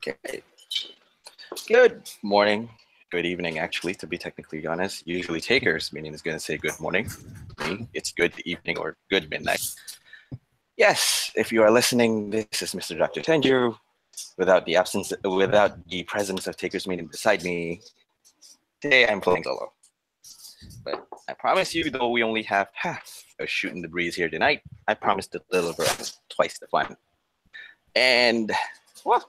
Okay. Good morning, good evening, actually, to be technically honest. Usually TakersMinion is going to say good morning. Me, it's good evening or good midnight. Yes, if you are listening, this is Mr. Dr. Senju. Without the presence of TakersMinion beside me, today I'm playing solo. But I promise you, though we only have half of Shootin' the Breeze here tonight, I promise to deliver twice the fun. And, well,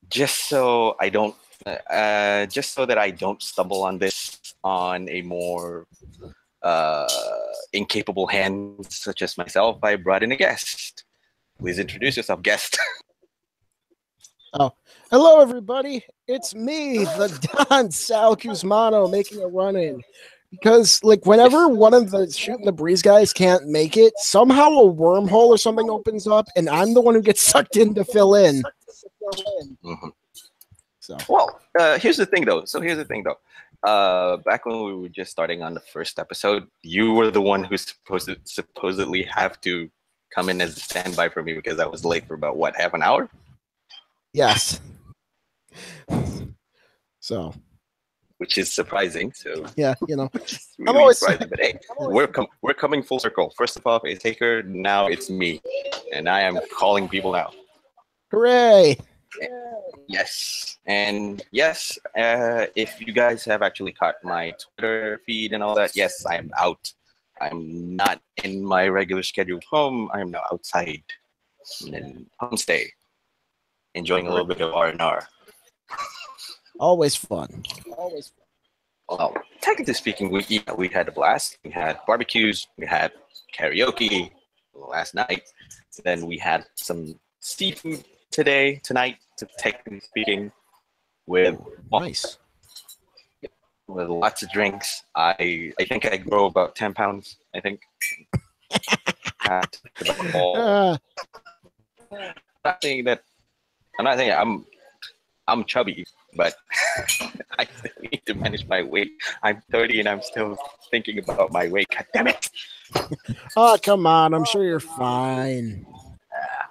just so that I don't stumble on this on a more incapable hand such as myself, I brought in a guest. Please introduce yourself, guest. Oh, hello everybody! It's me, the Don Sal Cusmano, making a run-in. Because, like, whenever one of the Shootin' the Breeze guys can't make it, somehow a wormhole or something opens up, and I'm the one who gets sucked in to fill in. Mm-hmm. So, well, here's the thing, though. Back when we were just starting on the first episode, you were the one who supposedly have to come in as a standby for me because I was late for about, what, half an hour? yes. So, which is surprising. So yeah, you know, it's really always surprising. But hey, we're coming full circle. First of all, it's Taker. Now it's me, and I am calling people now. Hooray! Yes, and yes. If you guys have actually caught my Twitter feed and all that, yes, I am out. I'm not in my regular scheduled home. I am now outside in homestay, enjoying a little bit of R&R. Always fun. Well, technically speaking, we had a blast. We had barbecues. We had karaoke last night. Then we had some seafood tonight. Technically speaking, with nice, with lots of drinks. I think I grow about 10 pounds. I think. I'm not saying that. I'm not saying I'm chubby, but I still need to manage my weight. I'm 30 and I'm still thinking about my weight. God damn it! Oh, come on. I'm sure you're fine.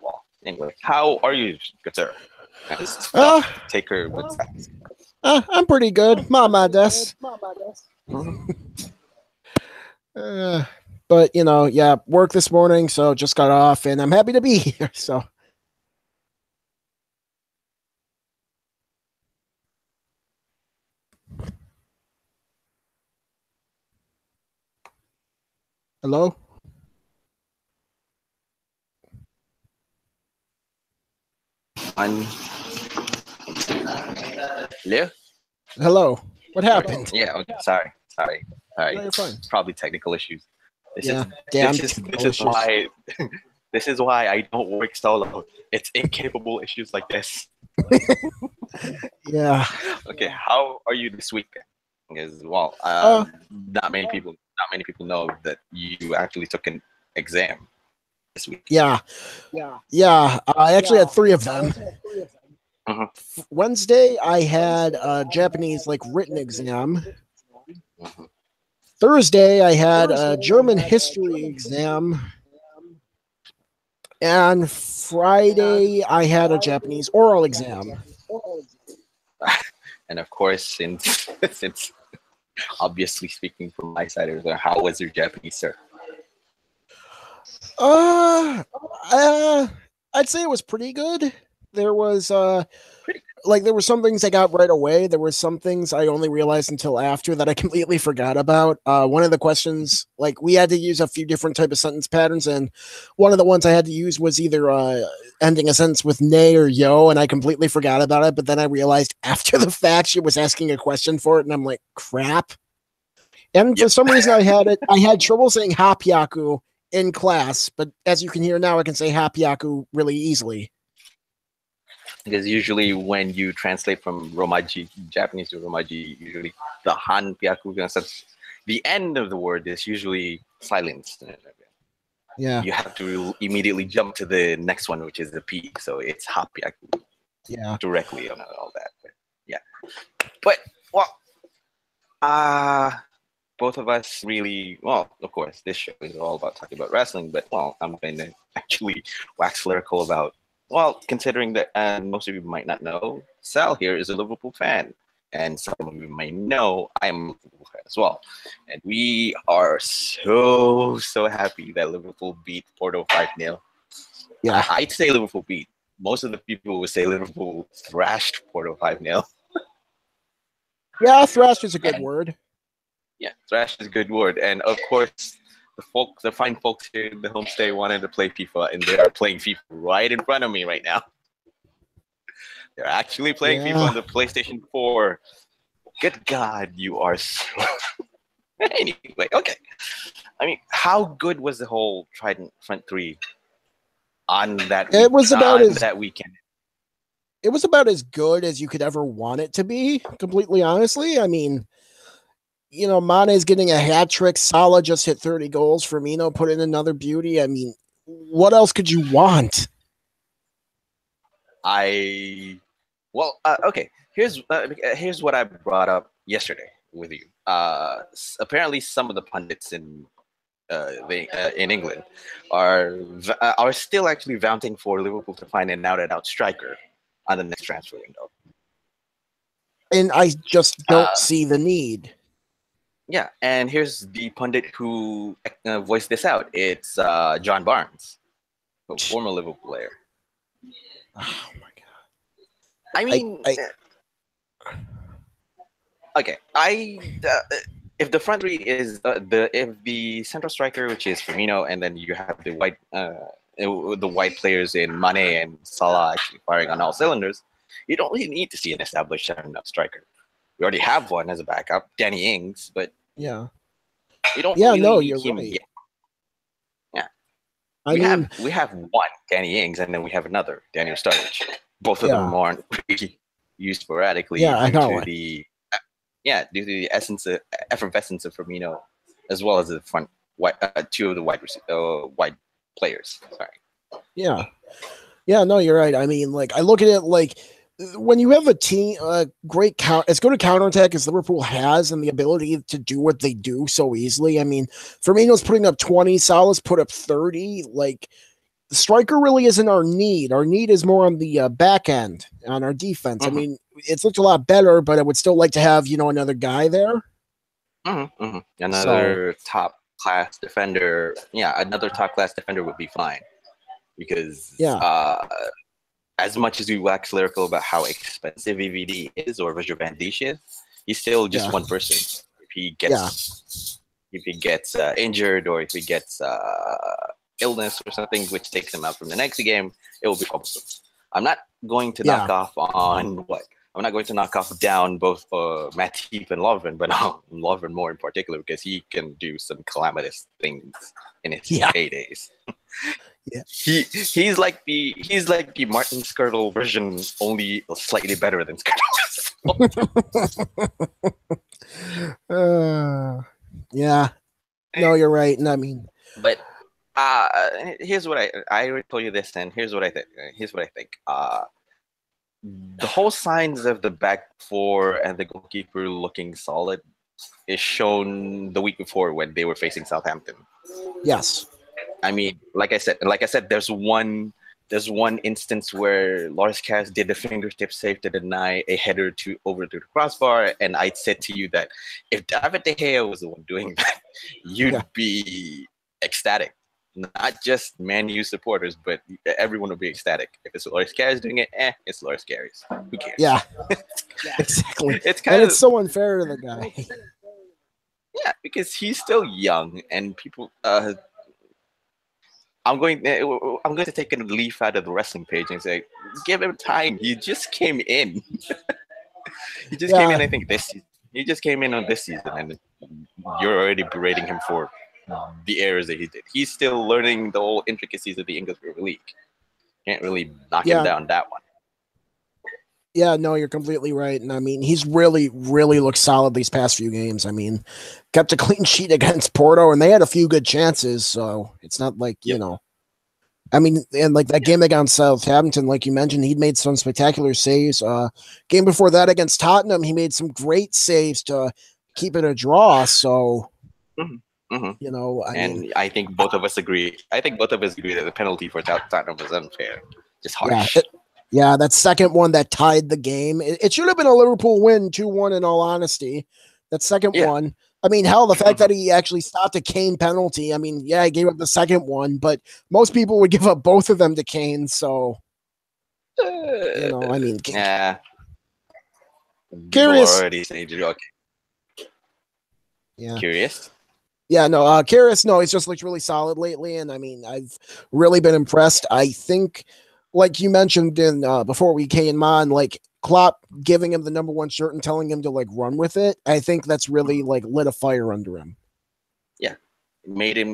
Well, anyway, how are you, good sir? Taker, what's that? I'm pretty good. Mama des. But, you know, yeah, work this morning, so just got off, and I'm happy to be here, so. Hello? Hello? Hello. What happened? Yeah, okay, sorry. No, you're fine. Probably technical issues. This is why I don't work solo. It's incapable issues like this. Yeah. Okay, how are you this week? Because not many people know that you actually took an exam this week. Yeah. I actually had 3 of them. Mm-hmm. Wednesday, I had a Japanese written exam. Mm-hmm. Thursday, I had a German history exam. And Friday, I had a Japanese oral exam. And of course, since obviously speaking from my side, how was your Japanese, sir? I'd say it was pretty good. There was there were some things I got right away. There were some things I only realized until after that I completely forgot about. One of the questions, we had to use a few different type of sentence patterns, and one of the ones I had to use was either ending a sentence with "nay" or "yo," and I completely forgot about it. But then I realized after the fact she was asking a question for it, and I'm like, crap. And for some reason I had trouble saying "hapyaku" in class, but as you can hear now, I can say "hapyaku" really easily. Because usually when you translate from Romaji Japanese to Romaji, usually the han pyaku, the end of the word is usually silenced. Yeah. You have to immediately jump to the next one, which is the P. So it's hapyaku. Yeah. Directly on all that. But, yeah. But both of us really, of course, this show is all about talking about wrestling, but I'm going to actually wax lyrical about Well, considering that most of you might not know, Sal here is a Liverpool fan. And some of you may know I am a Liverpool fan as well. And we are so happy that Liverpool beat Porto 5-0. Yeah. I'd say Liverpool beat. Most of the people would say Liverpool thrashed Porto 5-0. Yeah, thrashed is a good word. Yeah, thrash is a good word. And of course, the fine folks here in the homestay wanted to play FIFA, and they are playing FIFA right in front of me right now. They're actually playing FIFA on the PlayStation 4. Good God, you are so... Anyway, okay. I mean, how good was the whole Trident Front 3 on that that weekend? It was about as good as you could ever want it to be, completely honestly. I mean, you know, Mane's getting a hat trick. Salah just hit 30 goals. Firmino put in another beauty. I mean, what else could you want? Okay. Here's what I brought up yesterday with you. Apparently, some of the pundits in England are still actually vouching for Liverpool to find an out-and-out striker on the next transfer window. And I just don't see the need. Yeah, and here's the pundit who voiced this out. It's John Barnes, a former Liverpool player. Oh my god! I mean, okay. If the front three is if the central striker, which is Firmino, and then you have the white players in Mane and Salah actually firing on all cylinders, you don't really need to see an established enough striker. We already have one as a backup, Danny Ings, but yeah, you don't. Yeah, really no, need you're him right. yet. Yeah, we have one Danny Ings, and then we have another Daniel Sturridge. Both of them aren't really used sporadically. Yeah, I know. Due to the effervescence of Firmino, as well as the front two of the wide players. Sorry. Yeah, no, you're right. I mean, like, I look at it like when you have a team, great as good a counterattack as Liverpool has, and the ability to do what they do so easily. I mean, Firmino's putting up 20, Salah's put up 30. Like, the striker really isn't our need. Our need is more on the back end, on our defense. I mean, it's looked a lot better, but I would still like to have, you know, another guy there. Another top-class defender. Yeah, another top-class defender would be fine. Because as much as we wax lyrical about how expensive EVD is or Virgil van Dijk is, he's still just one person. If he gets injured or if he gets illness or something which takes him out from the next game, it will be troublesome. I'm not going to knock off I'm not going to knock off down both Matip and Lovren, but Lovren more in particular because he can do some calamitous things in his heydays. Yeah, he's like the Martin Skirtle version, only slightly better than Skirtle. Yeah, no, you're right, and I mean, but here's what I already told you this, and here's what I think. The whole signs of the back four and the goalkeeper looking solid is shown the week before when they were facing Southampton. Yes. I mean, like I said, there's one instance where Loris Kaz did the fingertip save to deny a header over to the crossbar, and I said to you that if David De Gea was the one doing that, you'd be ecstatic. Not just Man U supporters, but everyone would be ecstatic. If it's Loris Kaz doing it, it's Loris Kaz. Who cares? Yeah, exactly. It's so unfair to the guy. Yeah, because he's still young, and people. I'm going to take a leaf out of the wrestling page and say, give him time. He just came in. He just came in, I think, this season. He just came in on this season, and you're already berating him for the errors that he did. He's still learning the whole intricacies of the English Premier League. Can't really knock him down that one. Yeah, no, you're completely right. And I mean, he's really, really looked solid these past few games. I mean, kept a clean sheet against Porto, and they had a few good chances. So it's not like, you know, I mean, and like that game against Southampton, like you mentioned, he'd made some spectacular saves. Game before that against Tottenham, he made some great saves to keep it a draw. So, you know, I think both of us agree. I think both of us agree that the penalty for Tottenham was unfair. Just harsh. Yeah, that second one that tied the game. It should have been a Liverpool win, 2-1 in all honesty. That second one. I mean, hell, the fact that he actually stopped a Kane penalty. I mean, yeah, he gave up the second one, but most people would give up both of them to Kane. So, I mean, yeah. Curious. Already saying, okay. Yeah. Curious. Yeah, no, Karras, no, he's just looked really solid lately, and I mean, I've really been impressed. I think, like you mentioned in before we came on, like Klopp giving him the number 1 shirt and telling him to like run with it. I think that's really like lit a fire under him. Yeah, it really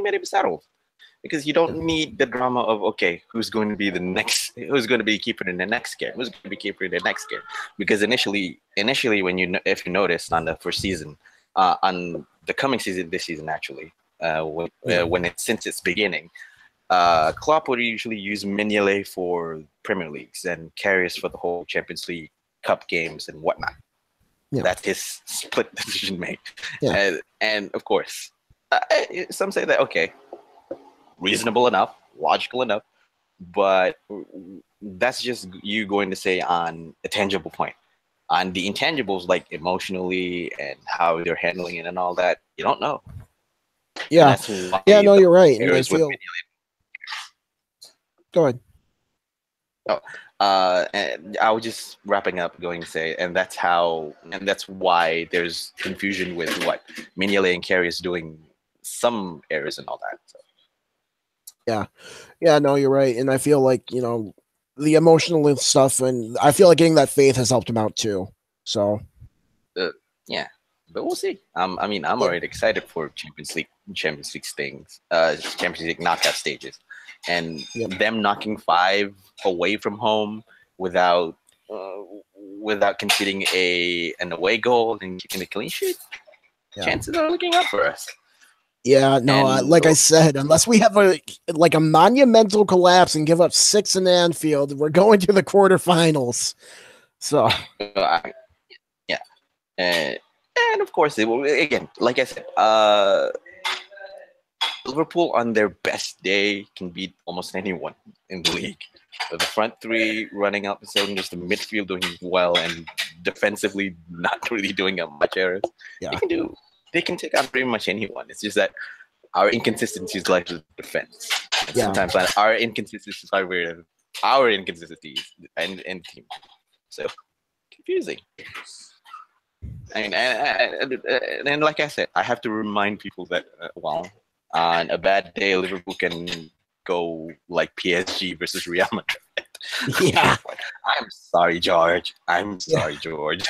made him settle, because you don't need the drama of who's going to be keeper in the next game, who's going to be keeper in the next game, because initially if you noticed on the first season, on the coming season, this season actually, since its beginning, Klopp would usually use Mignolet for Premier Leagues and Karius for the whole Champions League Cup games and whatnot. Yeah. That's his split decision made. Yeah. And of course, some say that, reasonable enough, logical enough, but that's just you going to say on a tangible point. On the intangibles, like emotionally and how they're handling it and all that, you don't know. Yeah. Yeah, no, you're right. And I feel... Go ahead. And I was just wrapping up going to say, and that's why there's confusion with what Mignolet and Karius doing some errors and all that. So. Yeah, no, you're right. And I feel like, the emotional stuff, and I feel like getting that faith has helped him out too. So, yeah, but we'll see. I'm already excited for Champions League things, Champions League knockout stages, and them knocking 5 away from home without conceding an away goal and keeping a clean sheet. Yeah. Chances are looking up for us. Yeah, no, like I said, unless we have a monumental collapse and give up 6 in Anfield, we're going to the quarterfinals. So, yeah, and of course, again, like I said, Liverpool on their best day can beat almost anyone in the league. So the front 3 running up and saying just the midfield doing well and defensively not really doing much errors. Yeah. They can take on pretty much anyone. It's just that our inconsistencies lie to defense. And sometimes our inconsistencies are weird. Our inconsistencies and team. So confusing. I mean, and like I said, I have to remind people that on a bad day, Liverpool can go like PSG versus Real Madrid. Yeah. I'm sorry, George. George.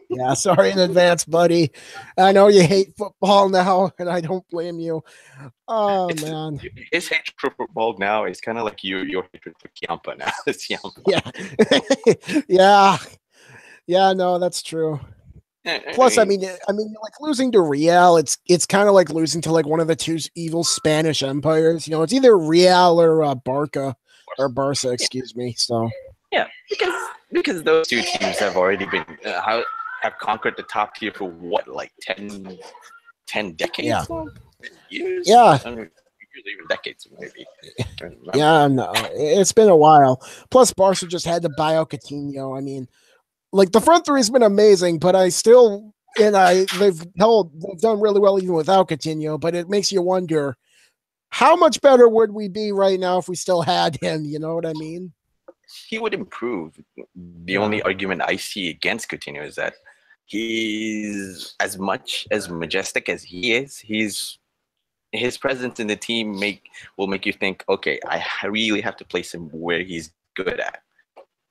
Yeah, sorry in advance, buddy. I know you hate football now, and I don't blame you. Oh, man. His hatred for football now is kind of like your hatred for Chiampa now. It's Chiampa. Yeah. Yeah, no, that's true. Plus, I mean, like losing to Real, it's kind of like losing to like one of the 2 evil Spanish empires. It's either Real or Barca. Or Barca, excuse me. So because those 2 teams have already been have conquered the top tier for what, like 10 decades? Yeah. Years? Yeah. Even decades, maybe. Yeah, no, it's been a while. Plus, Barca just had to buy out Coutinho. I mean, like the front 3 has been amazing, but they've done really well even without Coutinho. But it makes you wonder, how much better would we be right now if we still had him? You know what I mean? He would improve. The only argument I see against Coutinho is that he's as much as majestic as he is. His presence in the team will make you think, okay, I really have to place him where he's good at.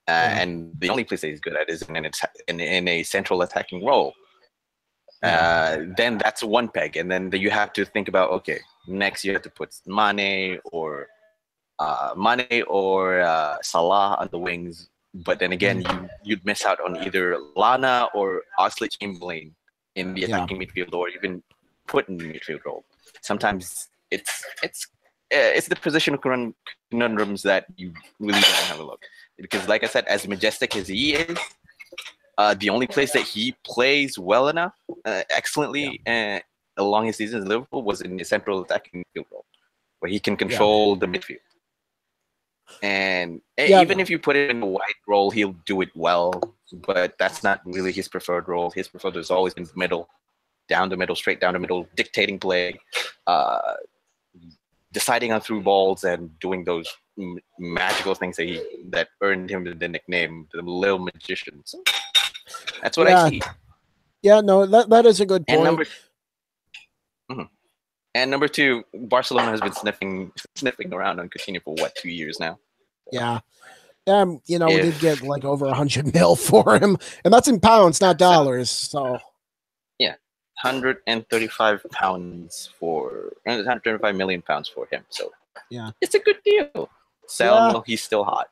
And the only place that he's good at is in a central attacking role. Then that's one peg, and then you have to think about, okay, next you have to put Mane or Salah on the wings, but then again you'd miss out on either Lana or Oxlade-Chamberlain in the attacking midfield, or even put in the midfield role. Sometimes it's the position conundrums that you really don't have a look, because like I said, as majestic as he is, the only place that he plays well enough, excellently, along his season in Liverpool was in the central attacking midfield role, where he can control the midfield. And Yeah, even if you put him in a wide role, he'll do it well. But that's not really his preferred role. His preferred has always been the middle, down the middle, straight down the middle, dictating play, deciding on through balls, and doing those magical things that earned him the nickname, the Little Magician. So that's what I see. Yeah, no, that is a good point. And number two, Barcelona has been sniffing around on Coutinho for what, 2 years now? Yeah. We did get like over 100 mil for him, and that's in pounds, not dollars. So yeah, 135 pounds for 135 million pounds for him. So yeah, it's a good deal. Sell he's still hot.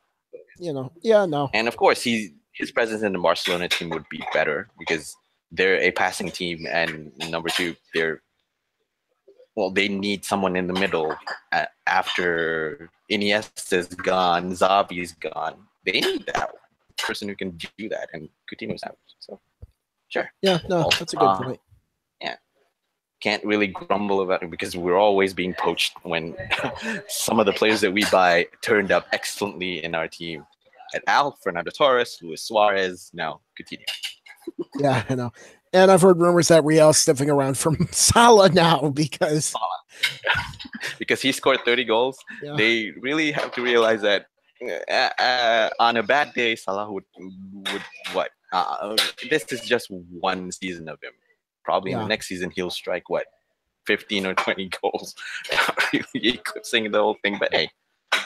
No. And of course, his presence in the Barcelona team would be better because they're a passing team, and number two, they need someone in the middle after Iniesta's gone, Xavi's gone. They need that person who can do that, and Coutinho's out. So, sure. Yeah, no, that's a good point. Yeah. Can't really grumble about it because we're always being poached when some of the players that we buy turned up excellently in our team. At Fernando Torres, Luis Suarez, now Coutinho. Yeah, I know. And I've heard rumors that Real's sniffing around from Salah now because he scored 30 goals. Yeah. They really have to realize that on a bad day, Salah would what? This is just one season of him. Probably in the next season, he'll strike 15 or 20 goals, eclipsing the whole thing. But hey.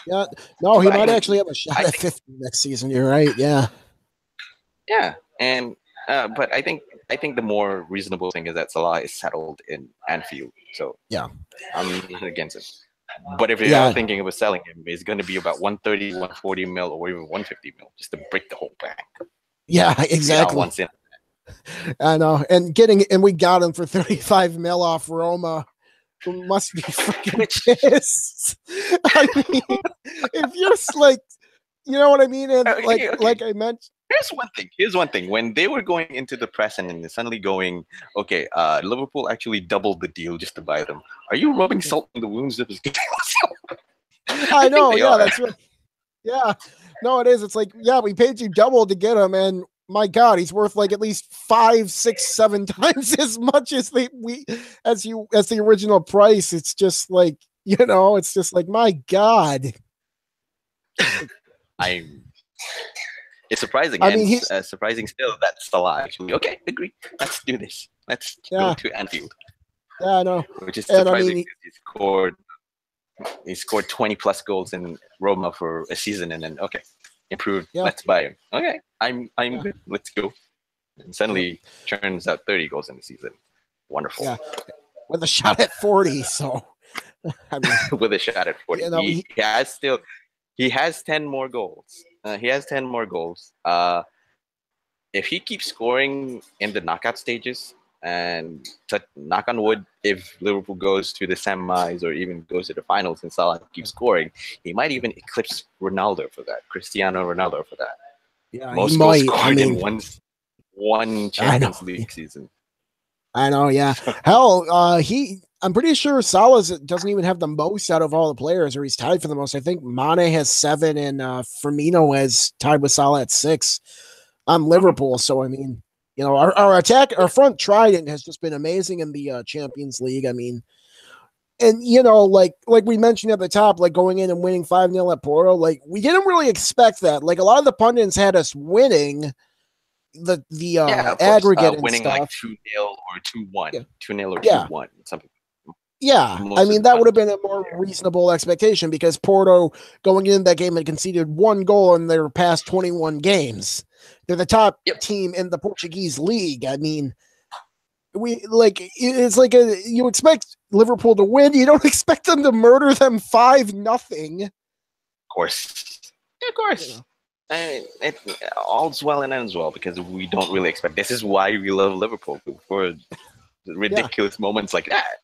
Yeah, no, he might actually have a shot at 50 next season. You're right. Yeah. Yeah, and but I think the more reasonable thing is that Salah is settled in Anfield. So yeah, I'm not against it. But if you're thinking of selling him, it's going to be about 130, 140 mil, or even 150 mil, just to break the whole bank. Yeah, exactly. I know, and we got him for 35 mil off Roma. Who must be freaking pissed. I mean, if you're like, you know what I mean? And like I mentioned. Here's one thing. When they were going into the press and then suddenly going, okay, Liverpool actually doubled the deal just to buy them. Are you rubbing salt in the wounds? I know. Yeah, that's right. Yeah. No, it is. It's like, yeah, we paid you double to get him, and my God, he's worth like at least 5, 6, 7 times as much as the original price. It's just like, it's just like, my God. It's surprising. I mean, he's surprising still. That's a lot, actually. Okay, agree. Let's do this. Let's go to Anfield. Yeah, I know. Which is surprising because he scored 20 plus goals in Roma for a season, and then improved. Yeah. Let's buy him. Okay, I'm good. Let's go. And suddenly turns out 30 goals in the season. Wonderful. Yeah, with a shot at 40. So, I mean, with a shot at 40, he has 10 more goals. If he keeps scoring in the knockout stages, and knock on wood, if Liverpool goes to the semis or even goes to the finals and Salah keeps scoring, he might even eclipse Cristiano Ronaldo for that. Yeah, most goals scored in one Champions League season. I know, yeah. Hell, I'm pretty sure Salah doesn't even have the most out of all the players, or he's tied for the most. I think Mane has 7, and Firmino has tied with Salah at 6. I'm Liverpool, so I mean, our front trident has just been amazing in the Champions League. I mean, and like we mentioned at the top, like going in and winning 5-0 at Porto, like we didn't really expect that. Like a lot of the pundits had us winning the aggregate and winning stuff. Like 2-0 or 2-1, 2-0 or 2-1, something. Yeah, I mean, that would have been a more reasonable expectation because Porto going into that game had conceded 1 goal in their past 21 games. They're the top team in the Portuguese league. I mean, it's like you expect Liverpool to win. You don't expect them to murder them 5-0. Of course. Yeah, of course. All's well and ends well because we don't really expect. This is why we love Liverpool, for ridiculous moments like that.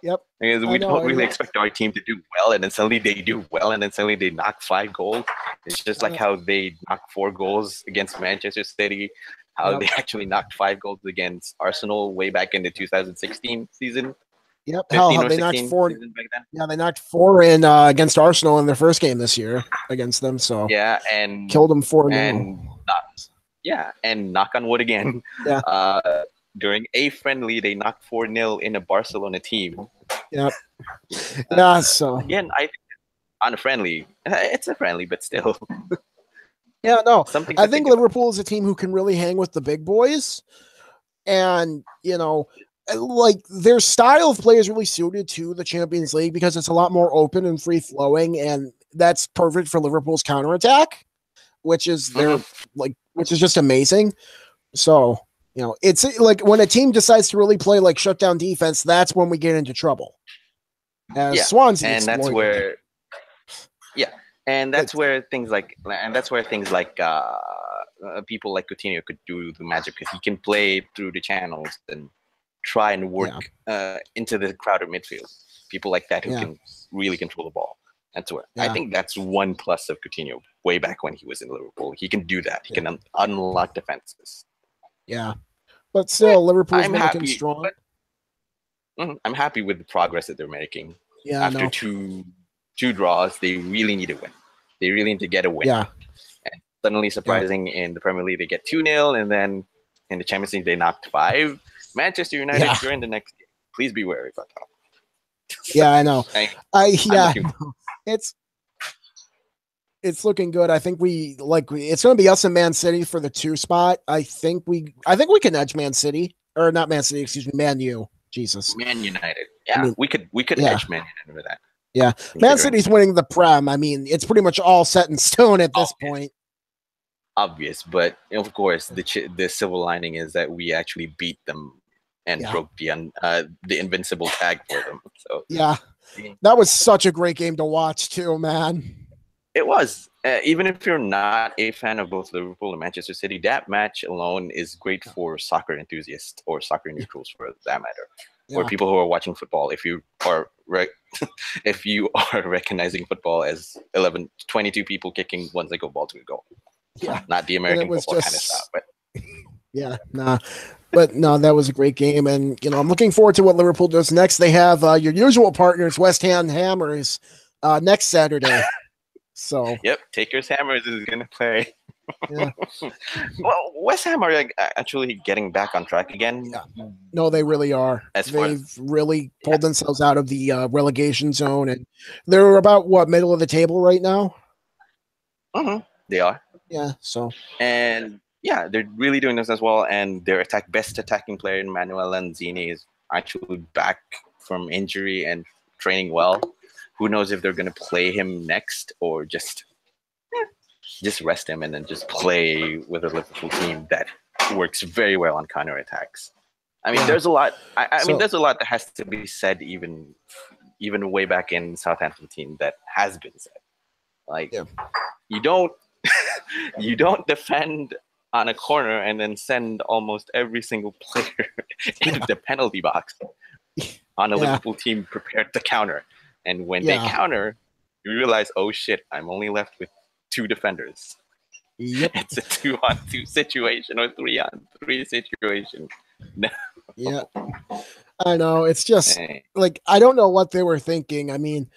Yep. Because we don't really expect our team to do well, and then suddenly they do well, and then suddenly they knock 5 goals. It's just like how they knocked 4 goals against Manchester City, how they actually knocked 5 goals against Arsenal way back in the 2016 season. Yep. 15 Hell, or they knocked 16 four. season back then. Yeah, they knocked four in against Arsenal in their first game this year against them. So Yeah, and killed them 4-0. And knock on wood again. Yeah. During a friendly, they knocked 4-0 in a Barcelona team. Yep. Yeah. So again, I think on a friendly, it's a friendly, but still. Yeah, no. Something I to think think about. Liverpool is a team who can really hang with the big boys. And, like their style of play is really suited to the Champions League because it's a lot more open and free flowing. And that's perfect for Liverpool's counterattack, which is which is just amazing. So, it's like when a team decides to really play like shutdown defense, that's when we get into trouble. As Swansea and that's where things like people like Coutinho could do the magic because he can play through the channels and try and work into the crowded midfield. People like that who can really control the ball. That's where I think that's one plus of Coutinho way back when he was in Liverpool. He can do that. He can unlock defenses. Yeah. But still, Liverpool's been looking strong. I'm happy with the progress that they're making. Yeah, After two draws, they really need a win. They really need to get a win. Yeah. And suddenly surprising in the Premier League, they get 2-0, and then in the Champions League, they knocked 5. Manchester United during the next game. Please be wary about that. Yeah, I know. It's looking good. I think it's going to be us and Man City for the 2 spot. I think we can edge Man City, or not Man City, excuse me, Man U. Jesus. Man United. Yeah, we could edge Man United with that. Yeah, Man City's winning the Prem. I mean, it's pretty much all set in stone at this point. Obvious, but of course, the silver lining is that we actually beat them and broke the invincible tag for them. So that was such a great game to watch too, man. It was. Even if you're not a fan of both Liverpool and Manchester City, that match alone is great for soccer enthusiasts or soccer neutrals, for that matter, or people who are watching football. If you are recognizing football as 22 people kicking one single ball to a goal, not the American football kind of stuff, but. But no, that was a great game, and I'm looking forward to what Liverpool does next. They have your usual partners, West Ham Hammers, next Saturday. So Takers Hammers is gonna play. Well, West Ham are actually getting back on track again. Yeah. No, they really are. They've really pulled themselves out of the relegation zone, and they're about middle of the table right now. They are. Yeah. So. And they're really doing this as well. And their best attacking player, Manuel Lanzini, is actually back from injury and training well. Who knows if they're going to play him next or just rest him and then just play with a Liverpool team that works very well on counterattacks. I mean, there's a lot. There's a lot that has to be said, even way back in Southampton team that has been said. Like, you don't defend on a corner and then send almost every single player into the penalty box on a Liverpool team prepared to counter. And when they counter, you realize, oh shit, I'm only left with 2 defenders. Yep. It's a 2-on-2 situation or 3-on-3 situation. No. Yeah. I know. It's just like, I don't know what they were thinking. I mean,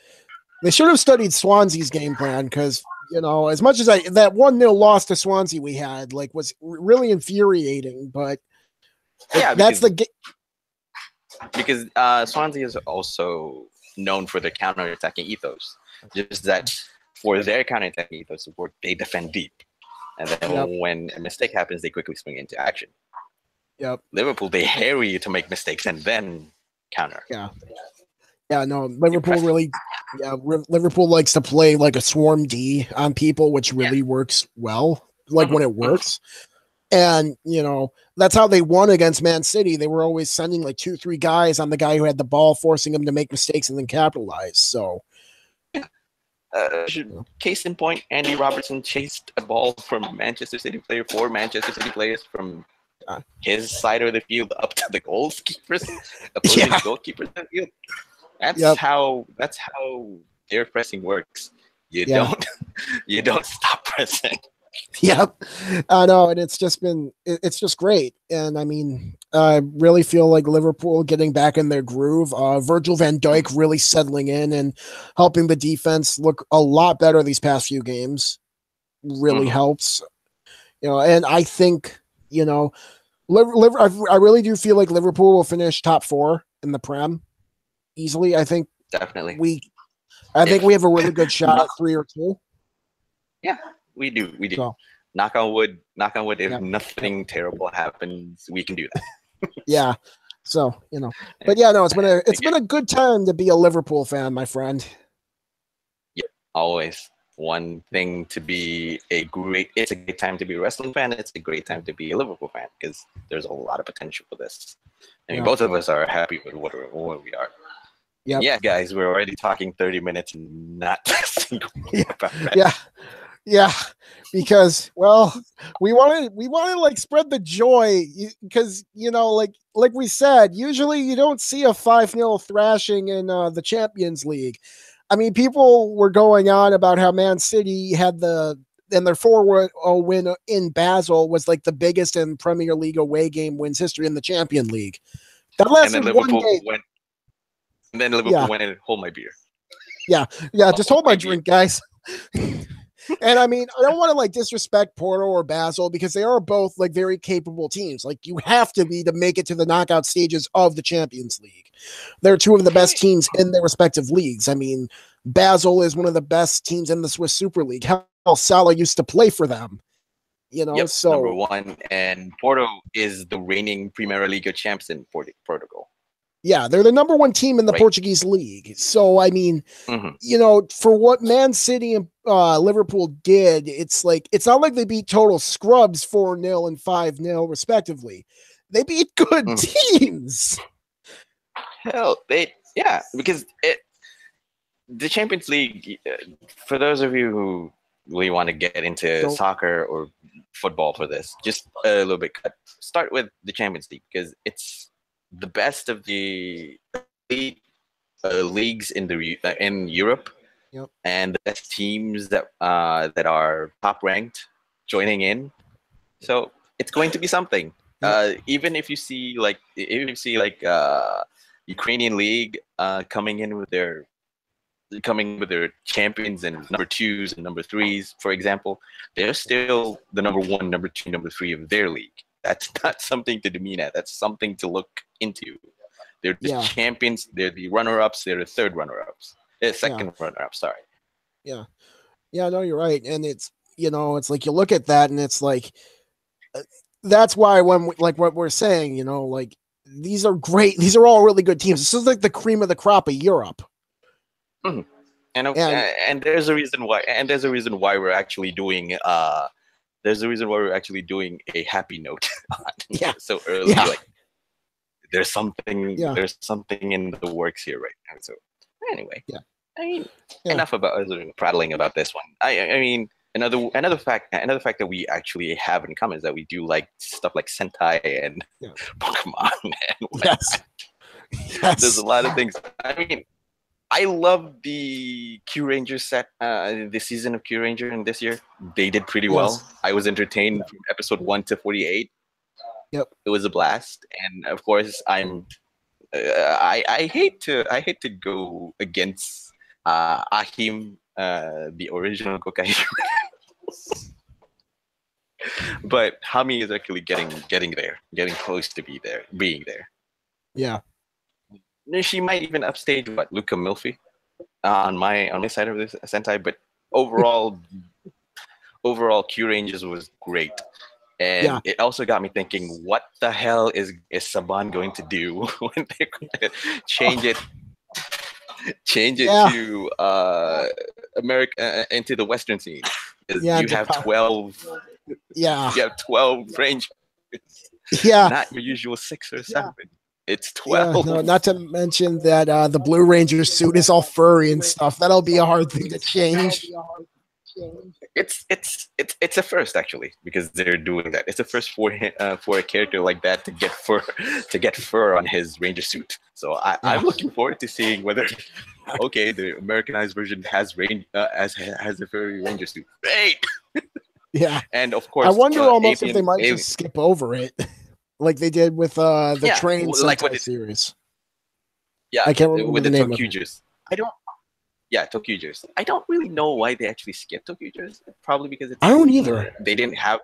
they should have studied Swansea's game plan because, as much as that 1-0 loss to Swansea we had, was really infuriating, but that's the game. Because Swansea is also known for their counter-attacking ethos. Just that for their counter-attacking ethos, they defend deep. And then when a mistake happens, they quickly spring into action. Yep. Liverpool, they harry you to make mistakes and then counter. Yeah. Yeah, no, Liverpool Liverpool likes to play like a swarm D on people, which really works well, when it works. And, that's how they won against Man City. They were always sending 2-3 guys on the guy who had the ball, forcing him to make mistakes and then capitalize. So, case in point, Andy Robertson chased a ball from Manchester City player for Manchester City players from his side of the field up to the goalkeepers, opposing goalkeepers in the field. That's how their pressing works. You don't stop pressing. Yep, I know, and it's just great. And I mean, I really feel like Liverpool getting back in their groove. Virgil van Dijk really settling in and helping the defense look a lot better these past few games really helps. And I think I really do feel like Liverpool will finish top 4 in the Prem easily. I think Definitely. we have a really good shot at 3 or 2. Yeah, we do. So, Knock on wood. If yeah. nothing terrible happens, we can do that. Yeah. So, but yeah, no, it's been a good time to be a Liverpool fan, my friend. Yeah, always. One thing to be it's a great time to be a wrestling fan. It's a great time to be a Liverpool fan because there's a lot of potential for this. I mean, both of us are happy with what we are. Yep. Yeah, guys, we're already talking 30 minutes and not a single word about that. Yeah, because we want to like spread the joy because like we said, usually you don't see a 5-0 thrashing in the Champions League. I mean, people were going on about how Man City had their 4-0 win in Basel was like the biggest in Premier League away game wins history in the Champions League. That lasted one game. And then Liverpool went and hold my beer. Yeah, just hold my drink, guys. And I mean, I don't want to like disrespect Porto or Basel because they are both like very capable teams. Like you have to be to make it to the knockout stages of the Champions League. They're 2 of the best teams in their respective leagues. I mean, Basel is one of the best teams in the Swiss Super League. Hell, Salah used to play for them. So number 1, and Porto is the reigning Premier League champs in Portugal. Yeah, they're the number 1 team in the Portuguese league. So, I mean, for what Man City and Liverpool did, it's not like they beat total scrubs 4-0 and 5-0 respectively. They beat good teams. Hell, because the Champions League, for those of you who really want to get into soccer or football for this, just a little bit cut. Start with the Champions League because it's the best of the leagues in Europe, and the best teams that are top ranked joining in. So it's going to be something. Even if you see Ukrainian league coming with their champions and number 2s and number 3s, for example, they're still the number 1, number 2, number 3 of their league. That's not something to demean at. That's something to look into. They're the champions. They're the runner-ups. They're the third runner-ups. Second runner-ups. Sorry. Yeah. No, you're right. And it's it's like you look at that and it's like that's why when like what we're saying, like these are great. These are all really good teams. This is like the cream of the crop of Europe. Mm-hmm. And there's a reason why. And there's a reason why we're actually doing. There's a reason why we're actually doing a happy note so early. Yeah. Like, there's something in the works here right now. So anyway, I mean, enough about prattling about this one. I mean, another fact that we actually have in common is that we do like stuff like Sentai and Pokemon and whatnot. Yes. There's a lot of things. I mean, I love the Q Ranger set, the season of Q Ranger, and this year they did pretty well. I was entertained from episode 1 to 48. Yep, it was a blast, and of course, I hate to go against Ahim, the original Gokai, but Hami is actually getting close to being there. Yeah. She might even upstage Luca Milfi on my side of this Sentai, but overall Q Rangers was great, and it also got me thinking: what the hell is Saban going to do when they're going to change it to America into the Western scene? You have 12. Yeah, you have 12 Rangers. Yeah, not your usual 6 or 7. It's 12. Yeah, no, not to mention that the Blue Ranger suit is all furry and stuff. That'll be a hard thing to change. It's a first actually, because they're doing that. It's a first for a character like that to get fur on his Ranger suit. So I'm looking forward to seeing whether the Americanized version has a furry Ranger suit. Great. Yeah. And of I course, wonder almost if they avian, might just skip over it, like they did with the Train like what Sentai it, series. yeah, I can't remember with the the name of it. Tokyujus. I don't. Yeah, Tokyujus. I don't really know why they actually skipped Tokyujus. Probably because I don't either. they didn't have.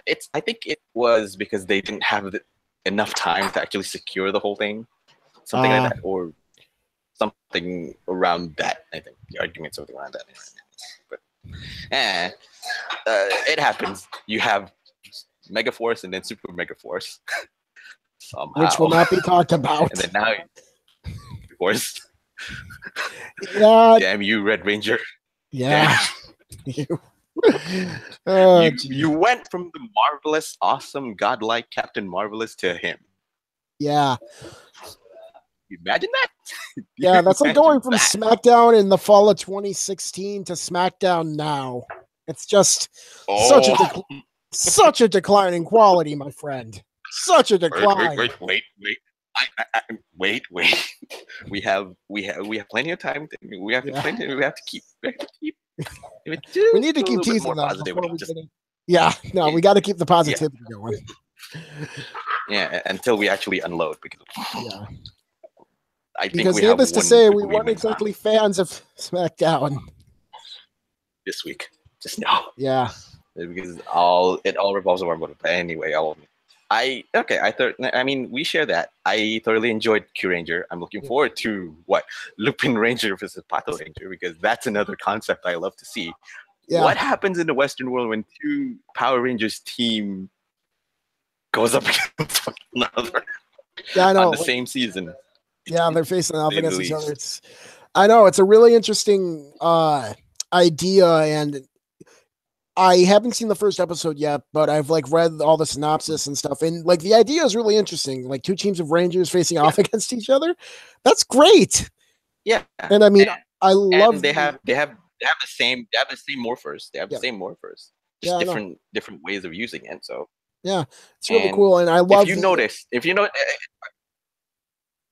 It's. I think it was because they didn't have enough time to actually secure the whole thing, something like that, or something around that. I think the argument something around that. But it happens. You have Mega Force and then Super Mega Force. Somehow. Which will not be talked about. And then now, of course. Yeah. Damn you, Red Ranger. Yeah. You went from the marvelous, awesome, godlike Captain Marvelous to him. Yeah. Imagine that. Yeah, that's like going from SmackDown in the fall of 2016 to SmackDown now. It's just such a decline in quality, my friend. Such a decline. Wait. We have plenty of time. We have to keep. We need to keep teasing them before we get it. Yeah, no, we got to keep the positivity going. Yeah, until we actually unload. Because needless to say, we weren't exactly fans of SmackDown this week. Just now. Yeah, because it all revolves around motor. But anyway, we share that. I thoroughly enjoyed Q Ranger. I'm looking forward to Lupin Ranger versus Pato Ranger, because that's another concept I love to see. Yeah. What happens in the Western world when two Power Rangers team goes up against one another? Yeah, I know. On the same season. Yeah, they're facing off against each other. I know it's a really interesting idea, and I haven't seen the first episode yet, but I've read all the synopsis and stuff, and the idea is really interesting. Like two teams of Rangers facing off against each other. That's great. Yeah, and I mean, I love. And they have the same morphers. They have the same morphers. Just different ways of using it. So yeah, it's really cool, and I love.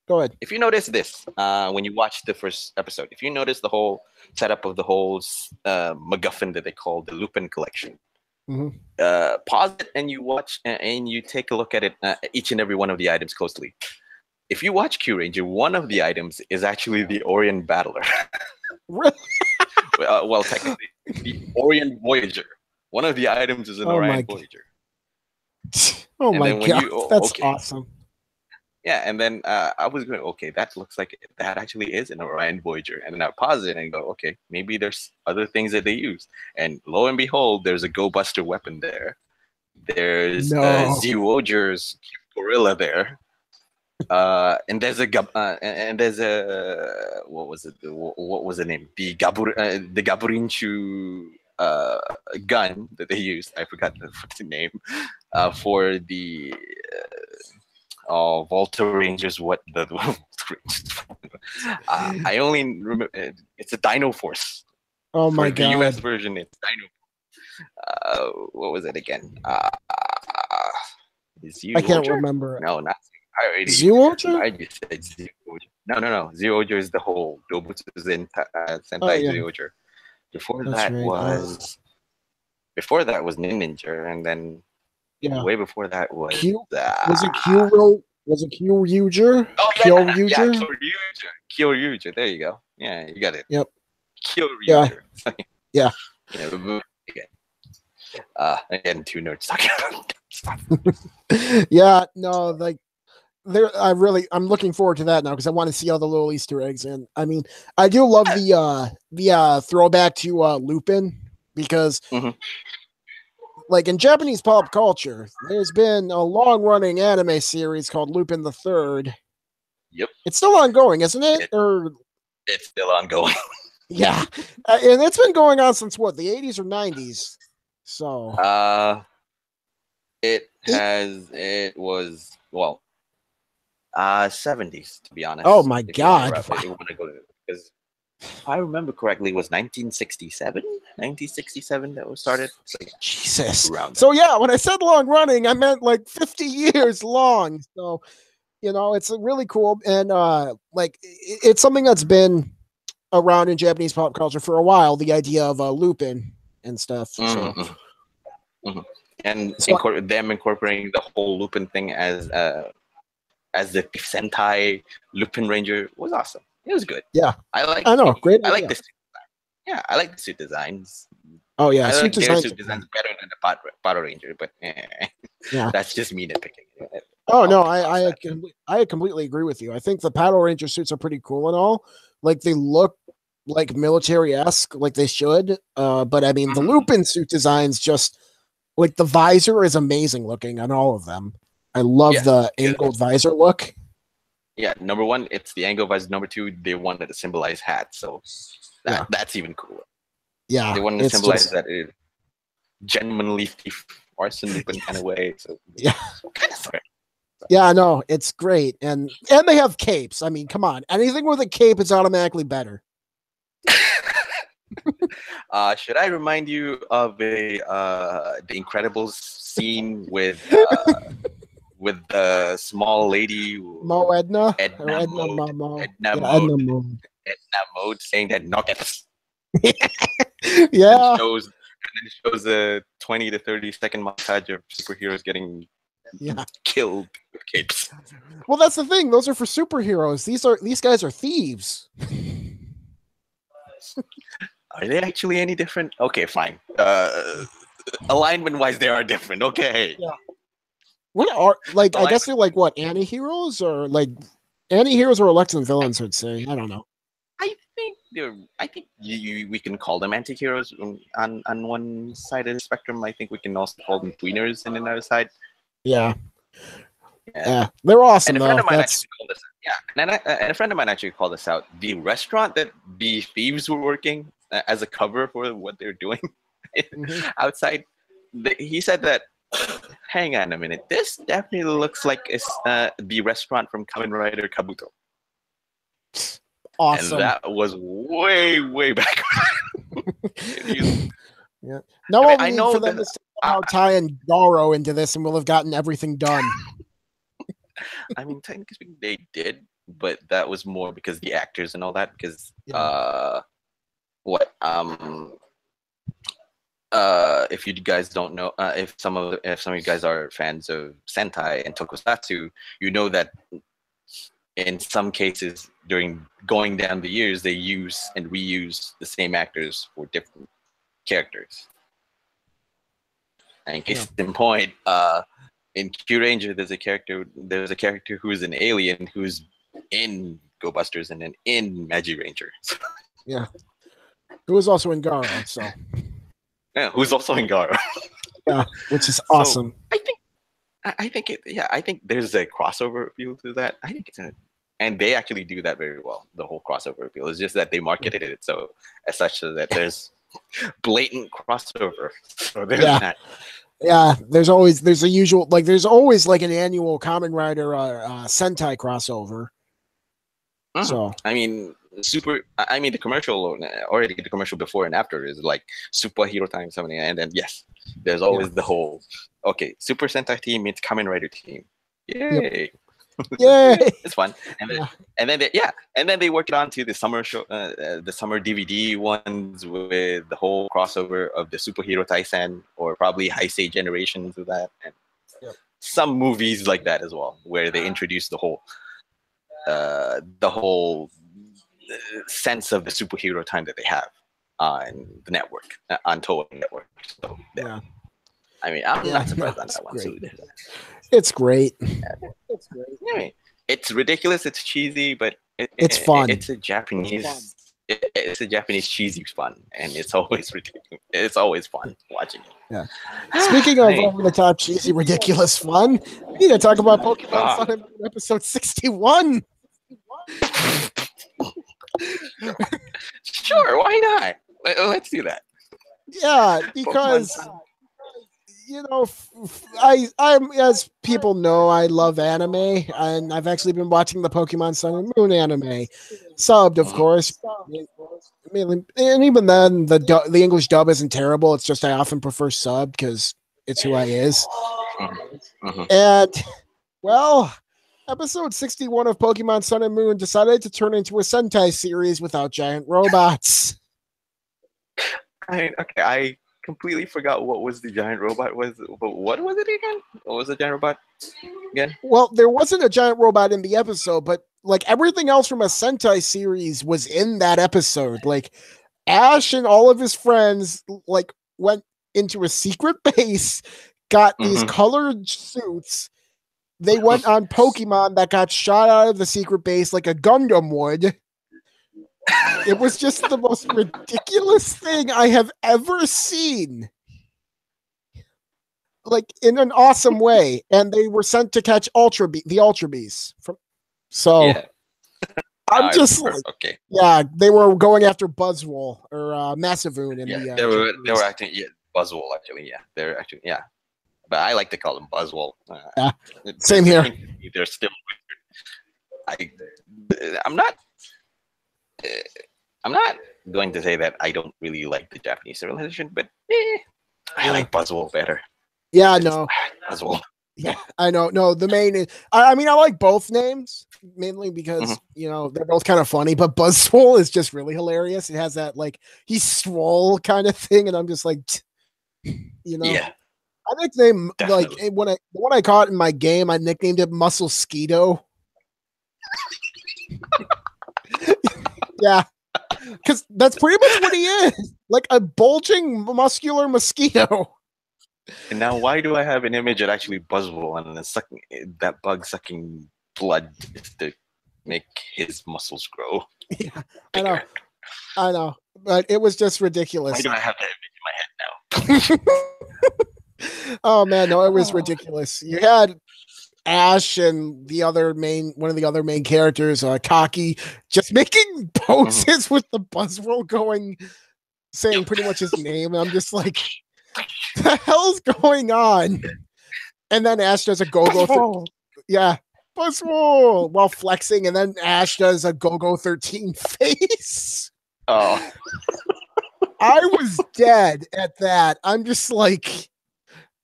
Go ahead. If you notice this, when you watch the first episode, if you notice the whole setup of the whole MacGuffin that they call the Lupin collection, pause it and you watch and you take a look at it, each and every one of the items closely. If you watch Q Ranger, one of the items is actually the Orient Battler. Well, technically, the Orient Voyager. One of the items is an Orient Voyager. Oh my god, that's awesome. Yeah, and then I was going, okay, that looks like that actually is an Orion Voyager. And then I pause it and go, okay, maybe there's other things that they use. And lo and behold, there's a Go Buster weapon there. There's Zyuohger's gorilla there. And there's a what was the name? The Gaburinchu gun that they used. I forgot the name for the. Volta Rangers. What the I only remember it's a Dino Force. Oh my god! The US version, it's Dino. What was it again? I can't remember. No, not Zyuohger. I just said Zyuohger. No. Zyuohger is the whole Dobutsu Sentai Zyuohger. Before that was Ninja, and then. Yeah. Way before that was was it Kyoryuger? Oh yeah, Kyoryuger. There you go. Yeah, you got it. Yep. Kyoryuger. Yeah. Again, two nerds talking about. Yeah, no, I'm looking forward to that now because I want to see all the little Easter eggs, and I mean, I do love the throwback to Lupin because. In Japanese pop culture, there's been a long-running anime series called Lupin the Third. Yep. It's still ongoing, isn't it? It's still ongoing. Yeah. And it's been going on since, the 80s or 90s? So... It was 70s, to be honest. Oh, my God. Because if I remember correctly, it was 1967 that was started. So, Jesus. So yeah, when I said long running, I meant 50 years long. So, it's really cool. And it's something that's been around in Japanese pop culture for a while, the idea of Lupin. and stuff. So. Mm-hmm. Mm-hmm. And So, them incorporating the whole Lupin thing as the Sentai Lupin Ranger was awesome. It was good. yeah, I know. Great idea. like this. Yeah, I like the suit designs. Oh yeah, I suit like their designs suit designs better than the Power Ranger, but yeah, that's just me nitpicking. Oh no, I completely agree with you. I think the Power Ranger suits are pretty cool and all. Like they look like military-esque, like they should. But I mean, the Lupin suit designs just like the visor is amazing looking on all of them. I love the angled visor look. Yeah, number one, it's the angle visor. Number two, they wanted to symbolize hats, so that's even cooler. Yeah, they wanted to symbolize that it genuinely thief arson Lupin kind of way. So yeah, kind of sorry. Yeah, no, it's great, and they have capes. I mean, come on, anything with a cape is automatically better. Should I remind you of the Incredibles scene with the small lady Edna Mode saying that nuggets. Yeah, and it shows a 20 to 30-second montage of superheroes getting killed with capes. Well, that's the thing. Those are for superheroes. These guys are thieves. Are they actually any different? Okay, fine. Alignment-wise, they are different. Okay. Yeah. What are I guess they're like what, anti-heroes or like anti-heroes or elected villains? I'd say. I don't know. I think we can call them anti-heroes on one side of the spectrum. I think we can also call them tweeners on another side. Yeah, they're awesome. And a friend of mine actually called this. And a friend of mine actually called this out. The restaurant that the thieves were working as a cover for what they're doing outside, he said that. Hang on a minute. This definitely looks like it's the restaurant from Kamen Rider Kabuto. Awesome. And that was way back. Yeah. No, I know for them to somehow tie in Garo into this, and we'll have gotten everything done. I mean, technically speaking, they did, but that was more because the actors and all that. Because if you guys don't know, if some of you guys are fans of Sentai and Tokusatsu, you know that in some cases during going down the years, they use and reuse the same actors for different characters. And in case in point, in Q Ranger, there's a character who's an alien who's in Go Busters and then in Magi Ranger. Yeah, who is also in Garo, so. Yeah, who's also in Garo. Yeah, which is awesome. So I think there's a crossover appeal to that. I think and they actually do that very well. The whole crossover appeal. It's just that they marketed it so as such that there's blatant crossover. So there's that. Yeah, there's always an annual Kamen Rider Sentai crossover. So I mean, the commercial already, the commercial before and after is like superhero time something, and then there's always the whole Super Sentai team meets Kamen Rider team. Yay! Yay! It's fun, and then they work it on to the summer show, the summer DVD ones with the whole crossover of the superhero Taisen or probably Heisei generations of that, and some movies like that as well, where they introduce the whole sense of the superhero time that they have on the network, on Toei Network. So, I mean, I'm not surprised on that one. So it's great. It's great. I mean, it's ridiculous. It's cheesy, but it's fun. It's a Japanese. It's a Japanese cheesy fun, and it's always ridiculous. It's always fun watching it. Yeah. Speaking of over the top cheesy ridiculous fun, we need to talk about Pokemon Sun and Moon episode 61. Sure, why not? Let's do that. Yeah, because I'm as people know, I love anime, and I've actually been watching the Pokemon Sun and Moon anime, subbed, of course. And even then, the English dub isn't terrible. It's just I often prefer subbed because it's who I is. And episode 61 of Pokemon Sun and Moon decided to turn into a Sentai series without giant robots. I completely forgot what was the giant robot was. What was it again? What was the giant robot again? Well, there wasn't a giant robot in the episode, but like everything else from a Sentai series was in that episode. Like Ash and all of his friends like went into a secret base, got these colored suits. They went on Pokemon that got shot out of the secret base like a Gundam would. It was just the most ridiculous thing I have ever seen. Like in an awesome way. And they were sent to catch the Ultra Beasts. I'm just like, okay. Yeah, they were going after Buzzwole or Massivoon in the they were acting Buzzwole actually, They're actually but I like to call them Buzzwole. Same here. They're still I'm not going to say that I don't really like the Japanese civilization, but I like Buzzwole better. Yeah, no. Buzzwole. Yeah, I know. No, the main is, I mean, I like both names mainly because, they're both kind of funny, but Buzzwole is just really hilarious. It has that, like, he's swole kind of thing, and I'm just like, Yeah. I nicknamed, like, when I caught in my game, I nicknamed it Muscle Skeeto. Yeah. Because that's pretty much what he is. Like a bulging, muscular mosquito. And now, why do I have an image of actually Buzzwole and that bug sucking blood to make his muscles grow? Yeah, I know. But it was just ridiculous. Why do I have that image in my head now? Oh man, no, it was ridiculous. You had Ash and one of the other main characters, Kaki, just making poses with the Buzzwole saying pretty much his name. And I'm just like, the hell's going on? And then Ash does a go-go. Buzzwole while flexing, and then Ash does a go-go 13 face. Oh. I was dead at that. I'm just like,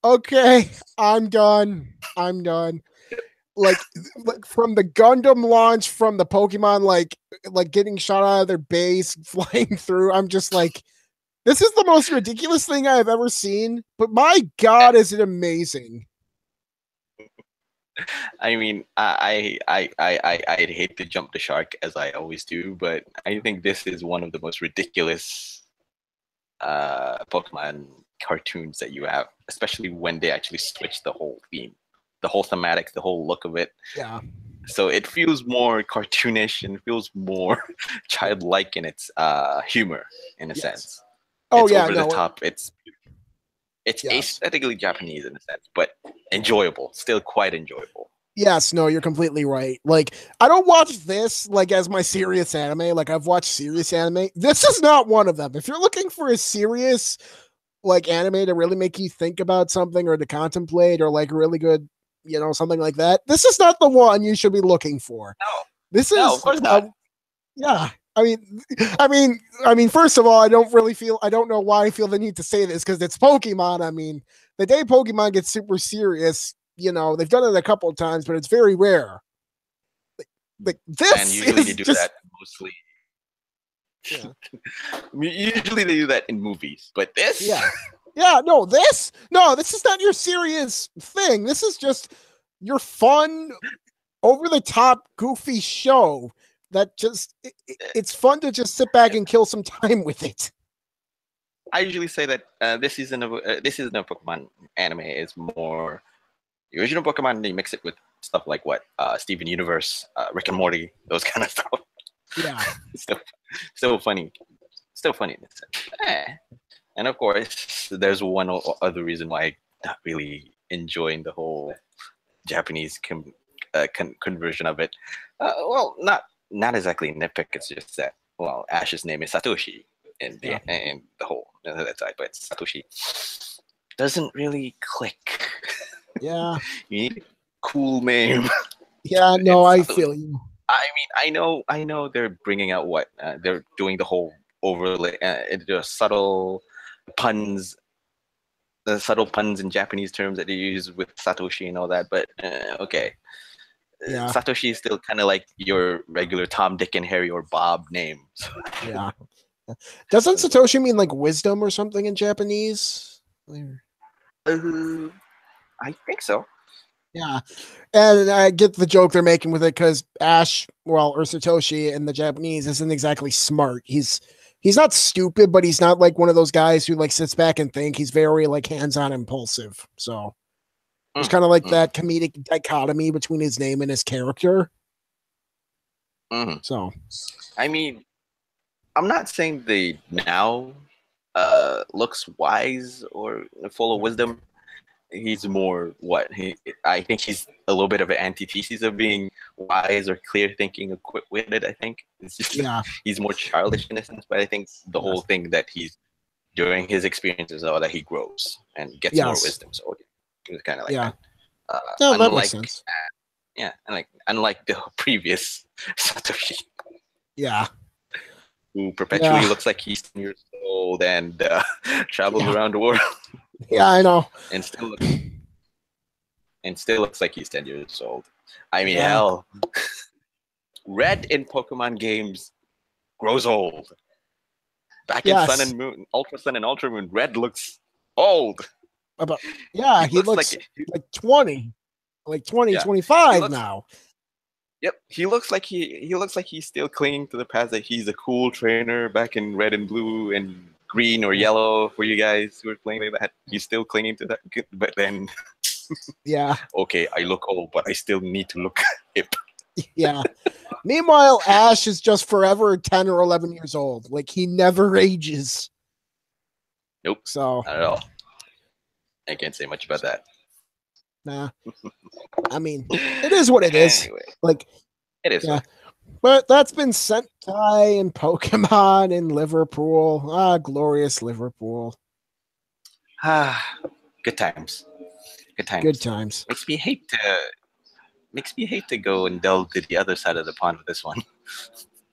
okay, I'm done. Like from the Gundam launch, from the Pokemon, like getting shot out of their base, flying through. I'm just like, this is the most ridiculous thing I have ever seen. But my God, is it amazing? I mean, I'd hate to jump the shark as I always do, but I think this is one of the most ridiculous Pokemon cartoons that you have, especially when they actually switch the whole theme, the whole thematic, the whole look of it. Yeah. So it feels more cartoonish and feels more childlike in its humor, in a sense. Oh, it's yeah, over the top. It's aesthetically Japanese in a sense, but enjoyable, still quite enjoyable. Yes, no, you're completely right. Like, I don't watch this like as my serious anime. Like, I've watched serious anime. This is not one of them. If you're looking for a serious like anime to really make you think about something or to contemplate or like really good, something like that, this is not the one you should be looking for. No, of course not. Yeah. I mean, first of all, I don't know why I feel the need to say this because it's Pokemon. I mean, the day Pokemon gets super serious, they've done it a couple of times, but it's very rare. Like this, and usually they do that mostly. Yeah. Usually they do that in movies, but this, this is not your serious thing. This is just your fun, over the top, goofy show. That just it's fun to just sit back and kill some time with it. I usually say that this season of Pokemon anime is more the original Pokemon, and they mix it with stuff like Steven Universe, Rick and Morty, those kind of stuff. Yeah, still funny, in this sense. And of course, there's one other reason why I'm not really enjoying the whole Japanese conversion of it. Well, not exactly nitpick. It's just that Ash's name is Satoshi in the whole that side, but Satoshi doesn't really click. Yeah, you need a cool name. Yeah, no, I feel you. I mean, I know they're bringing out they're doing the whole overlay, the subtle puns in Japanese terms that they use with Satoshi and all that. But okay. Yeah. Satoshi is still kind of like your regular Tom, Dick, and Harry or Bob name. Yeah. Doesn't Satoshi mean like wisdom or something in Japanese? I think so. Yeah. And I get the joke they're making with it because Ash, well, or Satoshi in the Japanese isn't exactly smart. He's not stupid, but he's not like one of those guys who like sits back and think. He's very like hands-on impulsive. So there's kind of like that comedic dichotomy between his name and his character. So I mean, I'm not saying the now looks wise or full of wisdom. He's more I think he's a little bit of an antithesis of being wise or clear thinking or quick witted. I think it's just he's more childish in a sense, but I think the whole thing that he's during his experiences are that he grows and gets more wisdom. So it's kind of like that. No, that makes sense. And unlike the previous Satoshi, who perpetually looks like he's 10 years old and travels around the world. Yeah, I know. And still looks like he's 10 years old. I mean, hell, Red in Pokemon games grows old. Back in Sun and Moon, Ultra Sun and Ultra Moon, Red looks old. He looks like 20. Like 20, 25 now. Yep, he looks like he's still clinging to the past, that he's a cool trainer back in Red and Blue and Green or Yellow for you guys who are playing like that. He's still clinging to that, but then okay, I look old, but I still need to look hip. Meanwhile, Ash is just forever 10 or 11 years old. Like, he never ages. Nope. So not at all. I can't say much about that. Nah. I mean, it is what it is. Anyway, like, it is. But that's been Sentai and Pokemon in Liverpool. Glorious Liverpool. Good times. Good times. Makes me hate to go and delve to the other side of the pond with this one.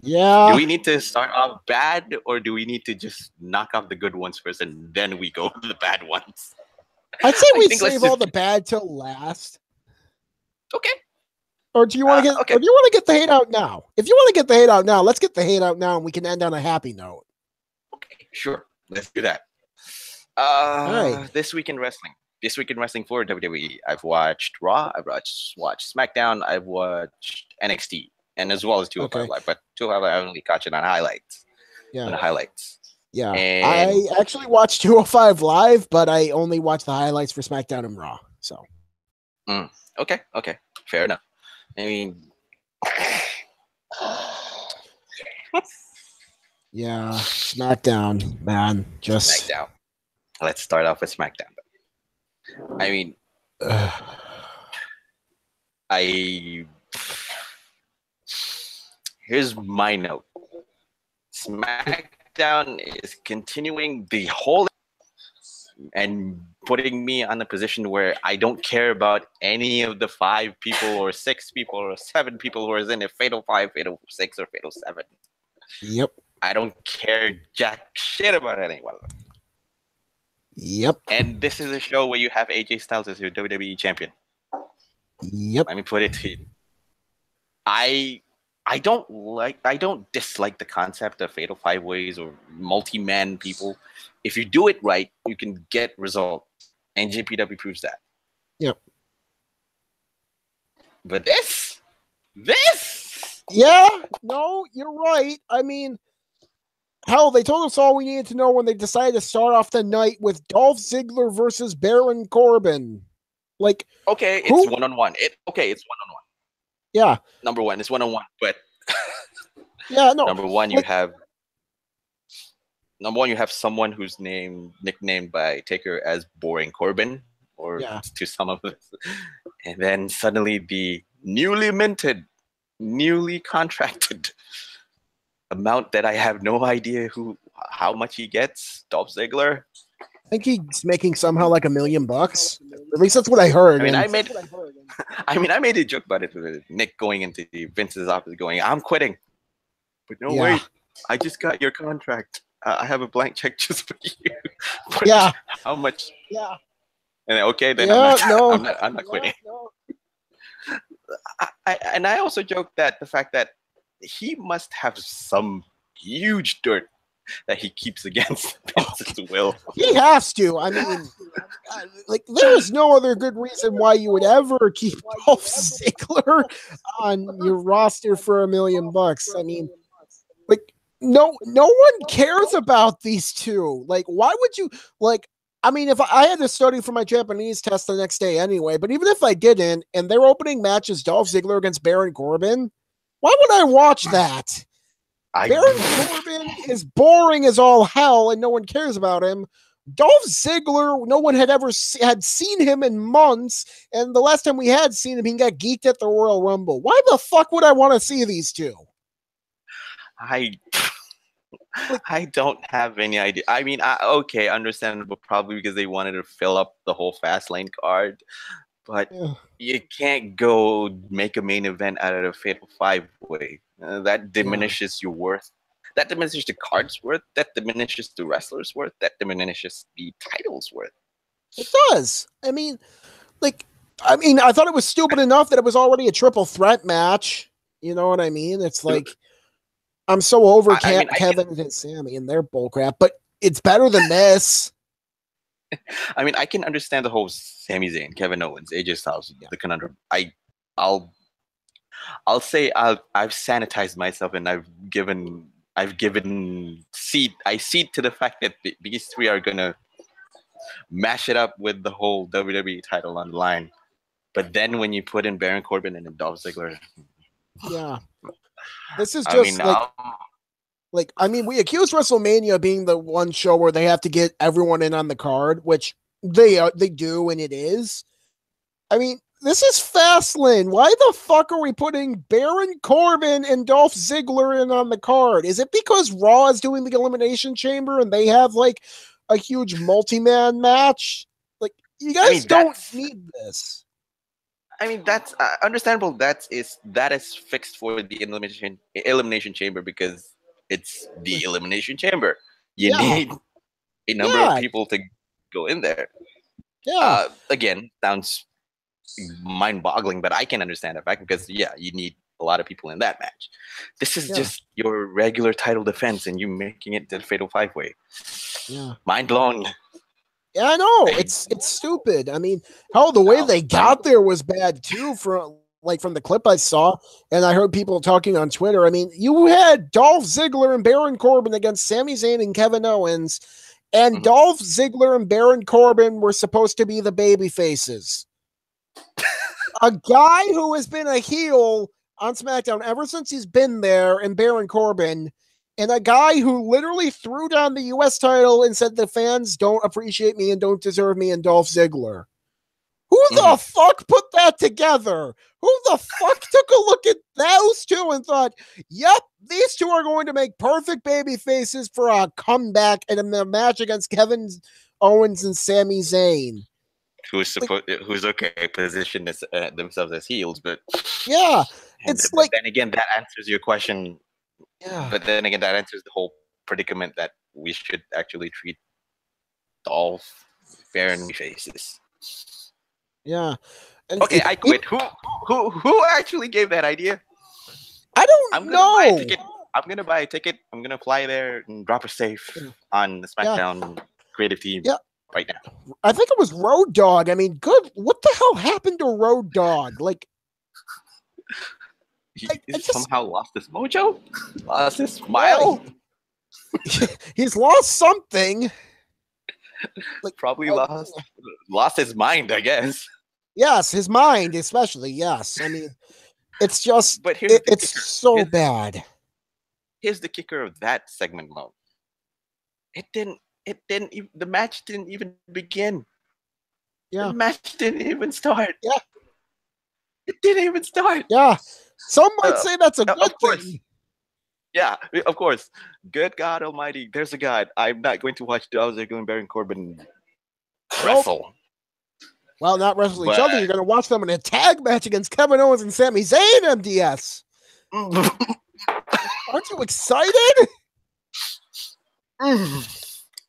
Yeah. Do we need to start off bad, or do we need to just knock off the good ones first and then we go to the bad ones? I'd say we save all the bad till last. Okay. Or do you want to get? Or do you want to get the hate out now? If you want to get the hate out now, let's get the hate out now, and we can end on a happy note. Okay, sure. Let's do that. This week in wrestling. This week in wrestling for WWE, I've watched Raw. I've watched SmackDown. I've watched NXT, and as well as 205 Live. But 205 Live I only caught it on highlights. Yeah. On the highlights. Yeah. And I actually watched 205 Live, but I only watched the highlights for SmackDown and Raw. So. Okay. Fair enough. I mean, yeah, SmackDown, man, just SmackDown. Let's start off with SmackDown. I mean, here's my note. SmackDown is continuing the whole and putting me on a position where I don't care about any of the 5 people or 6 people or 7 people who are in a Fatal 5, Fatal 6, or Fatal 7. Yep. I don't care jack shit about anyone. Yep. And this is a show where you have AJ Styles as your WWE champion. Yep. Let me put it to you. I don't dislike the concept of Fatal 5 Ways or multi-man people. If you do it right, you can get results. And JPW proves that. Yep. But this? Yeah, no, you're right. I mean, hell, they told us all we needed to know when they decided to start off the night with Dolph Ziggler versus Baron Corbin. Like, okay, it's one-on-one. It's one-on-one. Yeah. Number one, it's one-on-one, but yeah, no. Number one, you have someone who's nicknamed by Taker as Boring Corbin, or to some of us. And then suddenly the newly minted, newly contracted amount that I have no idea how much he gets, Dolph Ziggler. I think he's making somehow like $1 million. At least that's what I heard. I mean, I made a joke about it with Nick going into Vince's office going, "I'm quitting." But no, wait, I just got your contract. I have a blank check just for you. Yeah. How much? Yeah. And okay, then I'm not quitting. No. I also joked that the fact that he must have some huge dirt that he keeps against Vince's will. He has to. I mean, like, there is no other good reason why you would ever keep Dolph Ziggler on your roster for $1 million. I mean, like, no one cares about these two. Like, why would you, like, I mean, if I had to study for my Japanese test the next day anyway, but even if I didn't, and their opening match is Dolph Ziggler against Baron Corbin, why would I watch that? Baron Corbin is boring as all hell, and no one cares about him. Dolph Ziggler, no one had ever had seen him in months, and the last time we had seen him, he got geeked at the Royal Rumble. Why the fuck would I want to see these two? I don't have any idea. I mean, okay, understandable, probably because they wanted to fill up the whole Fastlane card, but you can't go make a main event out of a Fatal 5-way. That diminishes your worth. That diminishes the card's worth. That diminishes the wrestler's worth. That diminishes the title's worth. It does. I mean, I thought it was stupid enough that it was already a triple threat match. You know what I mean? It's like, I'm so over Kevin and Sammy and their bullcrap, but it's better than this. I mean, I can understand the whole Sami Zayn, Kevin Owens, AJ Styles, the conundrum. I'll say I've sanitized myself and I've given seed to the fact that these three are gonna mash it up with the whole WWE title on the line. But then when you put in Baron Corbin and Dolph Ziggler, this is just we accuse WrestleMania being the one show where they have to get everyone in on the card, which they do, and it is. I mean, this is Fastlane. Why the fuck are we putting Baron Corbin and Dolph Ziggler in on the card? Is it because Raw is doing the Elimination Chamber and they have like a huge multi-man match? Like, you guys don't need this. I mean, that's understandable. That is fixed for the elimination chamber because it's the Elimination Chamber. You need a number of people to go in there. Yeah. Again, sounds mind-boggling, but I can understand the fact because you need a lot of people in that match. This is just your regular title defense, and you making it the Fatal 5-way. Yeah. Mind blown. Yeah, I know. It's stupid. I mean, hell, the way they got there was bad too. From the clip I saw, and I heard people talking on Twitter. I mean, you had Dolph Ziggler and Baron Corbin against Sami Zayn and Kevin Owens, and Dolph Ziggler and Baron Corbin were supposed to be the baby faces. A guy who has been a heel on SmackDown ever since he's been there, and Baron Corbin, and a guy who literally threw down the U.S. title and said the fans don't appreciate me and don't deserve me, and Dolph Ziggler. Who the fuck put that together? Who the fuck took a look at those two and thought, yep, these two are going to make perfect baby faces for a comeback in a match against Kevin Owens and Sami Zayn? Who's positioned themselves as heels, but it's but then again, that answers your question. Yeah. But then again, that answers the whole predicament that we should actually treat Dolph Baron faces. Yeah. And okay, I quit. Who actually gave that idea? I don't know. I'm gonna buy a ticket. I'm gonna fly there and drop a safe on the SmackDown creative team right now. I think it was Road Dogg. I mean, good. What the hell happened to Road Dogg? Like, he somehow lost his mojo, lost his smile. He's lost something. Like, probably lost his mind, I guess. Yes, his mind, especially. Yes, I mean, it's just, but it's so bad. Here's the kicker of that segment alone. The match didn't even begin. Yeah. The match didn't even start. Yeah. It didn't even start. Yeah. Some might say that's a good thing. Yeah, of course. Good God Almighty, there's a God. I'm not going to watch Dolph Ziggler and Baron Corbin wrestle. Well, not wrestle each other. You're going to watch them in a tag match against Kevin Owens and Sami Zayn, MDS. Aren't you excited?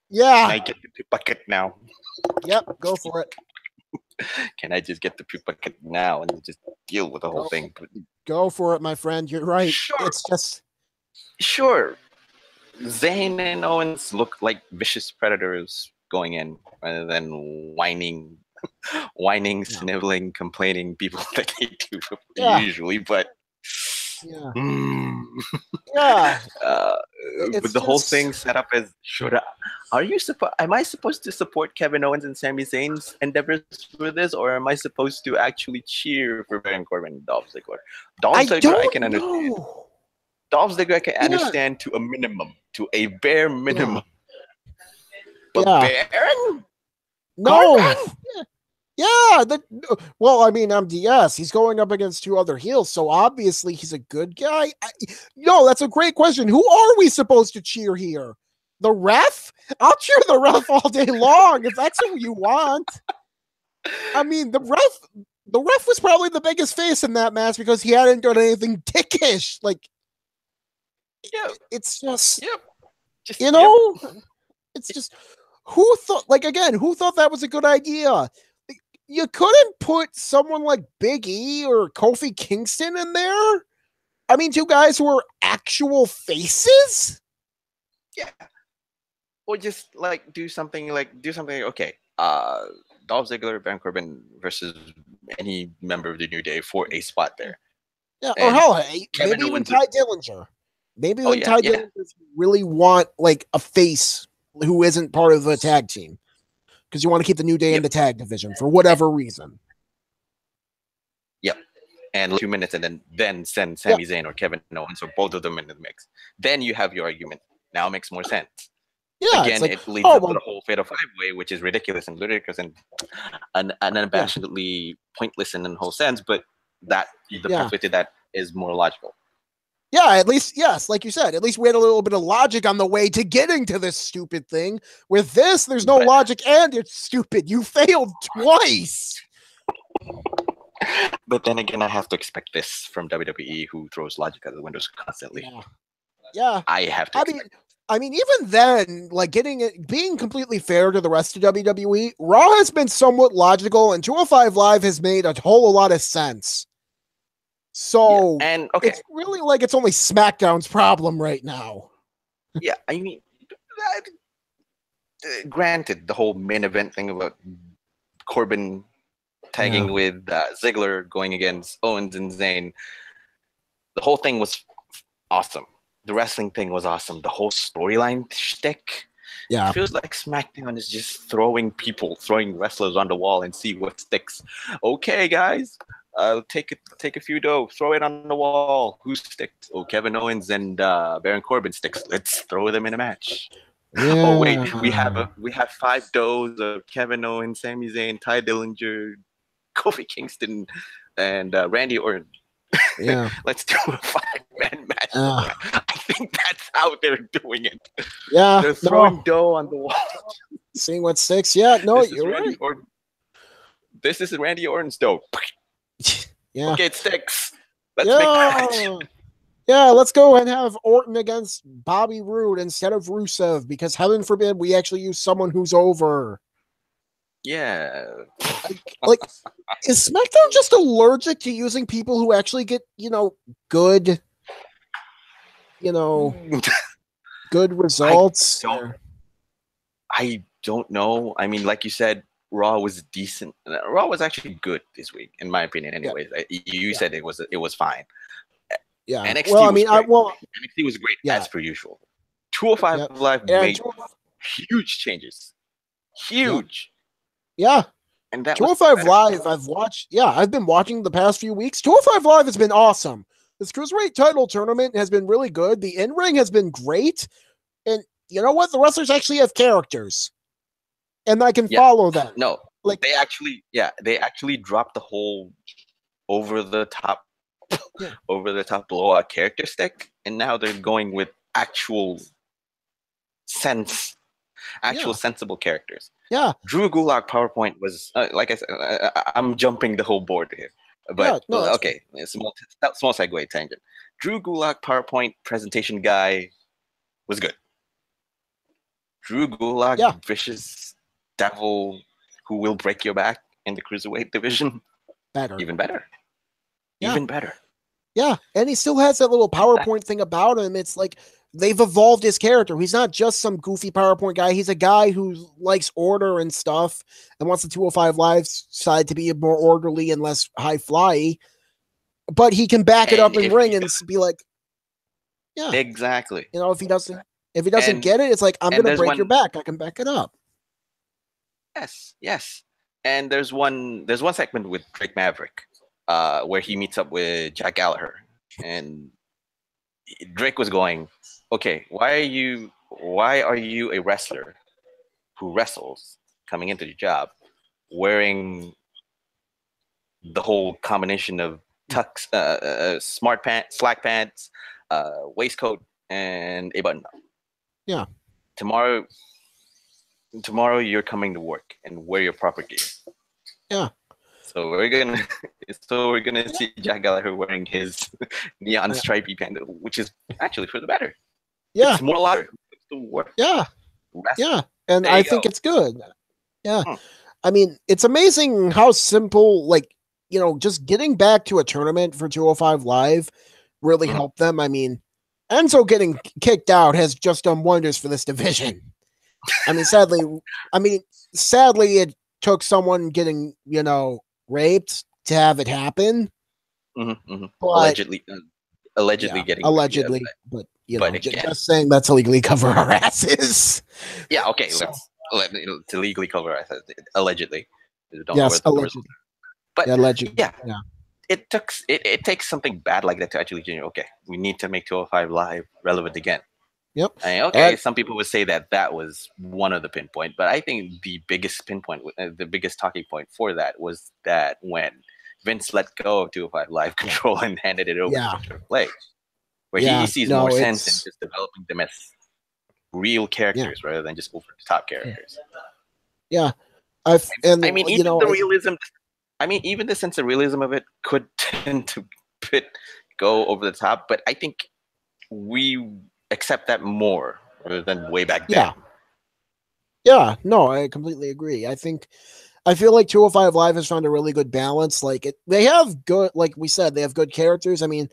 Yeah. Can I get the poop bucket now? Yep, go for it. Can I just get the poop bucket now and just deal with the whole thing? Go for it, my friend. You're right. Sure. It's just... Sure. Zayn and Owens look like vicious predators going in rather than whining, sniveling, complaining people that they do usually. But yeah, mm, yeah. uh, It's with the whole just thing set up as am I supposed to support Kevin Owens and Sami Zayn's endeavors for this, or am I supposed to actually cheer for Baron Corbin and Dolph Ziggler? I I don't can understand. know. Dolph Ziggler I can Yeah, understand to a minimum, to a bare minimum. But yeah. Baron No. Corbin? Yeah, well, I mean, MDS, he's going up against two other heels, so obviously he's a good guy. No, that's a great question. Who are we supposed to cheer here? The ref? I'll cheer the ref all day long if that's who you want. I mean, the ref was probably the biggest face in that match because he hadn't done anything dickish. Like, Yep. it's just, Yep. Just, you know, it's just, who thought, like, again, who thought that was a good idea? You couldn't put someone like Big E or Kofi Kingston in there. I mean, two guys who are actual faces. Yeah. Or just like do something okay. Dolph Ziggler, Baron Corbin versus any member of the New Day for a spot there. Yeah, And or hell, hey, Kevin maybe even Owens. Ty Dillinger. Maybe Oh, even Ty Dillinger really want like a face who isn't part of the tag team because you want to keep the New Day in the tag division for whatever reason. Yep. And 2 minutes, and then send Sami Zayn or Kevin Owens or both of them in the mix. Then you have your argument. Now it makes more sense. Yeah, Again, like, it leads up to the whole Fatal 5-Way, which is ridiculous and ludicrous and unabashedly pointless in the whole sense, but the pathway to that is more logical. Yeah, at least, yes, like you said, at least we had a little bit of logic on the way to getting to this stupid thing. With this, there's no logic and it's stupid. You failed twice. But then again, I have to expect this from WWE, who throws logic out the windows constantly. Yeah. I have to I mean, even then, like being completely fair to the rest of WWE, Raw has been somewhat logical, and 205 Live has made a whole lot of sense. So, it's really like it's only SmackDown's problem right now. Yeah, I mean, granted, the whole main event thing about Corbin tagging with Ziggler going against Owens and Zayn, the whole thing was awesome. The wrestling thing was awesome. The whole storyline shtick. Yeah. It feels like SmackDown is just throwing wrestlers on the wall and see what sticks. Okay, guys, take a few dough, throw it on the wall. Who sticks? Oh, Kevin Owens and Baron Corbin sticks. Let's throw them in a match. Yeah. Oh wait, we have 5 doughs of Kevin Owens, Sami Zayn, Ty Dillinger, Kofi Kingston, and Randy Orton. Yeah. Let's do a 5-man match. I think that's how they're doing it. Yeah. They're throwing dough on the wall. Seeing what sticks. Yeah. No, you're right. This is Randy Orton's dough. Yeah. Okay, it sticks. Let's make that match. Yeah, let's go and have Orton against Bobby Roode instead of Rusev, because heaven forbid we actually use someone who's over. Yeah. Like, is SmackDown just allergic to using people who actually get, good, good results? I don't know. I mean, like you said, Raw was decent. Raw was actually good this week, in my opinion. Anyways, you said it was fine. Yeah. NXT NXT was great as per usual. 205 Live made huge changes. Huge. Yeah. And that 205 Live, I've been watching the past few weeks. 205 Live has been awesome. This Cruiserweight title tournament has been really good. The in-ring has been great. And you know what? The wrestlers actually have characters. And I can follow them. No, like they actually dropped the whole over the top blowout character stick, and now they're going with actual sensible characters. Yeah. Drew Gulak PowerPoint was like I said, I'm jumping the whole board here, but okay, small segue tangent. Drew Gulak PowerPoint presentation guy was good. Drew Gulak, vicious devil who will break your back in the cruiserweight division. Even better. Even better. Yeah, and he still has that little PowerPoint thing about him. It's like they've evolved his character. He's not just some goofy PowerPoint guy. He's a guy who likes order and stuff and wants the 205 Live side to be more orderly and less high fly. But he can back it up in ring and be like, yeah, exactly. You know, if he doesn't get it, it's like, I'm going to break your back. I can back it up. Yes. And there's one segment with Drake Maverick where he meets up with Jack Gallagher, and Drake was going, okay, why are you a wrestler who wrestles coming into the job wearing the whole combination of tux, smart pants, slack pants, waistcoat, and a button up? Yeah. Tomorrow you're coming to work and wear your proper gear. Yeah. So we're gonna see Jack Gallagher wearing his neon stripy pants, which is actually for the better. Yeah. It's more louder to work. Yeah. Yeah. And I think it's good. Yeah. I mean, it's amazing how simple, like, you know, just getting back to a tournament for 205 Live really helped them. I mean, Enzo getting kicked out has just done wonders for this division. I mean, sadly, it took someone getting, you know, raped to have it happen. But, allegedly getting allegedly, but you know, just saying that's to legally cover our asses. Yeah, okay, to legally cover our asses, allegedly. Yes, allegedly. But allegedly. Yeah. It takes something bad like that to actually, you know, okay, we need to make 205 Live relevant again. Yep. Okay, some people would say that was one of the pinpoint, but I think the biggest pinpoint, the biggest talking point for that was that when Vince let go of 205 Live control and handed it over to Triple H, where he sees more sense in just developing them as real characters rather than just over the top characters. Yeah. Even the sense of realism of it could tend to go over the top, but I think we accept that more rather than way back then. Yeah, no, I completely agree. I feel like 205 Live has found a really good balance. Like they have good, like we said, they have good characters. I mean,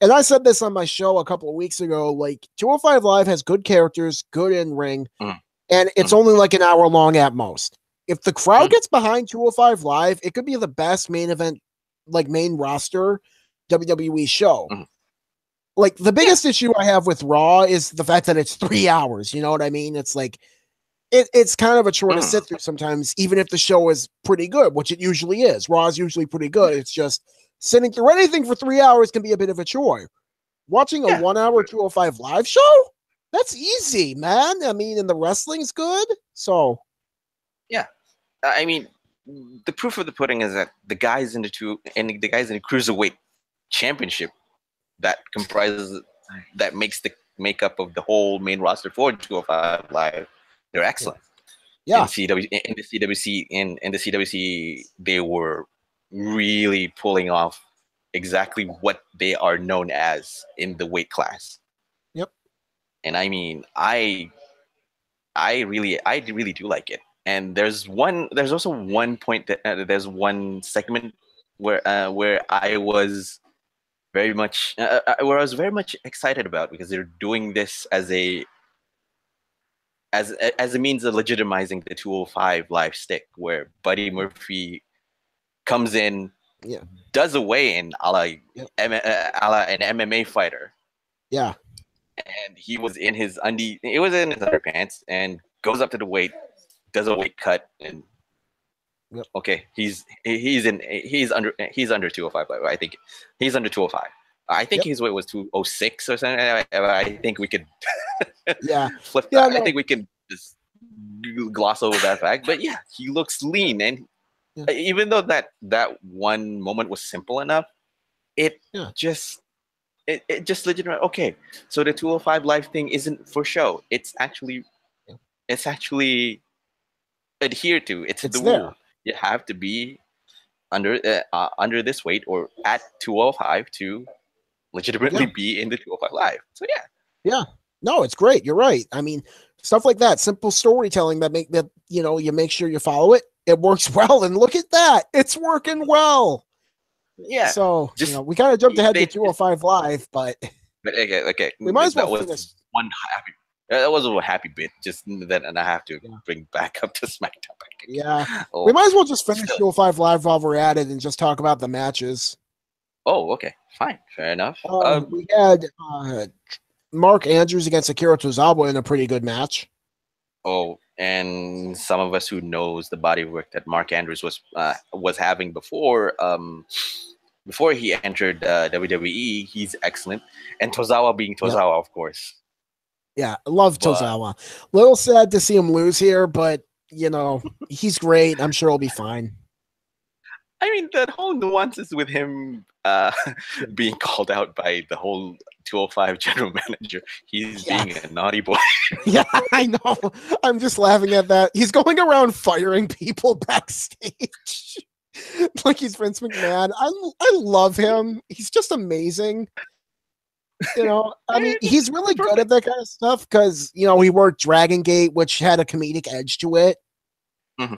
and I said this on my show a couple of weeks ago, like 205 Live has good characters, good in ring, and it's only like an hour long at most. If the crowd gets behind 205 Live, it could be the best main event, like main roster WWE show. Like the biggest issue I have with Raw is the fact that it's 3 hours. You know what I mean? It's like, it's kind of a chore to sit through sometimes, even if the show is pretty good, which it usually is. Raw is usually pretty good. It's just sitting through anything for 3 hours can be a bit of a chore. Watching a 1 hour 205 Live show, that's easy, man. I mean, and the wrestling's good. So, yeah. I mean, the proof of the pudding is that the guys in the Cruiserweight Championship that makes the makeup of the whole main roster for 205 Live, they're excellent. Yeah. In the CWC, they were really pulling off exactly what they are known as in the weight class. Yep. And I mean, I really do like it. And there's also one point that there's one segment where I was very much excited about, because they're doing this as a means of legitimizing the 205 Live stick, where Buddy Murphy comes in, does a weigh-in a la an MMA fighter. Yeah. And he was in his underpants and goes up to the weight, does a weight cut, and okay, he's under 205. I think he's under 205. I think his weight was 206 or something. I think we could flip that. I think we can just gloss over that fact. But yeah, he looks lean, and even though that one moment was simple enough, it just legitimate. Okay, so the 205 Live thing isn't for show. It's actually adhered to. It's the rule. You have to be under this weight or at 205 to legitimately be in the 205 Live. So yeah, no, it's great. You're right. I mean, stuff like that, simple storytelling that you make sure you follow it. It works well, and look at that, it's working well. Yeah. So we kind of jumped ahead to 205 Live, but okay, we might as well that finish. was one happy. That was a happy bit. Just that, and I have to bring back up to SmackDown. Yeah, we might as well just finish 205 Live while we're at it and just talk about the matches. Oh, okay, fine, fair enough. We had Mark Andrews against Akira Tozawa in a pretty good match. Oh, and some of us who knows the body work that Mark Andrews was having before he entered WWE, he's excellent. And Tozawa being Tozawa, of course. Yeah, I love Tozawa. Little sad to see him lose here, but he's great. I'm sure he'll be fine. I mean, that whole nuances with him being called out by the whole 205 general manager. He's being a naughty boy. Yeah, I know. I'm just laughing at that. He's going around firing people backstage. Like he's Vince McMahon. I love him. He's just amazing. I mean, he's really good at that kind of stuff because, he worked Dragon Gate, which had a comedic edge to it. Mm-hmm.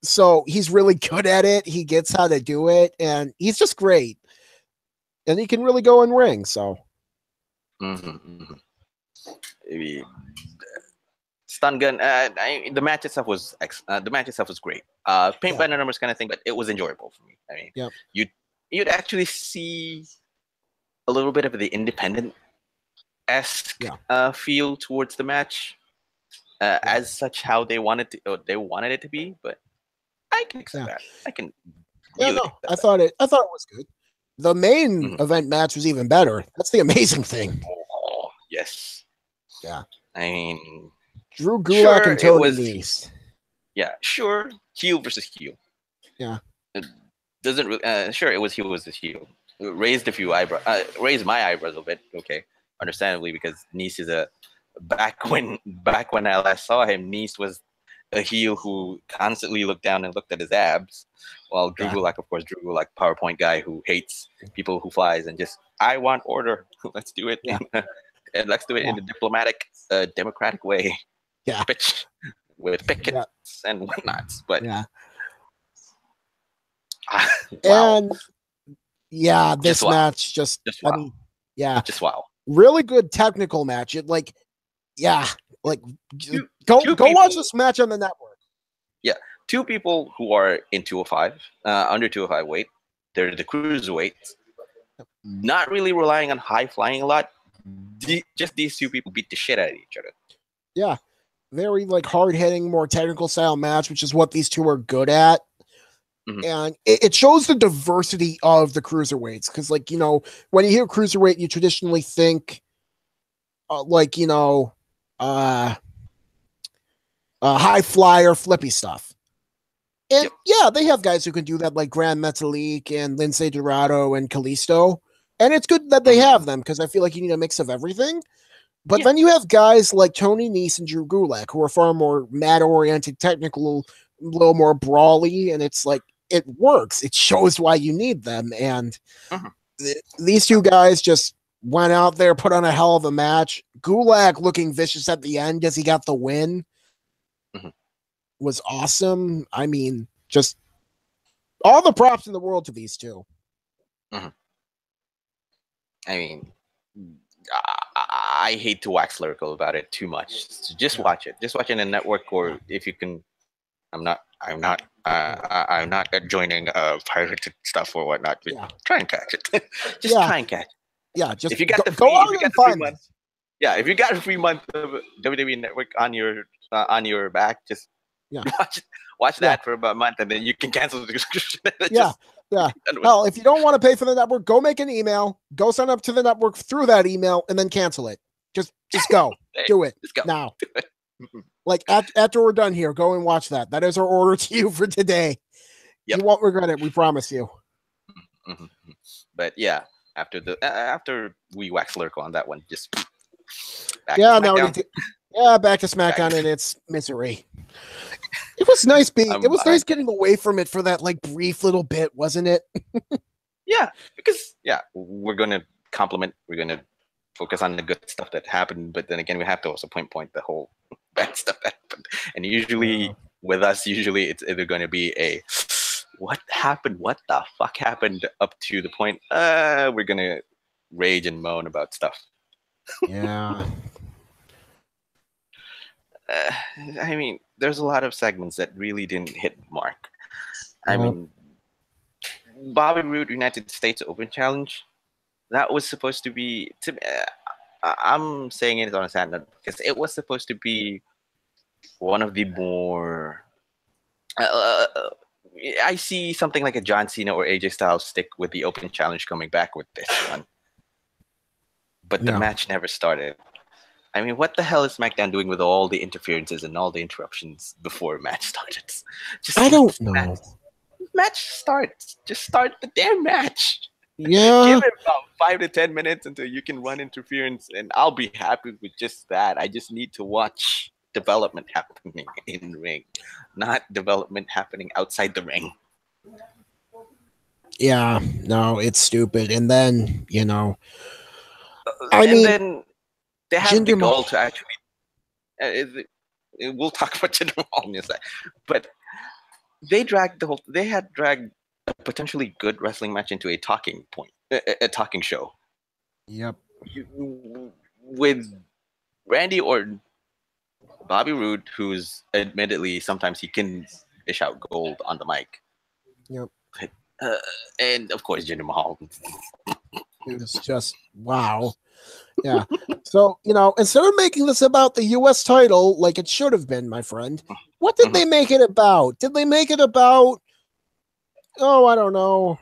So he's really good at it. He gets how to do it, and he's just great. And he can really go in ring, so. Maybe stun gun. The match itself was great. Paint by the numbers kind of thing, but it was enjoyable for me. I mean, you'd actually see a little bit of the independent-esque feel towards the match, as such how they wanted it to be. But I can accept that. I can. Really I thought it was good. The main event match was even better. That's the amazing thing. Oh, yes. Yeah. I mean, Drew Gulak and Tony Nese. Yeah, sure. Heel versus heel. Yeah. It doesn't. Sure, it was heel versus heel. Raised a few eyebrows. Raised my eyebrows a bit. Okay, understandably, because Nese is back when I last saw him, Nese was a heel who constantly looked down and looked at his abs, while Drew Gulak, of course, PowerPoint guy who hates people who flies and just, I want order. Let's do it. Yeah. And let's do it in a diplomatic, democratic way. Yeah. With pickets and whatnots. But and this match just wow. I mean, just wow. Really good technical match. It go watch this match on the network. Yeah, two people who are in 205, under 205 weight. They're the cruiserweights. Not really relying on high flying a lot. Just these two people beat the shit out of each other. Yeah, very hard hitting, more technical style match, which is what these two are good at. And it shows the diversity of the cruiserweights because, when you hear cruiserweight, you traditionally think, high flyer, flippy stuff. And they have guys who can do that, like Grand Metalik and Lince Dorado and Kalisto. And it's good that they have them because I feel like you need a mix of everything. But then you have guys like Tony Nese and Drew Gulak who are far more mat-oriented, technical, a little more brawly, and it's it works. It shows why you need them. And these two guys just went out there, put on a hell of a match. Gulak looking vicious at the end as he got the win was awesome. I mean, just all the props in the world to these two. I mean, I hate to wax lyrical about it too much. So just watch it. Just watch it in the network, or if you can. I'm not joining pirated stuff or whatnot. But try and catch it. Just try and catch it. Yeah, just if you got the free, month. Yeah, if you got a free month of WWE Network on your back, just watch that for about a month, and then you can cancel the subscription. Hell, if you don't want to pay for the network, go make an email, go sign up to the network through that email, and then cancel it. Just go. Do it. Just go. Now. After we're done here, go and watch that. That is our order to you for today. You won't regret it. We promise you. But after we wax lyrical on that one, just back to SmackDown and its misery. It was nice nice getting away from it for that brief little bit, wasn't it? Because we're gonna focus on the good stuff that happened, but then again we have to also point the whole bad stuff that happened. And usually with us, it's either gonna be a what happened, what the fuck happened, up to the point we're gonna rage and moan about stuff. I mean, there's a lot of segments that really didn't hit the mark. I Yeah. mean, Bobby Roode United States Open Challenge, that was supposed to be. I'm saying it on a sad note because it was supposed to be one of the more. I see something like a John Cena or AJ Styles stick with the Open Challenge coming back with this one, but the Yeah. match never started. I mean, what the hell is SmackDown doing with all the interferences and all the interruptions before a match started? Just I let don't the know. match start. Just start the damn match. Give Yeah. it about 5 to 10 minutes until you can run interference, and I'll be happy with just that. I just need to watch development happening in the ring, not development happening outside the ring. Yeah. No, it's stupid. And then, I And mean, then they have the Jinder goal Mahal. to actually. We'll talk about Jinder Mahal in a sec, but they had dragged a potentially good wrestling match into a talking point, a talking show. Yep. With Randy Orton, Bobby Roode, who's admittedly sometimes he can dish out gold on the mic, Yep. uh, and of course Jinder Mahal. It was just wow. Yeah. So, instead of making this about the US title like it should have been, my friend, what did they make it about? Did they make it about, oh, I don't know,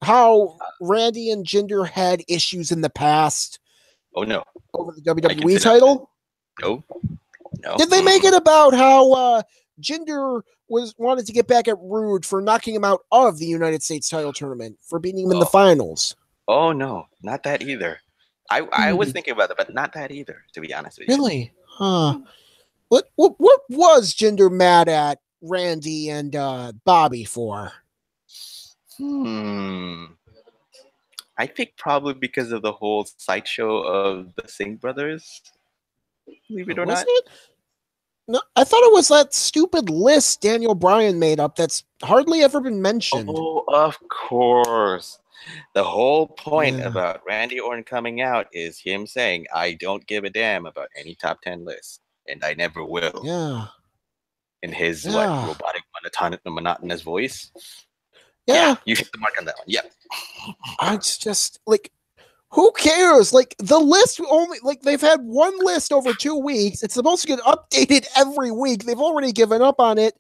how Randy and Jinder had issues in the past Oh no, over the I can WWE sit out. title? No, no. Did they make it about how Jinder wanted to get back at Rude for knocking him out of the United States title tournament for beating him in the finals? Oh no, not that either. I was thinking about it, but not that either. To be honest with you. Really? Huh. What was Jinder mad at Randy and Bobby for? I think probably because of the whole sideshow of the Singh brothers. Believe it or Was not. it? No, I thought it was that stupid list Daniel Bryan made up that's hardly ever been mentioned. Oh, of course. The whole point Yeah. about Randy Orton coming out is him saying, I don't give a damn about any top 10 list, and I never will. Yeah. In his, Yeah. robotic, monotonous voice. Yeah. You hit the mark on that one. Yep. It's just like, who cares? Like, the list only, like, they've had one list over 2 weeks. It's supposed to get updated every week. They've already given up on it.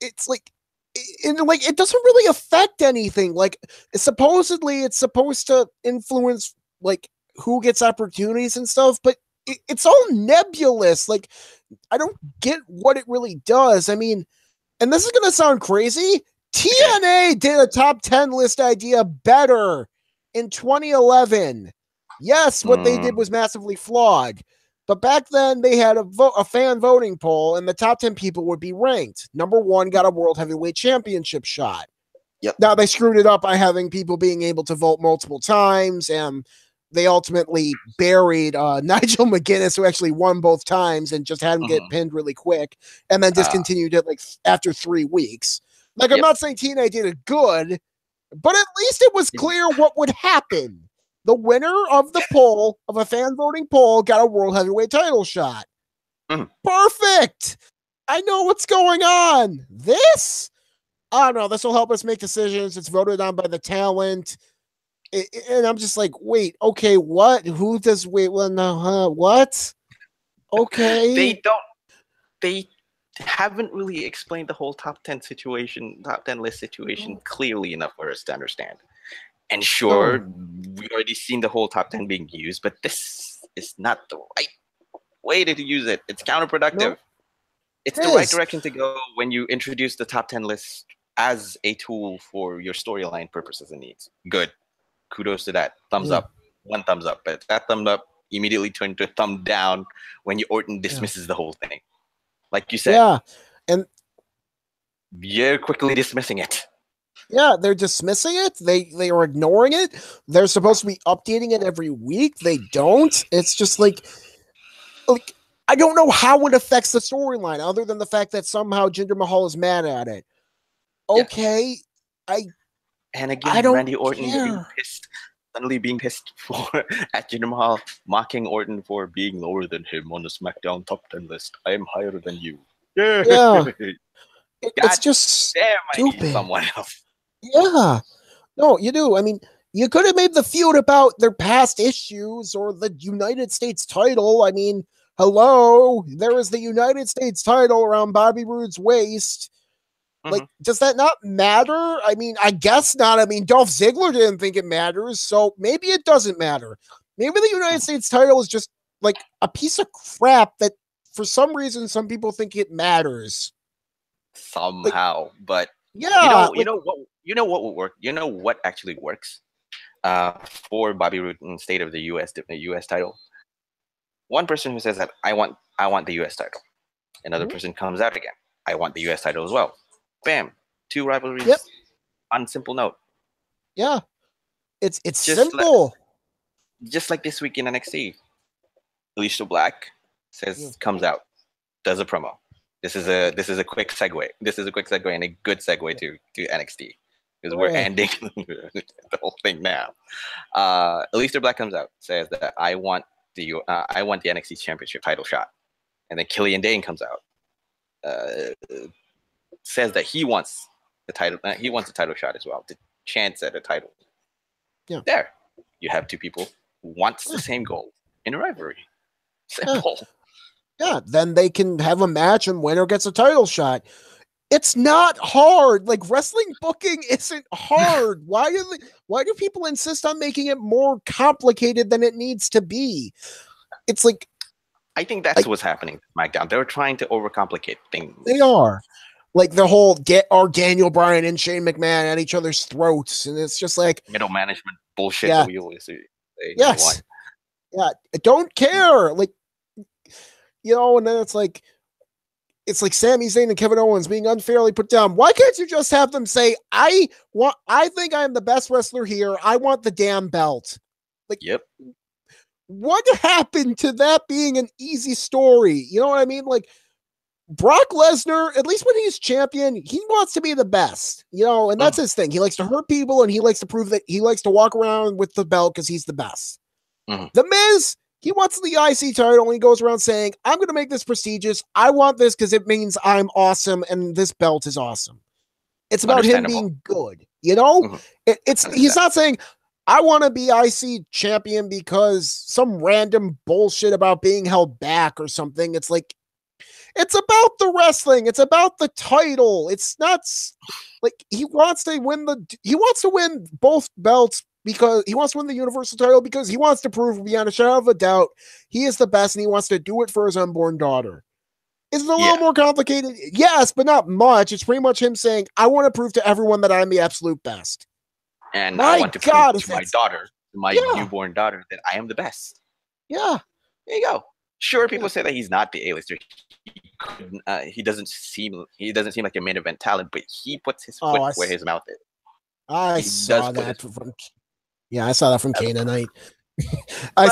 It's like, it doesn't really affect anything. Like, supposedly it's supposed to influence like who gets opportunities and stuff, but it's all nebulous. Like, I don't get what it really does. I mean, and this is gonna sound crazy. TNA did a top 10 list idea better in 2011. Yes, what they did was massively flawed. But back then, they had a fan voting poll, and the top 10 people would be ranked. Number 1 got a World Heavyweight Championship shot. Yep. Now, they screwed it up by having people being able to vote multiple times, and they ultimately buried Nigel McGuinness, who actually won both times, and just had him get pinned really quick, and then discontinued it like after 3 weeks. Like, I'm not saying TNA did it good, but at least it was clear what would happen. The winner of the poll, of a fan voting poll, got a World Heavyweight title shot. Perfect. I know what's going on. This? I don't know. This will help us make decisions. It's voted on by the talent. And I'm just like, wait, okay, what? Who does, wait, well, no, what? Okay. They haven't really explained the whole top 10 list situation clearly enough for us to understand. And sure, we already seen the whole top 10 being used, but this is not the right way to use it. It's counterproductive. No, it's the right direction to go when you introduce the top 10 list as a tool for your storyline purposes and needs. Good. Kudos to that. Thumbs up. 1 thumbs up. But that thumb up immediately turned to a thumb down when Orton dismisses the whole thing. Like you said. Yeah. And you're quickly dismissing it. Yeah, they're dismissing it. They are ignoring it. They're supposed to be updating it every week. They don't. It's just like I don't know how it affects the storyline other than the fact that somehow Jinder Mahal is mad at it. Okay, and again, I don't Randy Orton care. being pissed suddenly being pissed at Jinder Mahal, mocking Orton for being lower than him on the SmackDown top 10 list. I am higher than you. Yeah. Yeah. God It's just damn, I need stupid. someone else. Yeah. No, you do. I mean, you could have made the feud about their past issues or the United States title. I mean, hello, there is the United States title around Bobby Roode's waist. Like, does that not matter? I mean, I guess not. I mean, Dolph Ziggler didn't think it matters, so maybe it doesn't matter. Maybe the United States title is just like a piece of crap that for some reason some people think it matters. Somehow, but yeah, you know what would work. You know what actually works for Bobby Roode in state of the U.S. title. One person who says that I want the U.S. title. Another person comes out again. I want the U.S. title as well. Bam, 2 rivalries on simple note. Yeah, it's just simple. Just like this week in NXT, Alicia Black comes out, does a promo. This is a quick segue. This is a quick segue and a good segue to NXT because we're ending the whole thing now. Alicia Black comes out, says that I want the NXT Championship title shot, and then Killian Dane comes out, says that he wants the title. He wants a title shot as well, the chance at a title. Yeah, there you have 2 people who wants the same goal in a rivalry. Simple. Yeah, then they can have a match and winner gets a title shot. It's not hard. Like, wrestling booking isn't hard. Why do people insist on making it more complicated than it needs to be? It's like, I think that's what's happening to SmackDown. They're trying to overcomplicate things. They are. Like the whole Daniel Bryan and Shane McMahon at each other's throats, and it's just like middle management bullshit that we always say. Yes. Yeah, I don't care. Like, you know, and then it's like Sami Zayn and Kevin Owens being unfairly put down. Why can't you just have them say, I think I'm the best wrestler here. I want the damn belt. Like, what happened to that being an easy story? You know what I mean? Like, Brock Lesnar, at least when he's champion, he wants to be the best, you know, and that's his thing. He likes to hurt people and he likes to prove that he likes to walk around with the belt because he's the best. The Miz, he wants the IC title and he goes around saying, I'm going to make this prestigious. I want this because it means I'm awesome and this belt is awesome. It's about him being good, you know? He's not saying, I want to be IC champion because some random bullshit about being held back or something. It's like, it's about the wrestling. It's about the title. It's not like he wants to win both belts because he wants to win the Universal title because he wants to prove beyond a shadow of a doubt he is the best and he wants to do it for his unborn daughter. Is it a little more complicated? Yes, but not much. It's pretty much him saying, I want to prove to everyone that I'm the absolute best. And I want to prove to my daughter, my newborn daughter, that I am the best. Yeah. There you go. Sure, people say that he's not the A-lister. He doesn't seem like a main event talent, but he puts his foot where his mouth is. I saw that from Canaanite. I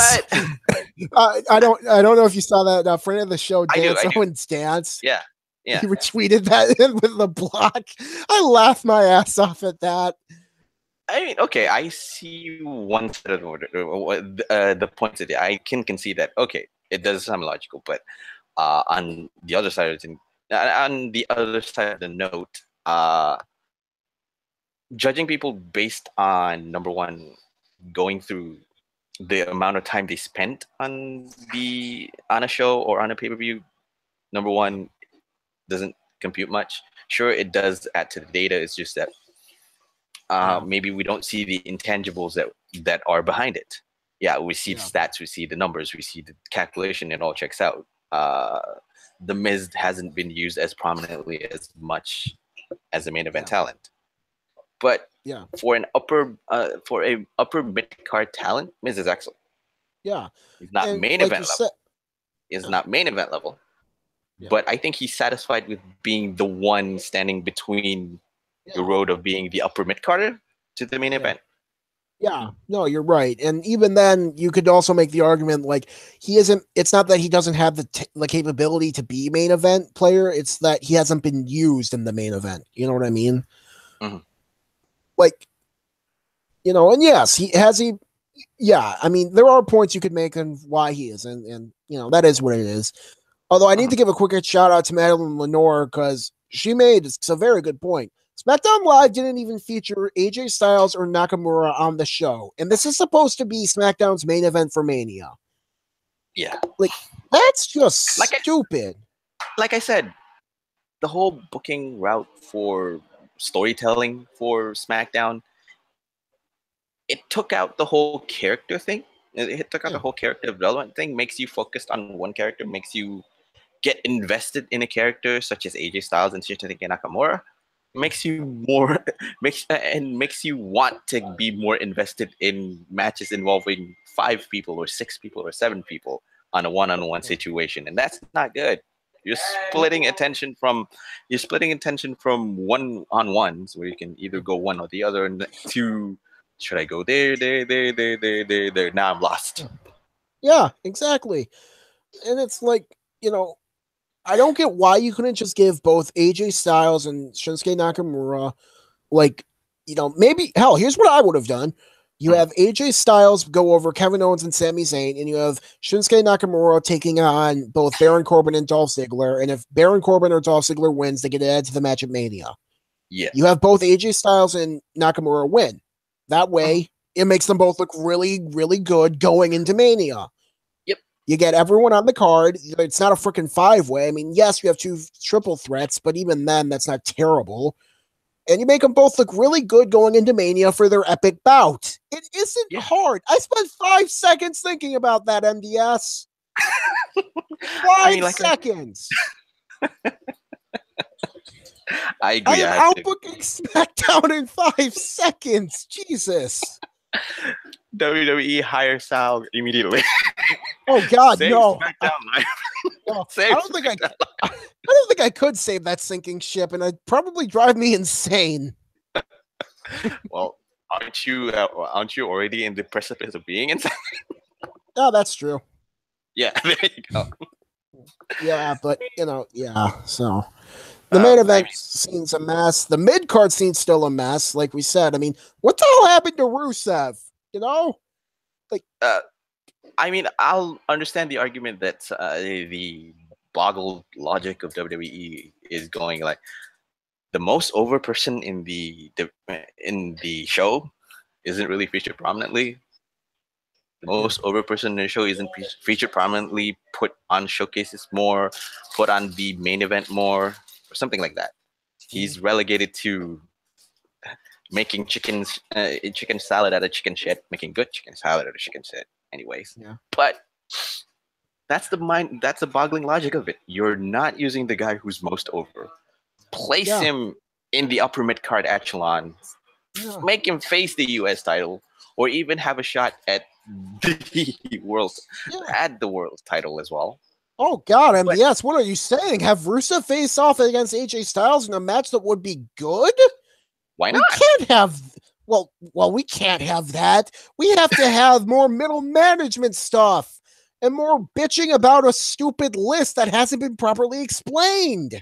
don't know if you saw that friend of the show, Dance Owens Dance. Yeah. He retweeted that with the block. I laughed my ass off at that. I mean, okay, I see one side of the points of it. I can concede that. Okay, it does sound logical, but on the other side of the note, judging people based on, number one, going through the amount of time they spent on a show or on a pay-per-view, number one, doesn't compute much. Sure, it does add to the data. It's just that maybe we don't see the intangibles that are behind it. Yeah, we see the stats, we see the numbers, we see the calculation, it all checks out. The Miz hasn't been used as prominently as much as a main event talent. But for a upper mid card talent, Miz is excellent. Yeah. He's not main event level. He's not main event level. But I think he's satisfied with being the one standing between the road of being the upper mid carder to the main event. Yeah, no, you're right. And even then, you could also make the argument like it's not that he doesn't have the capability to be main event player. It's that he hasn't been used in the main event. You know what I mean? Mm-hmm. Like, you know, and yes, Yeah, I mean, there are points you could make on why he is, and that is what it is. Although I need to give a quick shout out to Madeline Lenore because she made a very good point. SmackDown Live didn't even feature AJ Styles or Nakamura on the show, and this is supposed to be SmackDown's main event for Mania. Yeah, like that's just stupid. Like I said, the whole booking route for storytelling for SmackDown, it took out the whole character thing. It took out the whole character development thing. Makes you focused on one character. Makes you get invested in a character such as AJ Styles and Shindig Nakamura. Makes you more makes you want to be more invested in matches involving 5 people or 6 people or 7 people on a one-on-one situation, and that's not good. You're splitting attention from one-on-ones where you can either go one or the other, and to should I go there? Now I'm lost. Yeah, exactly. And it's like, I don't get why you couldn't just give both AJ Styles and Shinsuke Nakamura, maybe, hell, here's what I would have done. You have AJ Styles go over Kevin Owens and Sami Zayn, and you have Shinsuke Nakamura taking on both Baron Corbin and Dolph Ziggler. And if Baron Corbin or Dolph Ziggler wins, they get added to the match at Mania. Yeah. You have both AJ Styles and Nakamura win. That way, it makes them both look really, really good going into Mania. You get everyone on the card. It's not a freaking 5-way. I mean, yes, you have 2 triple threats, but even then, that's not terrible. And you make them both look really good going into Mania for their epic bout. It isn't hard. I spent 5 seconds thinking about that, MDS. 5 seconds. I agree. I am outbooking SmackDown in 5 seconds. Jesus. WWE hire Sal immediately. Oh God, save no! No, I don't think I could save that sinking ship, and it'd probably drive me insane. Well, aren't you already in the precipice of being insane? Oh, that's true. Yeah, there you go. Yeah, but so the main event scene's a mess. The mid card scene's still a mess. Like we said, I mean, what the hell happened to Rusev? I mean, I'll understand the argument that the boggled logic of WWE is going like the most over person in the show isn't really featured prominently. The most over person in the show isn't featured prominently, put on showcases more, put on the main event more, or something like that. He's relegated to making chicken salad out of chicken shit, making good chicken salad out of chicken shit. Anyways, but that's the boggling logic of it. You're not using the guy who's most over. Place him in the upper mid card echelon. Make him face the US title, or even have a shot at the world title as well. Oh God, MDS, what are you saying? Have Rusev face off against AJ Styles in a match that would be good? Why not? We can't have. Well, we can't have that. We have to have more middle management stuff and more bitching about a stupid list that hasn't been properly explained.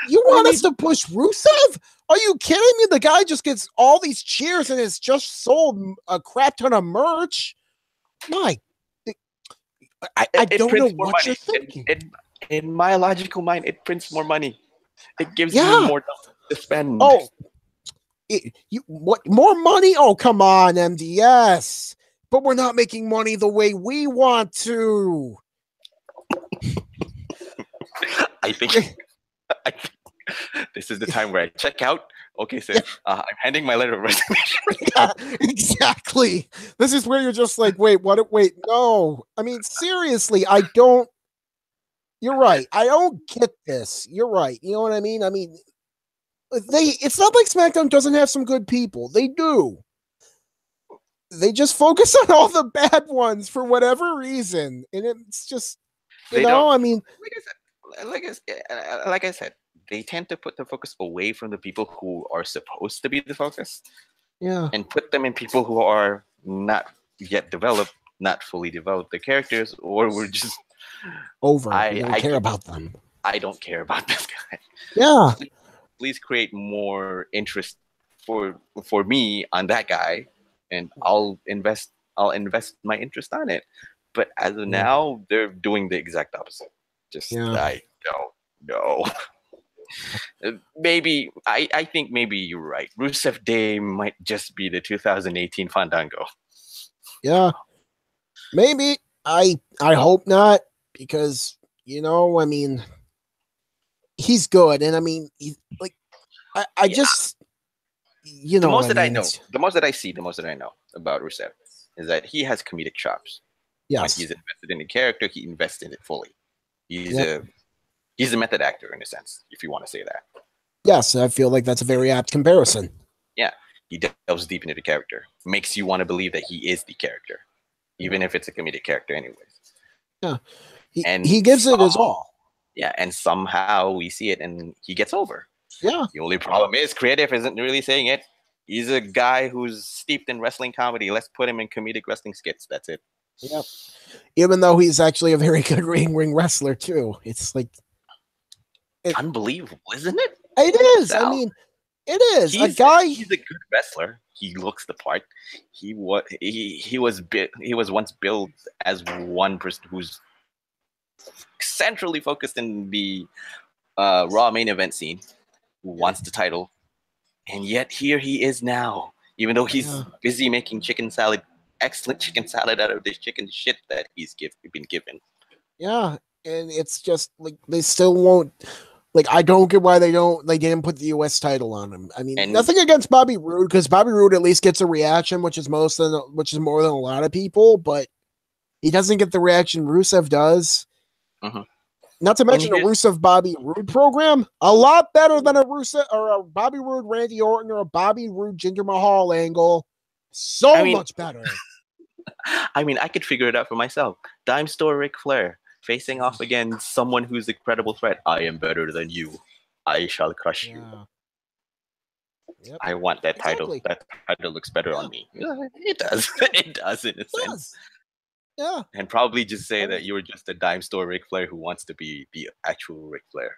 You want us to push Rusev? Are you kidding me? The guy just gets all these cheers and has just sold a crap ton of merch. I don't know what you're thinking. In my logical mind, it prints more money. It gives you more to spend. Oh, what more money? Oh, come on, MDS. But we're not making money the way we want to. I think this is the time where I check out. Okay, so I'm handing my letter of resignation. Yeah, exactly. This is where you're just like, wait, what? Wait, no. I mean, seriously, I don't. You're right. I don't get this. You're right. You know what I mean? I mean, it's not like SmackDown doesn't have some good people. They do. They just focus on all the bad ones for whatever reason. And it's just, I mean. Like I said, they tend to put the focus away from the people who are supposed to be the focus. Yeah. And put them in people who are not yet developed, not fully developed their characters, or we're just over. I don't care about them. I don't care about this guy. Yeah. Please create more interest for me on that guy and I'll invest my interest on it. But as of now, they're doing the exact opposite. I don't know. Maybe I think maybe you're right. Rusev Day might just be the 2018 Fandango. Yeah, maybe. I hope not, because I mean, he's good, and I mean, I just the most that I know, the most that I see, the most that I know about Rusev is that he has comedic chops. Yes. When he's invested in the character, he invests in it fully. He's a method actor in a sense, if you want to say that. Yes, I feel like that's a very apt comparison. Yeah, he delves deep into the character, makes you want to believe that he is the character, even if it's a comedic character, anyways. Yeah, he gives it his all. Yeah, and somehow we see it, and he gets over. Yeah. The only problem is creative isn't really saying it. He's a guy who's steeped in wrestling comedy. Let's put him in comedic wrestling skits. That's it. Yep. Even though he's actually a very good ring wrestler too, it's like unbelievable, isn't it? It is. I mean, it is. He's a good wrestler. He looks the part. He was once billed as one person who's centrally focused in the Raw main event scene, who wants the title, and yet here he is now. Even though he's busy making excellent chicken salad out of this chicken shit that he's been given. Yeah, and it's just like they still won't. Like, I don't get why they didn't put the U.S. title on him. I mean, nothing against Bobby Roode, because Bobby Roode at least gets a reaction, which is more than a lot of people, but he doesn't get the reaction Rusev does. Mm-hmm. Not to mention a Rusev Bobby Roode program, a lot better than a Rusev or a Bobby Roode Randy Orton or a Bobby Roode Jinder Mahal angle. Much better. I mean, I could figure it out for myself. Dime Store Ric Flair facing off against someone who's a credible threat. I am better than you. I shall crush you. Yep. I want that title. That title looks better on me. It does. It does in a sense. Yeah. And probably just say that you're just a dime store Ric Flair who wants to be the actual Ric Flair.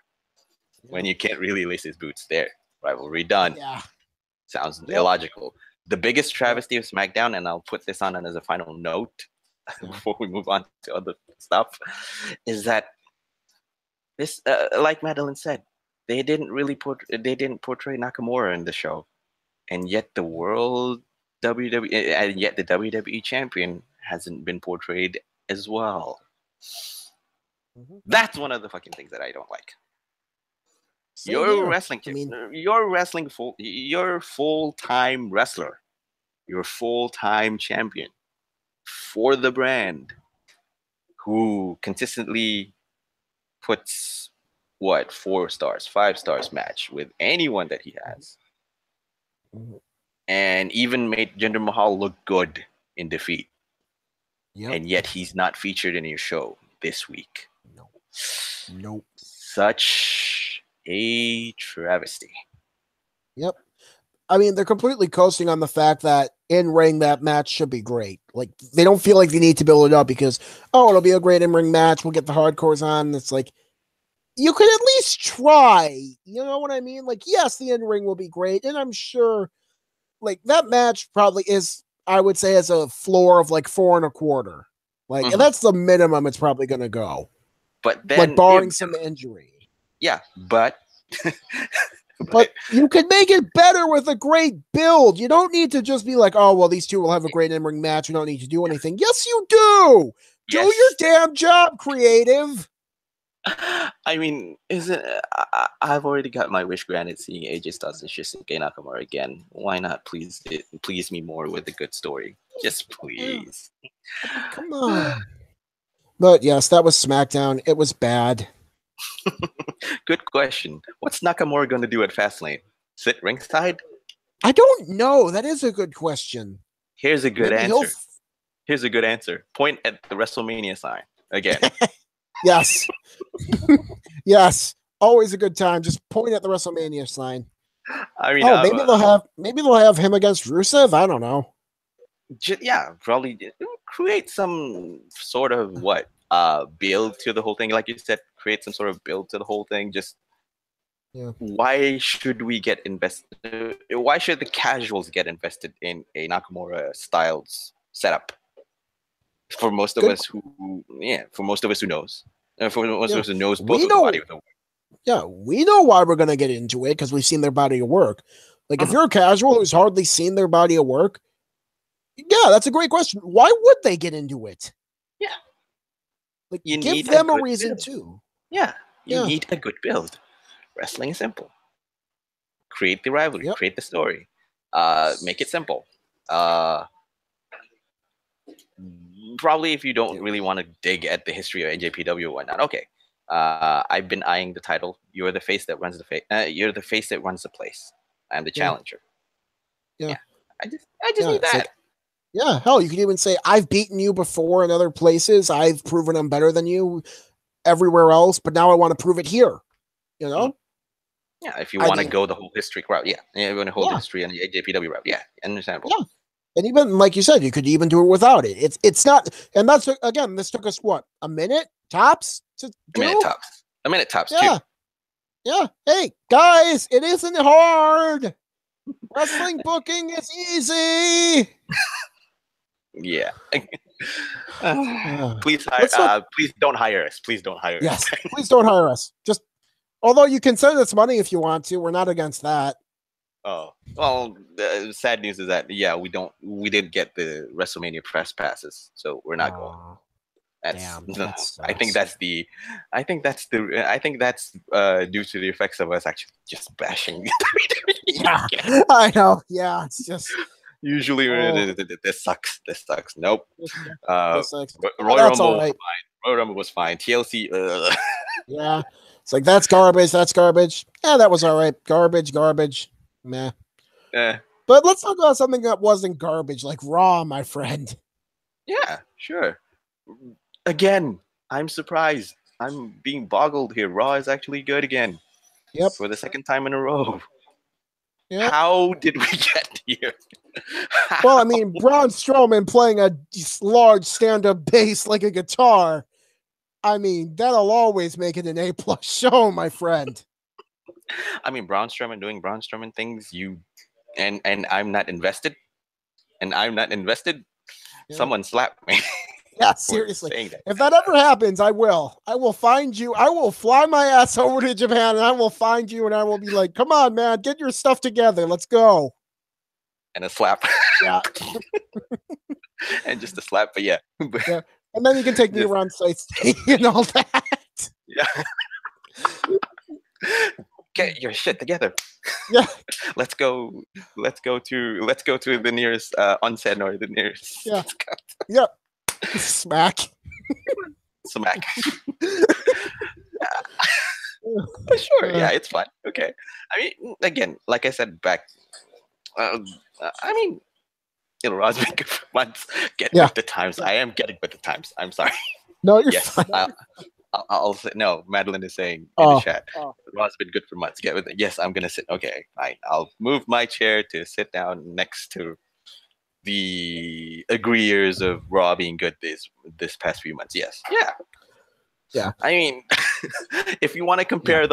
When you can't really lace his boots there. Rivalry done. Yeah. Sounds illogical. The biggest travesty of SmackDown, and I'll put this on as a final note before we move on to other stuff, is that this, like Madeline said, they didn't portray Nakamura in the show, and yet the WWE champion hasn't been portrayed as well. Mm-hmm. That's one of the fucking things that I don't like. You're full-time wrestler. You're full-time champion for the brand, who consistently puts 4 stars, 5 stars match with anyone that he has. Mm-hmm. And even made Jinder Mahal look good in defeat. Yep. And yet he's not featured in your show this week. Nope. Such a travesty. Yep. I mean, they're completely coasting on the fact that in-ring that match should be great. Like, they don't feel like they need to build it up because, it'll be a great in-ring match. We'll get the hardcores on. It's like, you could at least try. You know what I mean? Like, yes, the in-ring will be great. And I'm sure, like, that match probably is, I would say, has a floor of like 4 1/4. Like, and that's the minimum it's probably going to go. But then, like, barring some injury. Yeah, but but you can make it better with a great build. You don't need to just be like, these two will have a great in-ring match. We don't need to do anything. Yes, you do. Yes. Do your damn job, creative. I mean, I've already got my wish granted seeing AJ Styles and Shinsuke Nakamura again. Why not please me more with a good story? Just please. Come on. But yes, that was SmackDown. It was bad. Good question. What's Nakamura going to do at Fastlane? Sit ringside? I don't know. That is a good question. Here's a good answer. Here's a good answer. Point at the WrestleMania sign again. Yes. Yes. Always a good time. Just point at the WrestleMania sign. I mean, maybe they'll have him against Rusev. I don't know. Yeah, probably create some sort of build to the whole thing. Like you said, create some sort of build to the whole thing. Just Yeah. Why should we get invested? Why should the casuals get invested in a Nakamura styles setup? For most of Good. us who, yeah, for most of us who knows, for most Yeah. of us who knows both We of the know. body of the work. Yeah, we know why we're gonna get into it because we've seen their body of work. Like, if Mhm. you're a casual who's hardly seen their body of work, yeah, that's a great question. Why would they get into it? Yeah, Like, you give need a them a good reason build. too. Yeah, you Yeah. need a good build. Wrestling is simple. Create the rivalry, Yep. create the story, make it simple. Probably if you don't Yeah. really want to dig at the history of NJPW or whatnot, okay. I've been eyeing the title. You're the face that runs the face. You're the face that runs the place. I'm the Yeah. challenger. Yeah. Yeah, I just Yeah. need It's that. like, yeah, hell, you could even say, I've beaten you before in other places. I've proven I'm better than you everywhere else, but now I want to prove it here. You Mm. know? Yeah, if you I want to mean, go the whole history route, yeah, you want to hold the yeah, history and the AJPW route, yeah, understandable. yeah. And even like you said, you could even do it without it. It's not, and that's again, this took us what, a minute tops to A minute do? tops. A minute tops too. Yeah. Yeah. Hey, guys, it isn't hard. Wrestling booking is easy. Yeah. Uh, Please hire. let's talk. Please don't hire us. Please don't hire us. Yes, please don't hire us. Just, although you can send us money if you want to, we're not against that. Oh well, the sad news is that yeah, we didn't get the WrestleMania press passes, so we're not going. Oh, That's damn, that I think sucks. that's the I think that's due to the effects of us actually just bashing Yeah, WWE. I know. Yeah, it's just, Usually oh, this sucks. This sucks. Nope. this, Uh, this sucks. Oh, Royal that's all Rumble was right. fine. Royal Rumble was fine. TLC. Yeah, it's like, that's garbage. That's garbage. Yeah, that was all right. Garbage, garbage. Meh. eh, But let's talk about something that wasn't garbage, like Raw, my friend. yeah, sure. Again, I'm surprised. I'm being boggled here. Raw is actually good again Yep. for the second time in a row. Yep. How did we get here? Well, I mean, Braun Strowman playing a large stand-up bass like a guitar. I mean, that'll always make it an A+ show, my friend. I mean, Braun Strowman doing Braun Strowman things. And I'm not invested. And I'm not invested. Yeah. Someone slapped me Yeah, for seriously. saying that. If that ever happens, I will. I will find you. I will fly my ass over to Japan and I will find you and I will be like, come on, man, get your stuff together. Let's go. And a slap. Yeah. And just a slap. But yeah. Yeah. And then you can take me Just, around sightseeing and all that. yeah. Get your shit together. Yeah. Let's go to the nearest onsen or the nearest Yeah. Yeah. Smack. smack. Sure, yeah, it's fine. Okay. I mean, again, like I said back, I mean, Raw's been good for months. Get with the times. I am getting with the times. I'm sorry. No, you're Yes, fine. I'll say no. Madeline is saying in the chat, Raw's been good for months. Get with it. Yes, I'm gonna sit. Okay, fine. I'll move my chair to sit down next to the agreeers of Raw being good this past few months. Yes, yeah. Yeah. I mean, if you want to compare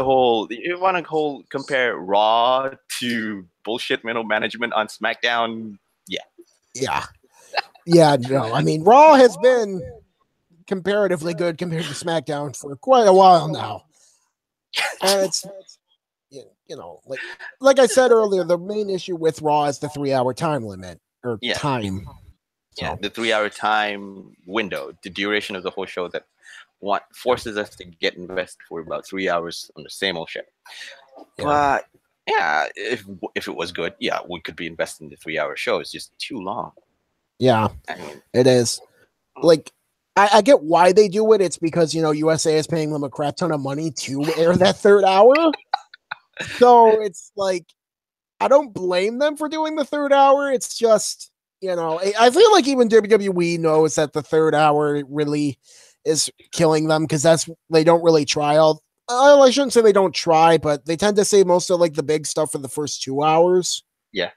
compare Raw to bullshit middle management on SmackDown, yeah. Yeah. Yeah, no. I mean, Raw has been comparatively good compared to SmackDown for quite a while now. And it's, like I said earlier, the main issue with Raw is the 3-hour time limit or time. Yeah, the 3-hour time window, the duration of the whole show that forces us to get invested for about 3 hours on the same old shit. Yeah. But yeah, if it was good, yeah, we could be invested in the 3-hour show. It's just too long. Yeah, I mean, it is. Like, I get why they do it. It's because, USA is paying them a crap ton of money to air that 3rd hour. So it's like, I don't blame them for doing the 3rd hour. It's just, I feel like even WWE knows that the 3rd hour really is killing them because they don't really try all. I shouldn't say they don't try, but they tend to say most of like the big stuff for the first 2 hours. Yeah.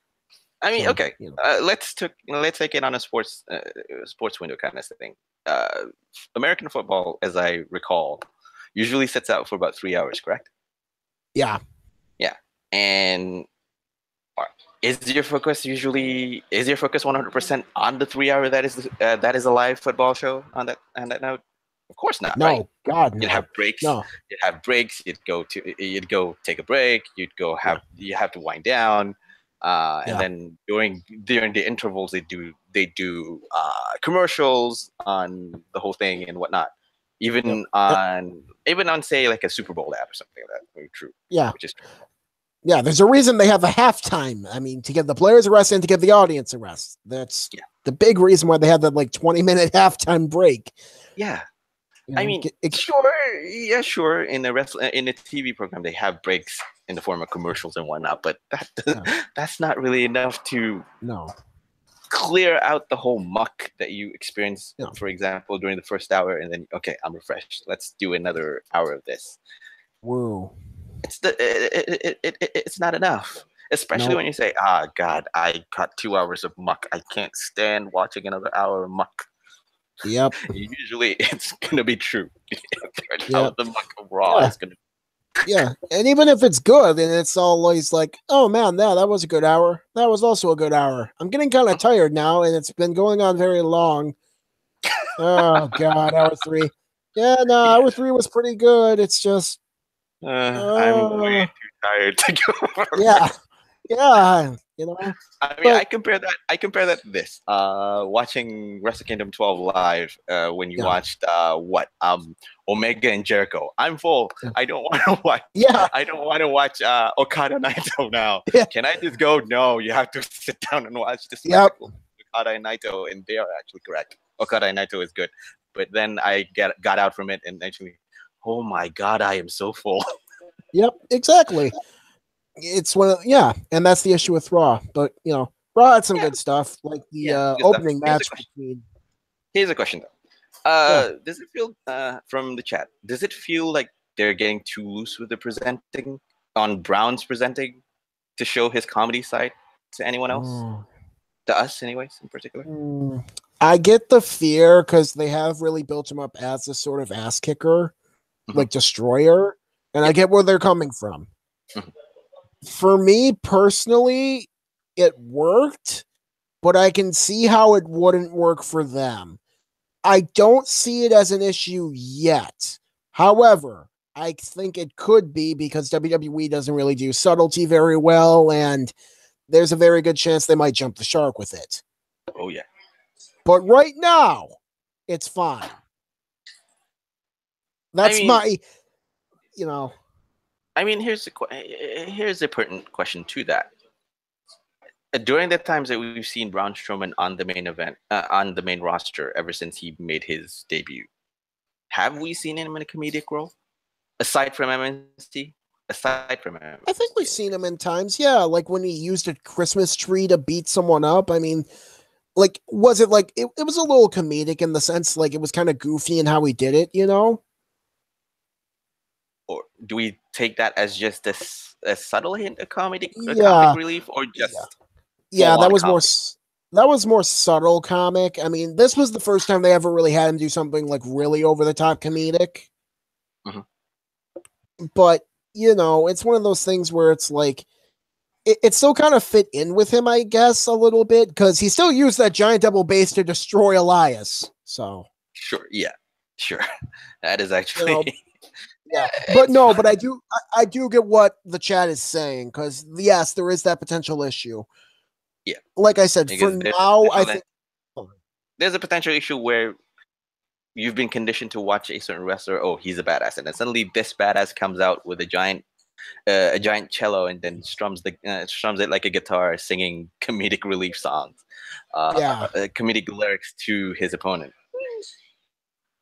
I mean, So, okay. Let's take it on a sports window kind of thing. American football, as I recall, usually sits out for about 3 hours, correct? Yeah. Yeah, and is your focus 100% on the 3 hour that is a live football show on that note? Of course not, right? No, God, You'd no. have breaks. No. You'd have breaks. You'd go take a break. You have to wind down, and then during the intervals they do commercials on the whole thing and whatnot. Even on say like a Super Bowl ad or something like that. Very true. Yeah. Which is true. Yeah, there's a reason they have a halftime. I mean, to give the players a rest and to give the audience a rest. That's the big reason why they had that like 20-minute halftime break. Yeah. You know, I mean, sure. In a TV program, they have breaks in the form of commercials and whatnot, but that's not really enough to clear out the whole muck that you experience. For example, during the first hour, and then I'm refreshed. Let's do another hour of this. Whoa. It's not enough, especially when you say, God, I got 2 hours of muck. I can't stand watching another hour of muck. Yep. Usually it's gonna be true. How the muck of Raw is gonna. Yeah, and even if it's good, and it's always like, oh man, that was a good hour. That was also a good hour. I'm getting kind of tired now, and it's been going on very long. Oh God, hour 3. Yeah, no, hour 3 was pretty good. It's just I'm way too tired to go. Yeah, you know. I mean, I compare that to this. Watching Wrestle Kingdom 12 live. When you watched Omega and Jericho. I'm full. I don't want to watch. I don't want to watch Okada Naito now. Can I just go? No, you have to sit down and watch this. Okada and Naito, and they are actually correct. Okada and Naito is good, but then I got out from it and actually, oh my God, I am so full. Yep, exactly. It's and that's the issue with Raw. But Raw had some good stuff, like the opening match between. Here's a question though. Does it feel from the chat? Does it feel like they're getting too loose with the presenting on Brown's presenting to show his comedy side to anyone else? To us, anyways, in particular. I get the fear because they have really built him up as a sort of ass kicker, like destroyer, and I get where they're coming from. For me personally, it worked, but I can see how it wouldn't work for them. I don't see it as an issue yet. However, I think it could be because WWE doesn't really do subtlety very well, and there's a very good chance they might jump the shark with it. Oh, yeah. But right now, it's fine. That's I mean, here's a pertinent question to that. During the times that we've seen Braun Strowman on the main event, on the main roster, ever since he made his debut, have we seen him in a comedic role aside from MNC? I think we've seen him in times, like when he used a Christmas tree to beat someone up. I mean, like, was it like it was a little comedic in the sense like it was kind of goofy in how he did it, Or do we take that as just a subtle hint of comic relief, or just that was more subtle comic. I mean, this was the first time they ever really had him do something like really over the top comedic. But it's one of those things where it's like it still kind of fit in with him, I guess, a little bit, because he still used that giant double bass to destroy Elias. So sure, that is actually but I do get what the chat is saying, because yes, there is that potential issue. Yeah, like I said, for now, I think there's a potential issue where you've been conditioned to watch a certain wrestler. Oh, he's a badass, and then suddenly this badass comes out with a giant cello and then strums it like a guitar, singing comedic relief songs, comedic lyrics to his opponent.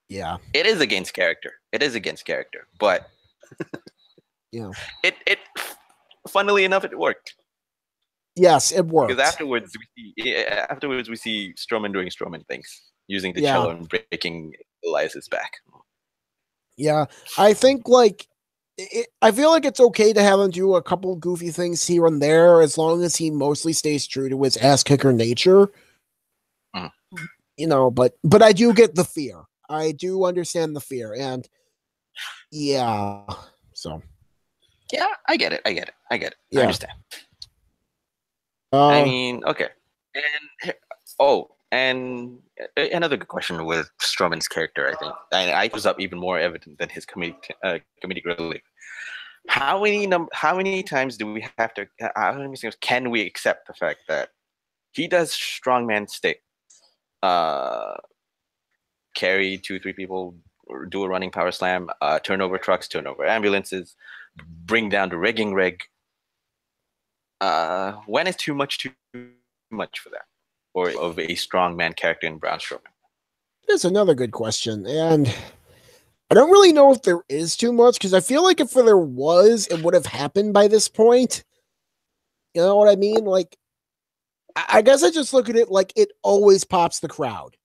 Yeah, it is against character, but it funnily enough, it worked. Yes, it worked. Because afterwards we see Strowman doing Strowman things, using the cello and breaking Elias's back. Yeah, I think I feel like it's okay to have him do a couple goofy things here and there, as long as he mostly stays true to his ass kicker nature. But I do get the fear. I do understand the fear, and so Yeah, I get it. I Yeah. understand. Uh, I mean, okay. And and another good question with Strowman's character, I think, and I was up even more evident than his comedic relief. How many times do we have to? How many times can we accept the fact that he does strongman stick, uh, carry 2, 3 people, or do a running power slam, turn over trucks, turn over ambulances, bring down the rigging rig. When is too much for that, or of a strongman character in Braun Strowman? that's another good question, and I don't really know if there is too much because I feel like if there was, it would have happened by this point. You know what I mean? Like, I guess I just look at it like it always pops the crowd.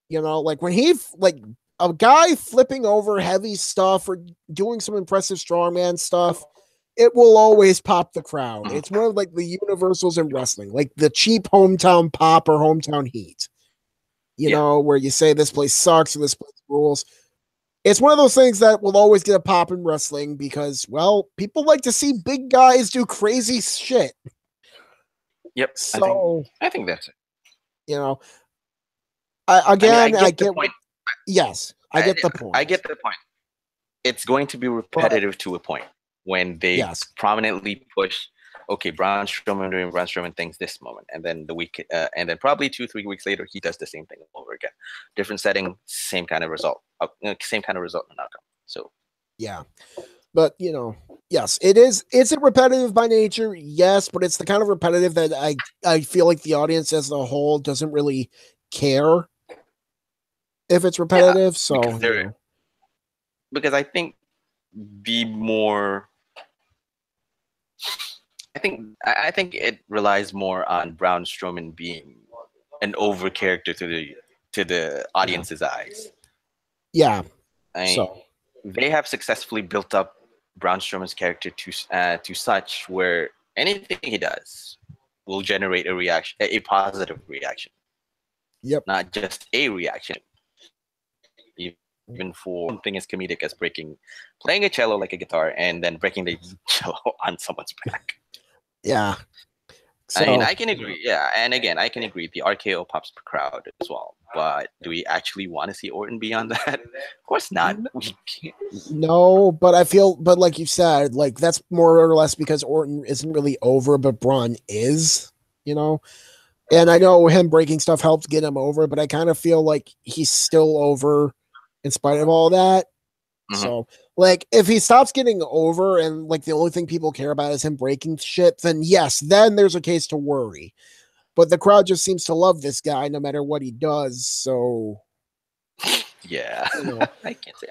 You know, like when like a guy flipping over heavy stuff or doing some impressive strongman stuff, it will always pop the crowd. It's one of like the universals in wrestling, like the cheap hometown pop or hometown heat. You know, where you say this place sucks or this place rules. It's one of those things that will always get a pop in wrestling because, well, people like to see big guys do crazy shit. Yep. So I think that's it. You know, I get the point. Yes, I get the point. I get the point. It's going to be repetitive to a point when they prominently push. Okay, Braun Strowman doing Braun Strowman things this moment, and then and then probably 2, 3 weeks later, he does the same thing over again. Different setting, same kind of result, same kind of result and outcome. So, yeah, but yes, it is. It's repetitive by nature, yes, but it's the kind of repetitive that I feel like the audience as a whole doesn't really care if it's repetitive. Because I think the more. I think it relies more on Braun Strowman being an over character to the audience's eyes. Yeah. They have successfully built up Braun Strowman's character to such where anything he does will generate a reaction, a positive reaction. Yep. Not just a reaction. Even for something as comedic as playing a cello like a guitar and then breaking the cello on someone's back. Yeah. I mean, I can agree. Yeah, and again, I can agree. The RKO pops per crowd as well. But do we actually want to see Orton beyond that? Of course not. We can't. No, but but like you said, like that's more or less because Orton isn't really over, but Braun is, And I know him breaking stuff helped get him over, but I kind of feel like he's still over in spite of all that. Mm-hmm. So, like, if he stops getting over and, like, the only thing people care about is him breaking shit, then yes, then there's a case to worry. But the crowd just seems to love this guy no matter what he does, so... Yeah. I can't say.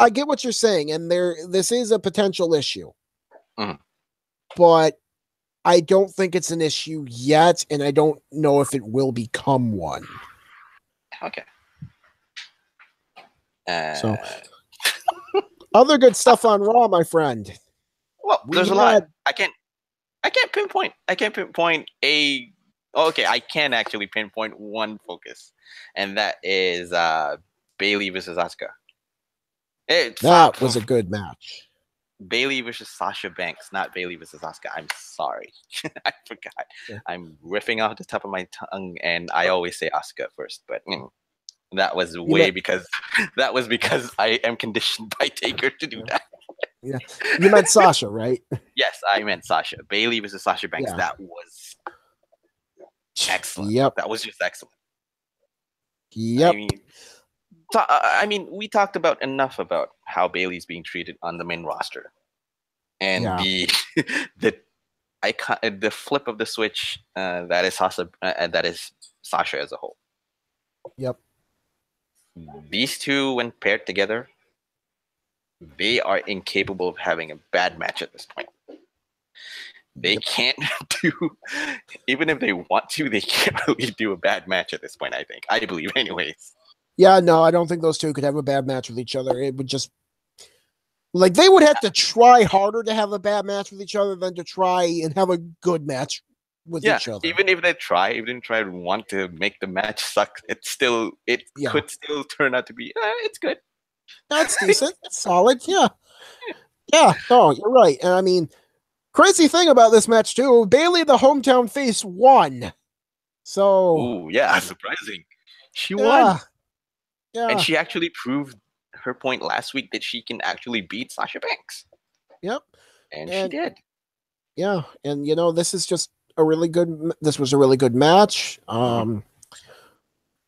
I get what you're saying, and this is a potential issue. Mm-hmm. But I don't think it's an issue yet, and I don't know if it will become one. Okay. So... Other good stuff on Raw, my friend. Well, there's a lot. I can't pinpoint. I can't pinpoint a. Okay, I can actually pinpoint one focus, and that is Bayley versus Asuka. That was a good match. Bayley versus Sasha Banks, not Bayley versus Asuka. I'm sorry, I forgot. Yeah. I'm riffing off the top of my tongue, and I always say Asuka first, but. That was because I am conditioned by Taker to do that. Yeah, you meant Sasha, right? Yes, I meant Sasha. Bayley versus Sasha Banks. Yeah. That was excellent. Yep, that was just excellent. Yep. I mean, we talked about enough about how Bayley's being treated on the main roster, and the flip of the switch that is Sasha as a whole. Yep. These two, when paired together, they are incapable of having a bad match at this point. They can't do, even if they want to, they can't really do a bad match at this point, I believe anyways. Yeah, no, I don't think those two could have a bad match with each other. It would just, like, they would have to try harder to have a bad match with each other than to try and have a good match with each other. Even if they and want to make the match suck, could still turn out to be it's good. That's decent. Solid, yeah. Yeah, no, you're right. And I mean, crazy thing about this match too, Bailey, the hometown face, won. So Ooh, yeah, surprising. She won. yeah, And yeah, she actually proved her point last week that she can actually beat Sasha Banks. yep. And she And did. yeah, and this is just a really good. This was a really good match.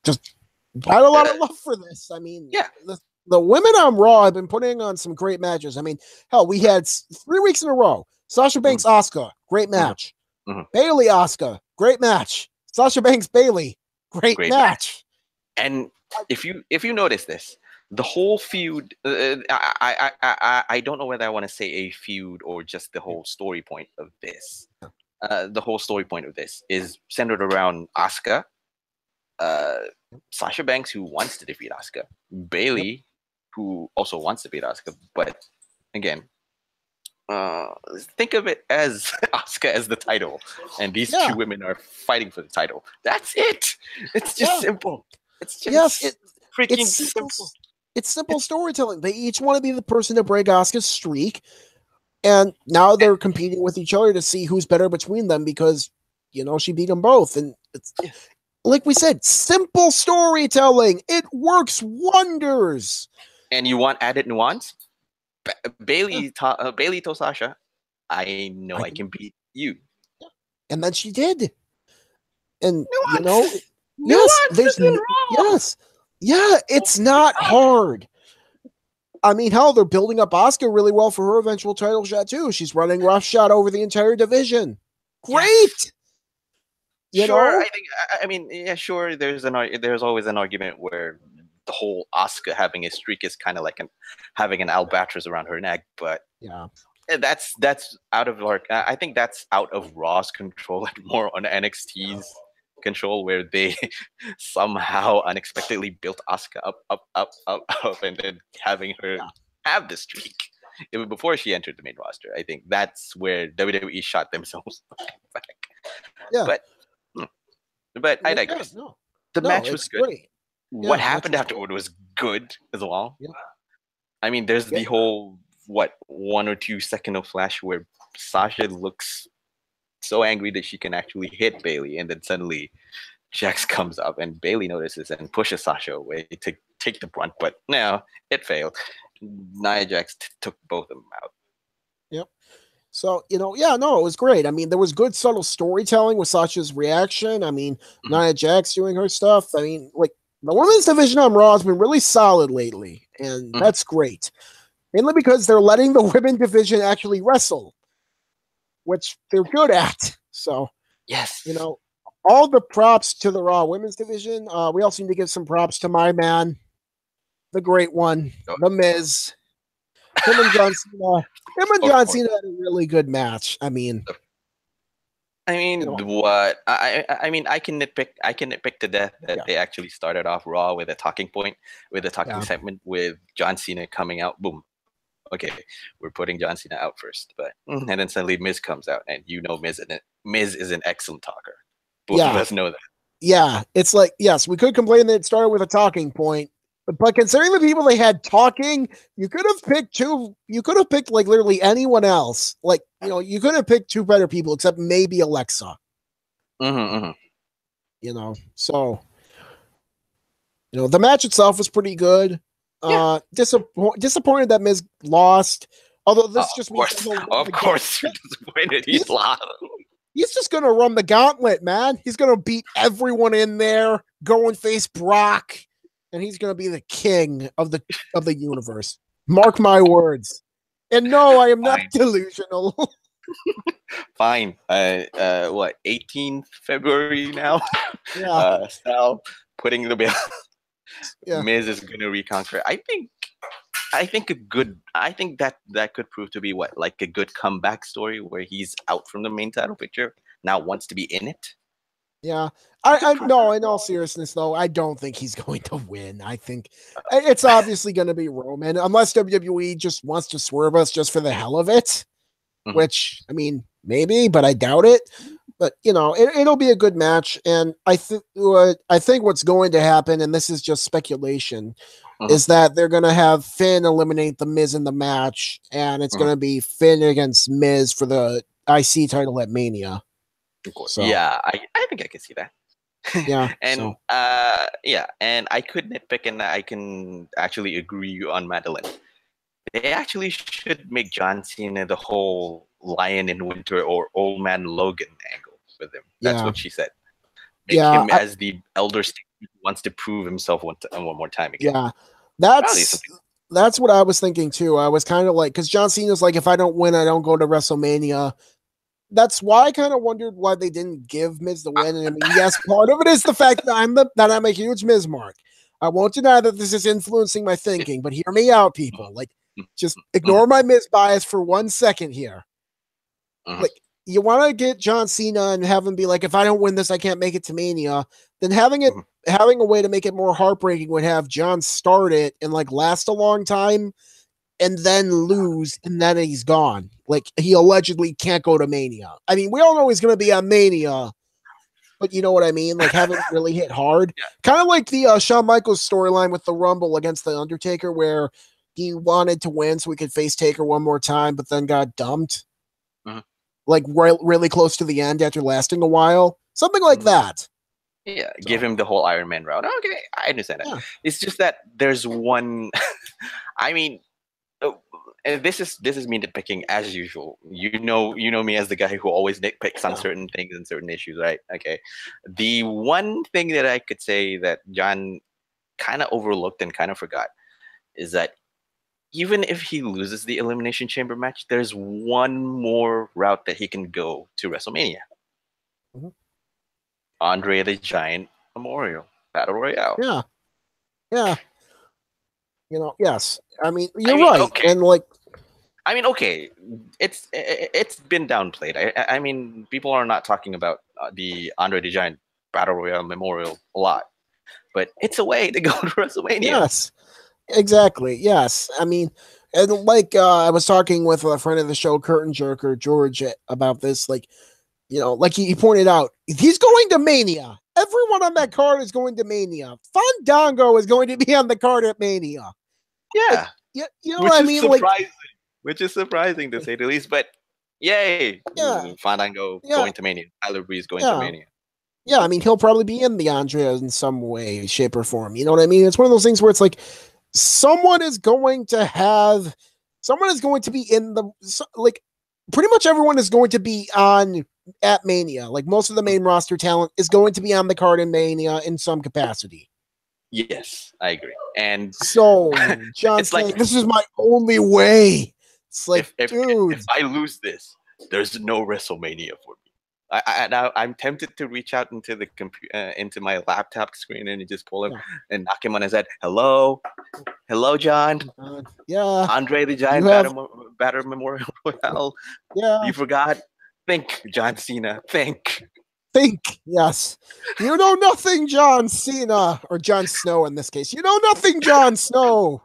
Just got a lot of love for this. I mean, Yeah. the women on Raw have been putting on some great matches. I mean, hell, we had 3 weeks in a row. Sasha Banks, Asuka, great match. Bailey, Asuka, great match. Sasha Banks, Bailey, great match. And if you notice this, the whole feud, I don't know whether I want to say a feud or just the whole story point of this. The whole story point of this is centered around Asuka, Sasha Banks, who wants to defeat Asuka, Bailey, who also wants to beat Asuka, but again, think of it as Asuka as the title, and these two women are fighting for the title. That's it. It's just simple. It's just freaking simple. It's simple storytelling. They each want to be the person to break Asuka's streak, and now they're competing with each other to see who's better between them because she beat them both, and it's like we said, simple storytelling. It works wonders. And you want added nuance? Bailey told Sasha, I know I can beat you. And then she did. And it's not hard. I mean, hell, they're building up Asuka really well for her eventual title shot too. She's running roughshod over the entire division. Great. Sure, sure. There's always an argument where the whole Asuka having a streak is kind of like having an albatross around her neck, but that's out of I think that's out of Raw's control and more on NXT's control, where they somehow unexpectedly built Asuka up, and then having her have the streak even before she entered the main roster. I think that's where WWE shot themselves back. Yeah, but I digress. The match was good. Great. What happened afterward was good as well. Yeah. I mean, there's the whole 1 or 2 second of flash where Sasha looks so angry that she can actually hit Bailey, and then suddenly Jax comes up and Bailey notices and pushes Sasha away to take the brunt, but no, it failed. Nia Jax took both of them out. Yep. So, it was great. I mean, there was good subtle storytelling with Sasha's reaction. I mean, Nia Jax doing her stuff. I mean, like, the women's division on Raw has been really solid lately, and that's great. Mainly because they're letting the women's division actually wrestle, which they're good at. So, yes, all the props to the Raw women's division. We also need to give some props to my man, the great one, The Miz. Him and John Cena had a really good match. I mean, what? I can nitpick to death that they actually started off Raw with a talking point, with a talking segment with John Cena coming out. Boom. Okay, we're putting John Cena out first, and then suddenly Miz comes out, and Miz is an excellent talker. Both of us know that. Yeah, it's like, yes, we could complain that it started with a talking point, but considering the people they had talking, you could have picked like literally anyone else. Like, you could have picked 2 better people except maybe Alexa. So, the match itself was pretty good. Disappointed that Miz lost. Although this just means of course you're disappointed he's lost. He's just gonna run the gauntlet, man. He's gonna beat everyone in there, go and face Brock, and he's gonna be the king of the universe. Mark my words. And no, I am not delusional. Fine. 18th February now? Yeah. Sal putting the bill. Miz is gonna reconquer. I think that could prove to be like a good comeback story where he's out from the main title picture, now wants to be in it. Yeah. I no, in all seriousness though, I don't think he's going to win. I think it's obviously going to be Roman, unless WWE just wants to swerve us just for the hell of it, which, I mean, maybe, but I doubt it. But, it'll be a good match. And I think what's going to happen, and this is just speculation, is that they're gonna have Finn eliminate the Miz in the match, and it's gonna be Finn against Miz for the IC title at Mania. So, yeah, I think I can see that. Yeah, and and I could nitpick, and I can actually agree on Madeline. They actually should make John Cena the whole Lion in Winter or Old Man Logan angle with him. That's what she said. Make him as the elder statesman who wants to prove himself one more time again. Yeah, that's what I was thinking too. I was kind of like, because John Cena's like, if I don't win, I don't go to WrestleMania. That's why I kind of wondered why they didn't give Miz the win. And I mean, yes, part of it is the fact that I'm a huge Miz mark. I won't deny that this is influencing my thinking, but hear me out, people. Like, just ignore my Miz bias for 1 second here. Like, you want to get John Cena and have him be like, if I don't win this, I can't make it to Mania. Then having a way to make it more heartbreaking would have John start it and like last a long time and then lose, and then he's gone. Like, he allegedly can't go to Mania. I mean, we all know he's going to be on Mania, but you know what I mean? Like, haven't really hit hard. Kind of like the Shawn Michaels storyline with the Rumble against The Undertaker, where he wanted to win so he could face Taker one more time, but then got dumped. Like, really close to the end after lasting a while. Something like that. Yeah, give him the whole Iron Man route. Okay, I understand that. Yeah. It's just that there's one... I mean... And this is me nitpicking as usual. You know me as the guy who always nitpicks on certain things and certain issues, right? Okay. The one thing that I could say that John kind of overlooked and kind of forgot is that even if he loses the Elimination Chamber match, there's one more route that he can go to WrestleMania. Andre the Giant Memorial Battle Royale. Yeah. Yeah. You know, yes. I mean, you're right. Okay. And like, I mean, okay, it's been downplayed. I mean, people are not talking about the Andre the Giant Battle Royale Memorial a lot, but it's a way to go to WrestleMania. Yes, exactly. Yes. I mean, and like I was talking with a friend of the show, Curtain Jerker, George, about this. Like, you know, like he pointed out, he's going to Mania. Everyone on that card is going to Mania. Fandango is going to be on the card at Mania. Yeah. Like, you know what I mean? Surprising. Which is surprising to say the least, but yay! Yeah. Fandango going to Mania. Tyler Breeze going to Mania. Yeah, I mean, he'll probably be in the Andrea in some way, shape, or form. You know what I mean? It's one of those things where it's like someone is going to be in the, like, pretty much everyone is going to be at Mania. Like, most of the main roster talent is going to be on the card in Mania in some capacity. Yes, I agree. And so John's like, this is my only way. It's like, dude, if I lose this, there's no WrestleMania for me. I'm tempted to reach out into the into my laptop screen and just pull him and knock him on his head. Hello, John. Yeah, Andre the Giant Battle Memorial Royale. Yeah, you forgot. Think, John Cena. Think. Yes. You know nothing, John Cena, or Jon Snow in this case. You know nothing, Jon Snow.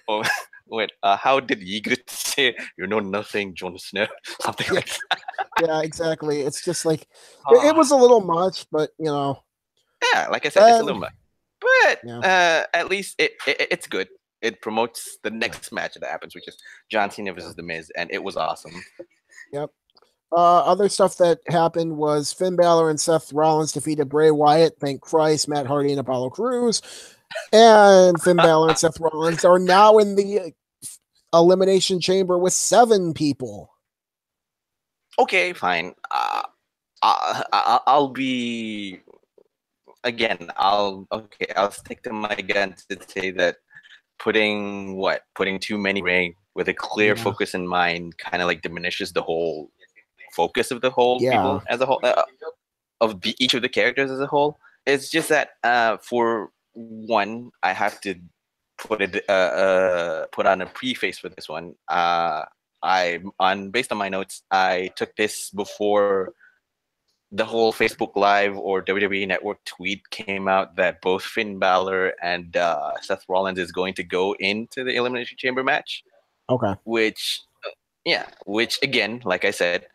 Oh. Wait, how did Ygritte say, you know nothing, Jon Snow? Something like that. Yeah, exactly. It's just like, it was a little much, but, you know. Yeah, like I said, it's a little much. But at least it's good. It promotes the next match that happens, which is John Cena versus The Miz, and it was awesome. Yep. Other stuff that happened was Finn Balor and Seth Rollins defeated Bray Wyatt, thank Christ, Matt Hardy, and Apollo Crews. And Finn Balor and Seth Rollins are now in the Elimination Chamber with 7 people. Okay, fine. I'll be... Again, I'll stick to my guns to say that putting too many ring with a clear focus in mind kind of like diminishes the whole focus of the whole people as a whole, of each of the characters as a whole. It's just that for one, I have to put on a preface for this one. Based on my notes, I took this before the whole Facebook Live or WWE Network tweet came out that both Finn Balor and Seth Rollins is going to go into the Elimination Chamber match. Okay. Which again, like I said,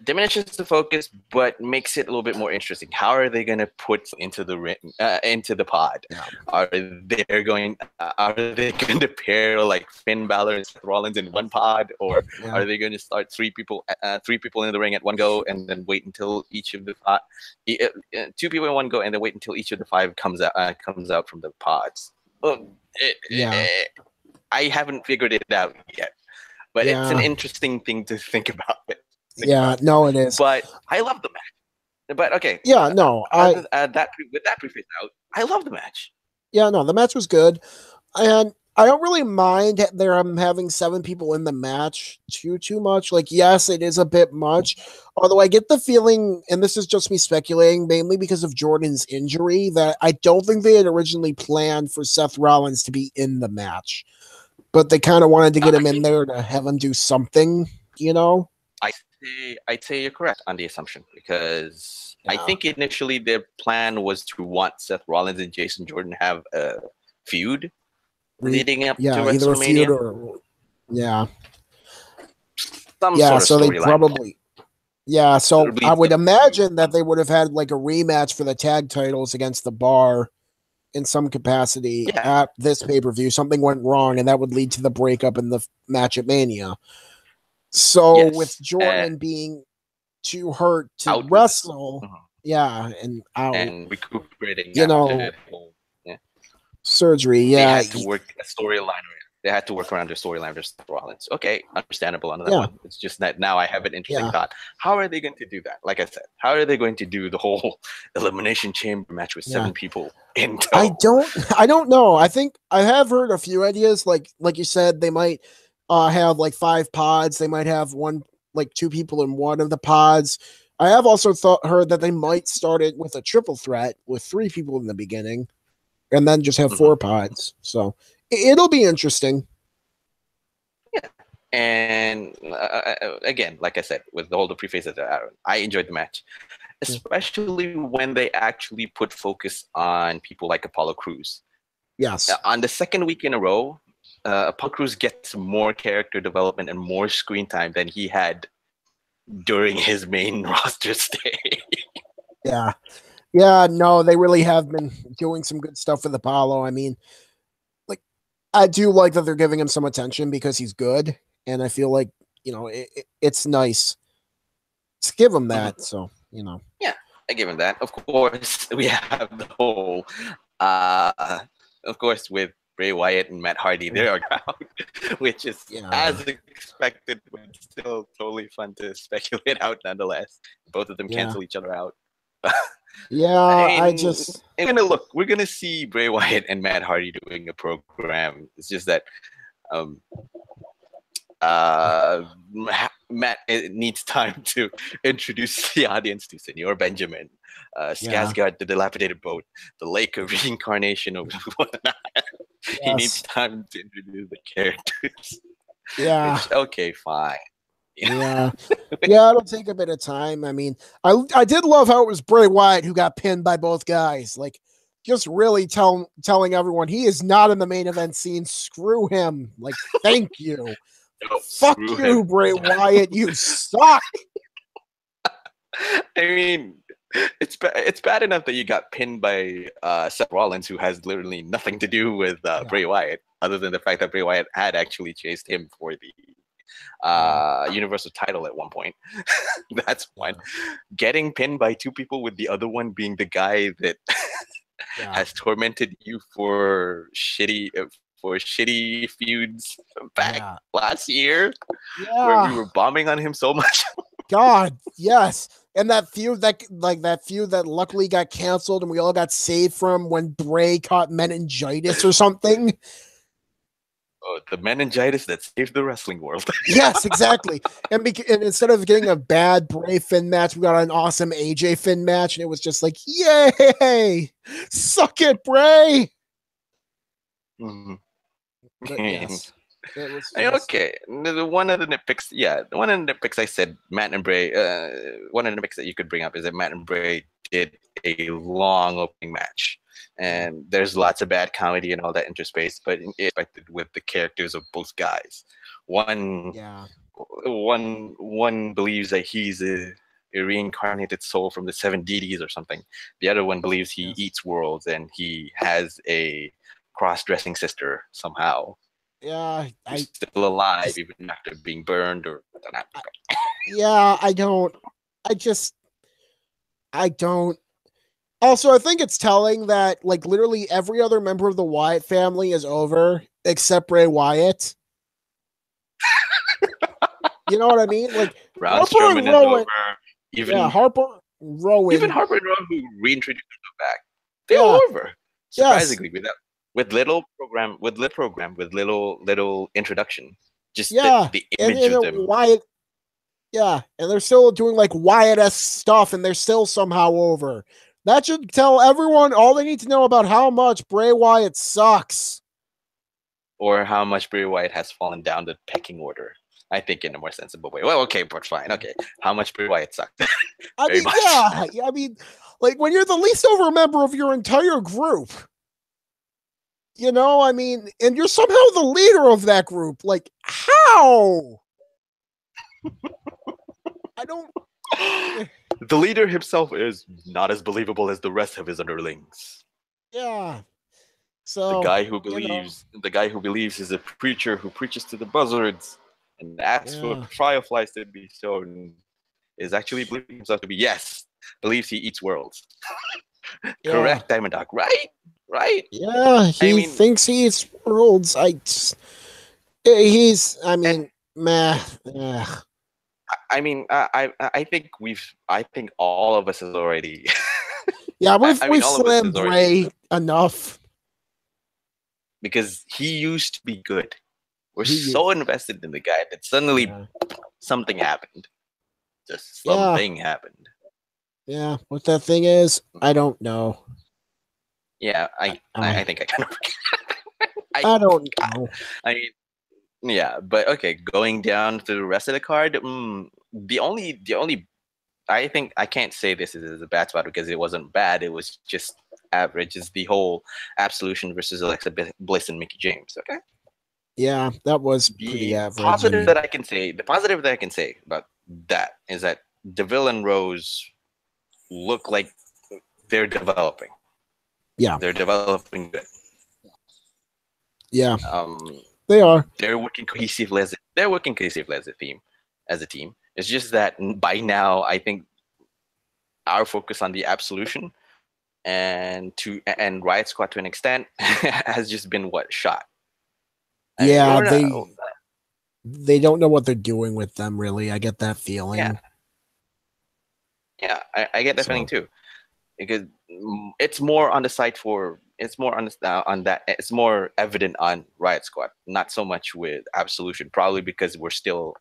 diminishes the focus, but makes it a little bit more interesting. How are they going to put into the ring, into the pod? Yeah. Are they going to pair like Finn Balor and Seth Rollins in one pod, or Yeah. are they going to start three people in the ring at one go, and then wait until each of the two people in one go, and then wait until each of the five comes out from the pods? Well, Yeah. I haven't figured it out yet. But it's an Yeah. interesting thing to think about. Yeah. No, it is. But I love the match. But okay. Yeah. No, with that preface out, I love the match. Yeah, no, the match was good, and I don't really mind there. I'm having 7 people in the match too much. Like, yes, it is a bit much. Although I get the feeling, and this is just me speculating, mainly because of Jordan's injury, that I don't think they had originally planned for Seth Rollins to be in the match, but they kind of wanted to get him in there to have him do something. You know? I'd say you're correct on the assumption, because I think initially their plan was to want Seth Rollins and Jason Jordan have a feud leading up to WrestleMania. Either a feud or some sort of so they storyline. probably. Yeah, so I would imagine that they would have had like a rematch for the tag titles against the Bar in some capacity at this pay-per-view. Something went wrong, and that would lead to the breakup in the match at Mania. So with Jordan being too hurt to wrestle, and out and recuperating, surgery, they had to work a storyline. They had to work around their storyline for Seth Rollins. Okay, understandable on that one. It's just that now I have an interesting thought. How are they going to do that? Like I said, how are they going to do the whole Elimination Chamber match with 7 people in tow? I don't know. I think I have heard a few ideas. Like you said, they might have like 5 pods. They might have 2 people in one of the pods. I have also heard that they might start it with a triple threat with 3 people in the beginning, and then just have 4 pods. So it'll be interesting. Yeah. And again, like I said, with the preface of Aaron, I enjoyed the match, especially when they actually put focus on people like Apollo Crews. Yes. On the second week in a row, Apollo Crews gets more character development and more screen time than he had during his main roster stay. Yeah. Yeah, no, they really have been doing some good stuff with Apollo. I mean, I do like that they're giving him some attention because he's good, and I feel like it's nice to give him that. So yeah, I give him that. Of course, we have the whole, of course, with Bray Wyatt and Matt Hardy, they're around, which is as expected, but still totally fun to speculate out nonetheless. Both of them cancel each other out. We're gonna see Bray Wyatt and Matt Hardy doing a program. It's just that Matt needs time to introduce the audience to Senor Benjamin, Skarsgård, the dilapidated boat, the lake of reincarnation, or whatnot. He needs time to introduce the characters. Okay, fine. It'll take a bit of time. I mean, I did love how it was Bray Wyatt who got pinned by both guys. Like, just really telling everyone he is not in the main event scene. Screw him. Like, thank you. Fuck you, Bray Wyatt. You suck. I mean, it's bad enough that you got pinned by Seth Rollins, who has literally nothing to do with Bray Wyatt, other than the fact that Bray Wyatt had actually chased him for the Universal title at one point. That's one. Getting pinned by 2 people, with the other one being the guy that has tormented you for shitty feuds back last year, where we were bombing on him so much. God, yes. And that feud that luckily got canceled and we all got saved from when Bray caught meningitis or something. Oh, the meningitis that saved the wrestling world. Yes, exactly. And instead of getting a bad Bray Finn match, we got an awesome AJ Finn match, and it was just like, yay! Suck it, Bray! Mm-hmm. Yes, okay. One of the nitpicks I said, Matt and Bray, one of the nitpicks that you could bring up is that Matt and Bray did a long opening match. And there's lots of bad comedy and all that interspace, but expected with the characters of both guys. One one believes that he's a reincarnated soul from the seven deities or something. The other one believes he eats worlds and he has a cross-dressing sister somehow. Yeah, He's still alive even after being burned or. Yeah, I don't. I don't. Also, I think it's telling that like literally every other member of the Wyatt family is over except Bray Wyatt. You know what I mean? Like Braun Harper Strowman and is Rowan. over. Even Harper, Rowan. Even Harper and Rowan, who reintroduced them back, they're over. Surprisingly, with little introduction, just the image of them. Wyatt. Yeah, and they're still doing like Wyatt-esque stuff, and they're still somehow over. That should tell everyone all they need to know about how much Bray Wyatt sucks. Or how much Bray Wyatt has fallen down the pecking order. I think in a more sensible way. Well, okay, but fine. Okay. How much Bray Wyatt sucked? I mean, like when you're the least over member of your entire group, you know, I mean, and you're somehow the leader of that group. Like, how? I don't. The leader himself is not as believable as the rest of his underlings. Yeah. So the guy who believes is a preacher who preaches to the buzzards and asks for fireflies to be sown is actually believing himself to be believes he eats worlds. Correct, Diamond Dog. Right? Yeah, he thinks he eats worlds. I think all of us is already. Yeah, we've slammed Bray enough. Because he used to be good. We're so invested in the guy that suddenly something happened. Just something happened. Yeah, what that thing is, I don't know. Yeah, I think I kind of. I don't know. I mean, yeah, but okay. Going down to the rest of the card, the only, I think I can't say this is a bad spot because it wasn't bad. It was just average. Is the whole Absolution versus Alexa Bliss and Mickie James? Okay. Yeah, that was pretty average. The positive that I can say about that is that Deville and Rose look like they're developing. Yeah, they're developing good. Yeah, they are. They're working cohesively as a team. It's just that by now, I think our focus on the Absolution and Riot Squad to an extent has just been shot. They don't know what they're doing with them. Really, I get that feeling. Yeah, I get that feeling too, because it's more on the side it's more evident on Riot Squad, not so much with Absolution. Probably because we're still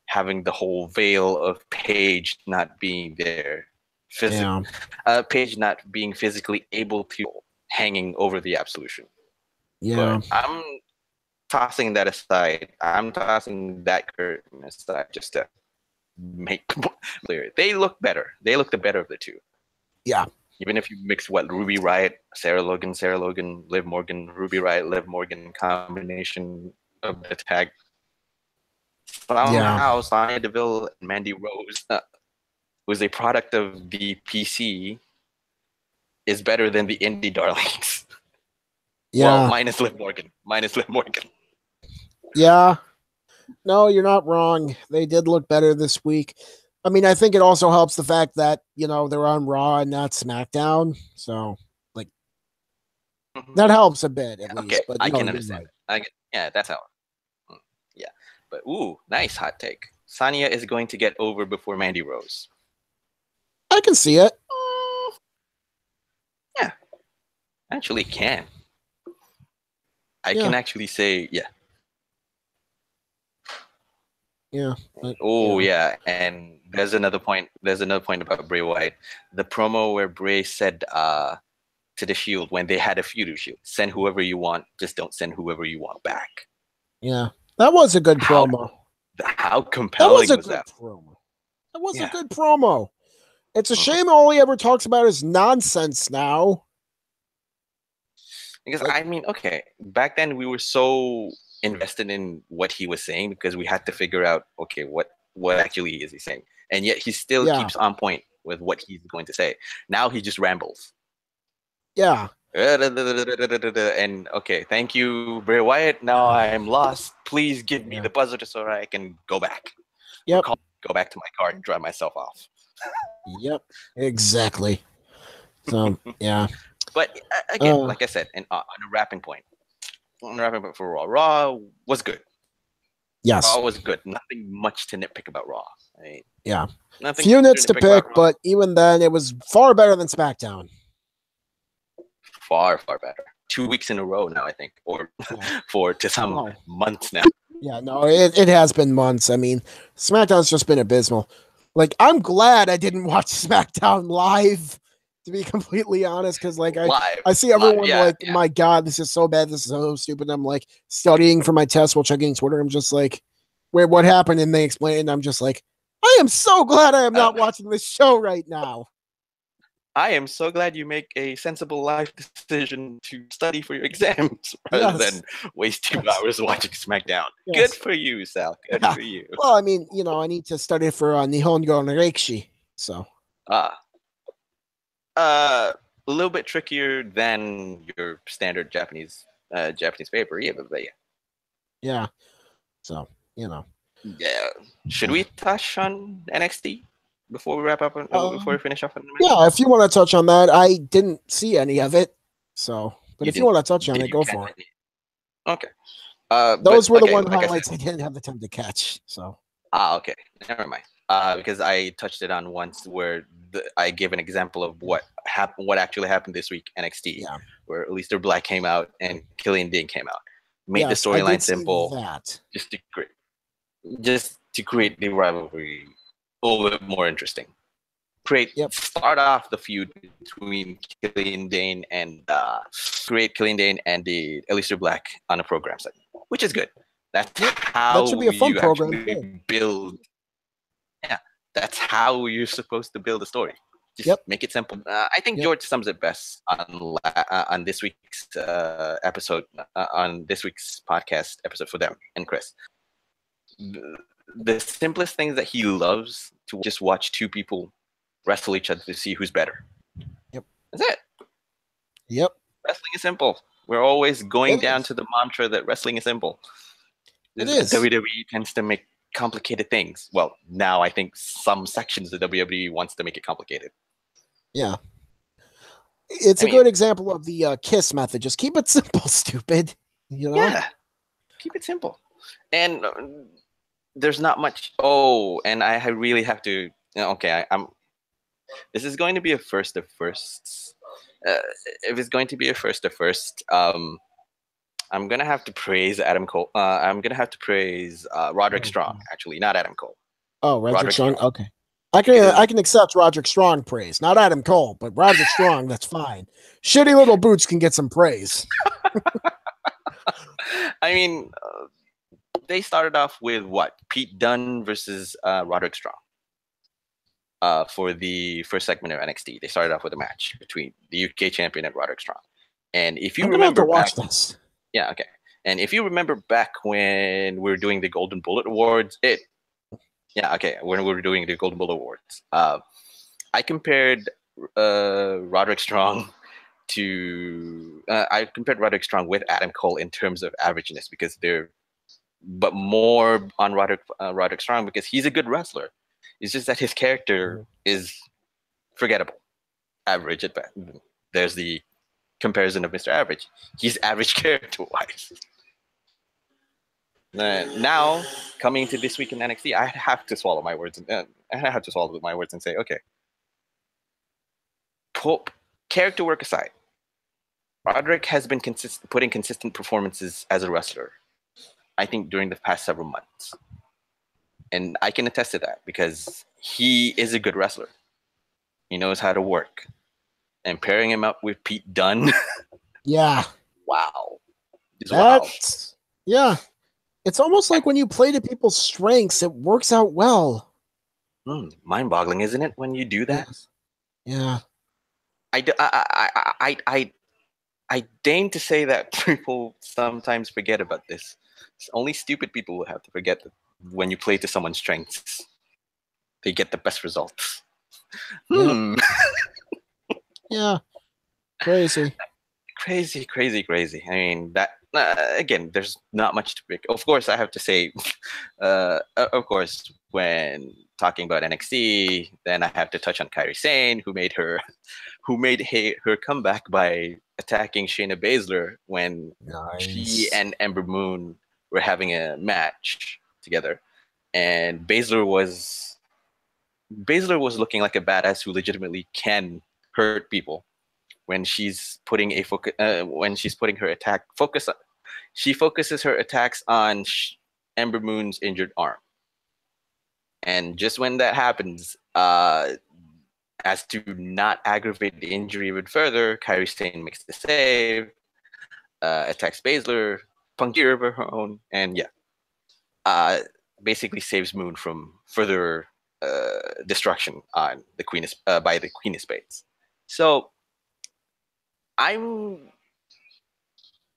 having the whole veil of Paige not being there, Paige not being physically able to hanging over the Absolution. Yeah, but I'm tossing that aside. I'm tossing that curtain aside just to make clear. They look better. They look the better of the two. Yeah. Even if you mix Ruby Riott, Sarah Logan, Liv Morgan, Ruby Riott, Liv Morgan combination of the tag. Somehow Sonya Deville and Mandy Rose, who's a product of the PC, is better than the indie darlings. Yeah. Well, minus Liv Morgan. Yeah. No, you're not wrong. They did look better this week. I mean, I think it also helps the fact that, they're on Raw and not SmackDown. So, that helps a bit at least. But I can understand. Right. That's how. Yeah. But, nice hot take. Sonya is going to get over before Mandy Rose. I can see it. Yeah. Actually can. I can actually say, yeah. Yeah. And there's another point about Bray Wyatt. The promo where Bray said to the Shield when they had a feud with Shield, send whoever you want, just don't send whoever you want back. Yeah. That was a good promo. How compelling was that? Promo. That was a good promo. It's a shame all he ever talks about is nonsense now. Because back then we were so invested in what he was saying because we had to figure out, okay, what actually is he saying? And yet he still keeps on point with what he's going to say. Now he just rambles. Yeah. And okay, thank you, Bray Wyatt. Now I'm lost. Please give me the buzzer so I can go back. Yep. Go back to my car and drive myself off. Yep. Exactly. So yeah. But again, like I said, and on a wrapping point for Raw was good. Yes. Raw was good. Nothing much to nitpick about Raw. Right? Yeah. Nothing few nits to pick, but even then, it was far better than SmackDown. Far better. 2 weeks in a row now, I think, or for to some months now. Yeah, no, it has been months. I mean, SmackDown's just been abysmal. Like, I'm glad I didn't watch SmackDown live, to be completely honest, because like I see everyone my God, this is so bad, this is so stupid. I'm like studying for my test while checking Twitter. I'm just like, wait, what happened? And they explain it, and I'm just like, I am so glad I am not watching this show right now. I am so glad you make a sensible life decision to study for your exams rather than waste 2 hours watching SmackDown. Good for you, Sal. Good for you. Well, I mean, I need to study for Nihongo Reikishi, so. A little bit trickier than your standard Japanese paper, but yeah. Yeah. So, Yeah. Should we touch on NXT before we wrap up? Before we finish off? Yeah, if you want to touch on that, I didn't see any of it. So, but if you want to touch on it, go for it. Okay. Those were the highlights I didn't have the time to catch. So. Okay. Never mind. Because I touched it on once where I gave an example of what actually happened this week NXT, where Aleister Black came out and Killian Dane came out, made the storyline simple, just to create the rivalry a little bit more interesting. Start off the feud between Killian Dane and create Killian Dane and the Aleister Black on a program segment, which is good. That's how that should be a fun program. Build. Yeah, that's how you're supposed to build a story. Just make it simple. I think George sums it best on this week's episode, on this week's podcast episode for them and Chris. The simplest things that he loves to just watch two people wrestle each other to see who's better. Yep. That's it. Yep. Wrestling is simple. We're always going down to the mantra that wrestling is simple. It is. WWE tends to make complicated things. Well, now I think some sections of WWE wants to make it complicated. Yeah. It's a good example of the KISS method. Just keep it simple, stupid. Yeah. Keep it simple. And there's not much. And I really have to. Okay, this is going to be a first of firsts. If it's going to be a first of first, I'm gonna have to praise Adam Cole. I'm gonna have to praise Roderick Strong. Actually, not Adam Cole. Oh, Roderick Strong. Okay, I can accept Roderick Strong praise. Not Adam Cole, but Roderick Strong. That's fine. Shitty Little Boots can get some praise. I mean, they started off with what? Pete Dunne versus Roderick Strong. For the first segment of NXT, they started off with a match between the UK champion and Roderick Strong. And if you remember, watch this. Yeah, okay. And if you remember back when we were doing the Golden Bullet Awards, when we were doing the Golden Bullet Awards, I compared Roderick Strong with Adam Cole in terms of averageness but more on Roderick Strong because he's a good wrestler. It's just that his character is forgettable, average at best. There's the comparison of Mr. Average. He's average character-wise. Now, coming into this week in NXT, I have to swallow my words. And say, okay, character work aside, Roderick has been putting consistent performances as a wrestler, I think, during the past several months. And I can attest to that because he is a good wrestler. He knows how to work. And pairing him up with Pete Dunne. Yeah. Wow. Yeah. It's almost like when you play to people's strengths, it works out well. Mind-boggling, isn't it, when you do that? Yeah. I deign to say that people sometimes forget about this. Only stupid people will have to forget that when you play to someone's strengths, they get the best results. Yep. Yeah. Crazy. Crazy. I mean, that again, there's not much to pick. Of course, I have to say, of course, when talking about NXT, then I have to touch on Kairi Sane, who made her comeback by attacking Shayna Baszler when she and Ember Moon were having a match together, and Baszler was looking like a badass who legitimately can hurt people when she's putting her attack focus. She focuses her attacks on Ember Moon's injured arm, and just when that happens, as to not aggravate the injury even further, Kairi Sane makes the save, attacks Baszler, puncture of her own, and basically saves Moon from further destruction on the by the Queen of Spades. So I'm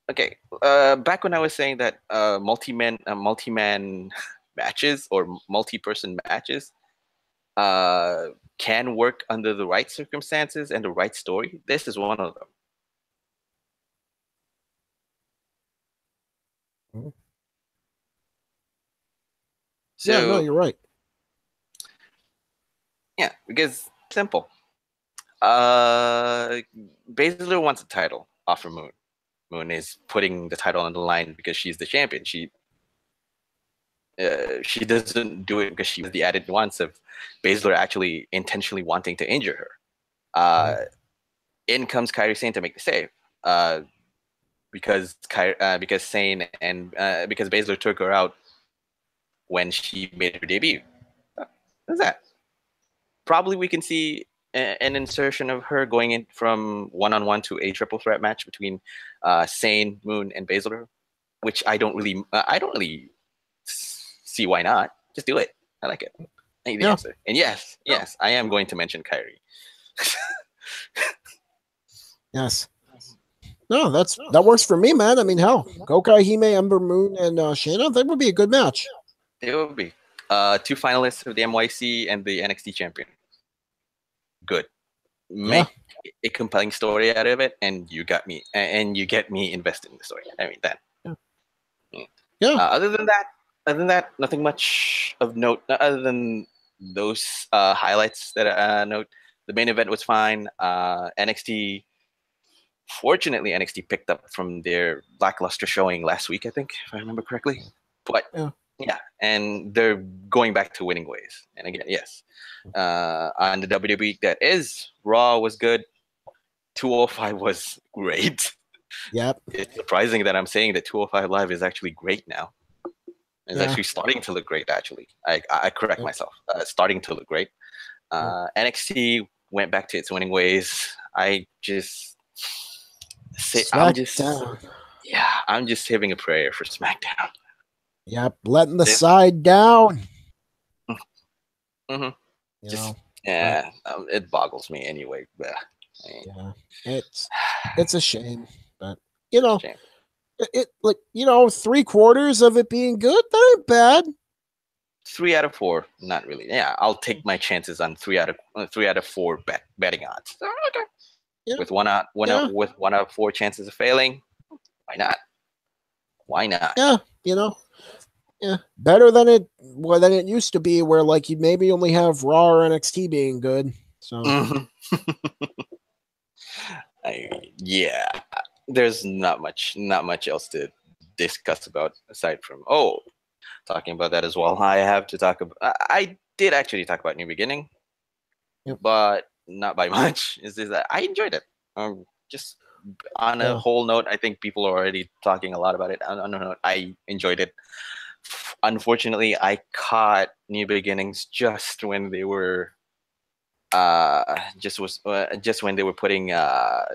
okay. Back when I was saying that multi-man matches or multi-person matches can work under the right circumstances and the right story, this is one of them. So, yeah, no, you're right. Yeah, because simple. Baszler wants a title off of Moon. Moon is putting the title on the line because she's the champion. She doesn't do it because she has the added nuance of Baszler actually intentionally wanting to injure her. In comes Kairi Sane to make the save. Because Sane and because Baszler took her out when she made her debut. What's that? Probably we can see an insertion of her going in from one-on-one to a triple threat match between Sane, Moon, and Baszler, which I don't really see why not. Just do it. I like it. I need the answer. And yes, I am going to mention Kairi. Yes. No, that works for me, man. I mean, hell, Gokai Hime, Ember Moon, and Shayna, that would be a good match. It would be. 2 finalists of the NYC and the NXT champion. Good. Make a compelling story out of it, and you get me invested in the story. I mean that. Yeah. Other than that, nothing much of note. Other than those highlights that I note, the main event was fine. NXT. Fortunately, NXT picked up from their lackluster showing last week, I think, if I remember correctly. But and they're going back to winning ways. And again, yes, on the WWE that is, Raw was good. 205 was great. Yep. It's surprising that I'm saying that 205 Live is actually great now. It's actually starting to look great, actually. I correct myself. Starting to look great. NXT went back to its winning ways. I'm just having a prayer for SmackDown. Yep, letting the side down. It boggles me anyway. It's a shame, but it like 3/4 of it being good, that ain't bad. 3 out of 4, not really. Yeah, I'll take my chances on 3 out of 4 betting odds. Okay. Yeah. With one out of 4 chances of failing, why not? Yeah, better than it used to be, where like you maybe only have Raw or NXT being good. So there's not much else to discuss about aside from talking about that as well. I have to talk about. I did actually talk about New Beginning, but not by much. Is that I enjoyed it. Just on a whole note, I think people are already talking a lot about it. I enjoyed it. Unfortunately, I caught New Beginnings just when they were when they were putting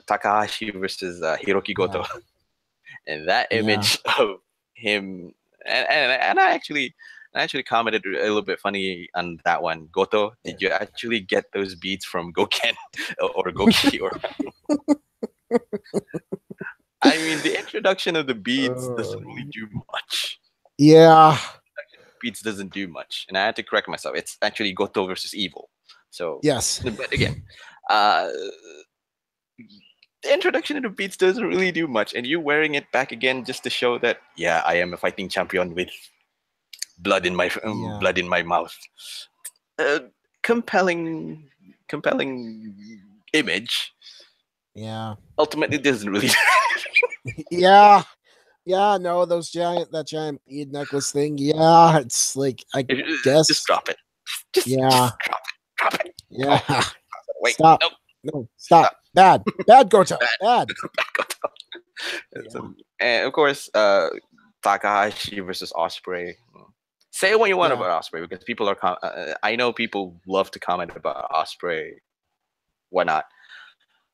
Takahashi versus Hiroki Goto, and that image of him, and I actually commented a little bit funny on that one. Goto, did you actually get those beats from Goken or Goki or? I mean, the introduction of the beads doesn't really do much. Yeah. Beats doesn't do much, and I had to correct myself. It's actually Goto versus Evil. So, Yes. but again, uh, the introduction into Beats doesn't really do much, and you wearing it back again just to show that I am a fighting champion with Yeah. blood in my mouth. Uh, compelling image. Yeah. Ultimately, doesn't really. Yeah. Yeah, no, that giant bead necklace thing. Yeah, it's like I Just guess. drop it. Just Yeah. drop it. Drop it. Yeah. Oh, wait. Stop. Nope. No, stop. Stop. Bad. Bad Goto. Bad. Bad. So, Yeah. and of course, Takahashi versus Osprey. Say what you want Yeah. about Osprey because people are. I know people love to comment about Osprey, whatnot,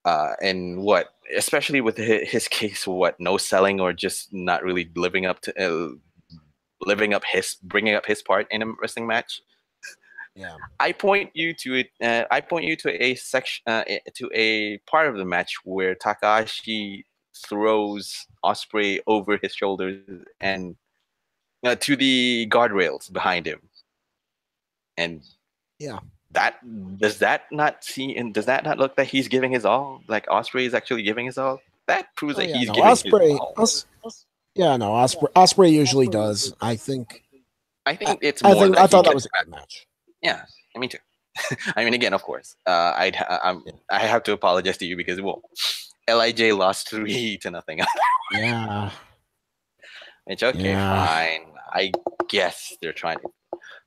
and what, especially with his case, what no selling or just not really living up to bringing up his part in a wrestling match. Yeah. I point you to it. I point you to a section, to a part of the match where Takahashi throws Osprey over his shoulders and to the guardrails behind him, and Yeah. that does that not see and does that not look like he's giving his all? Like Osprey is actually giving his all. That proves Oh that yeah, he's no, giving his Osprey. all. Yeah, no, Osprey usually does. I think. I think it's I more think that I he thought that gets was a back. good match. Yeah, me too. I mean, again, of course, I have to apologize to you because Lij lost 3-0. Yeah. It's okay, Yeah. fine. I guess they're trying to,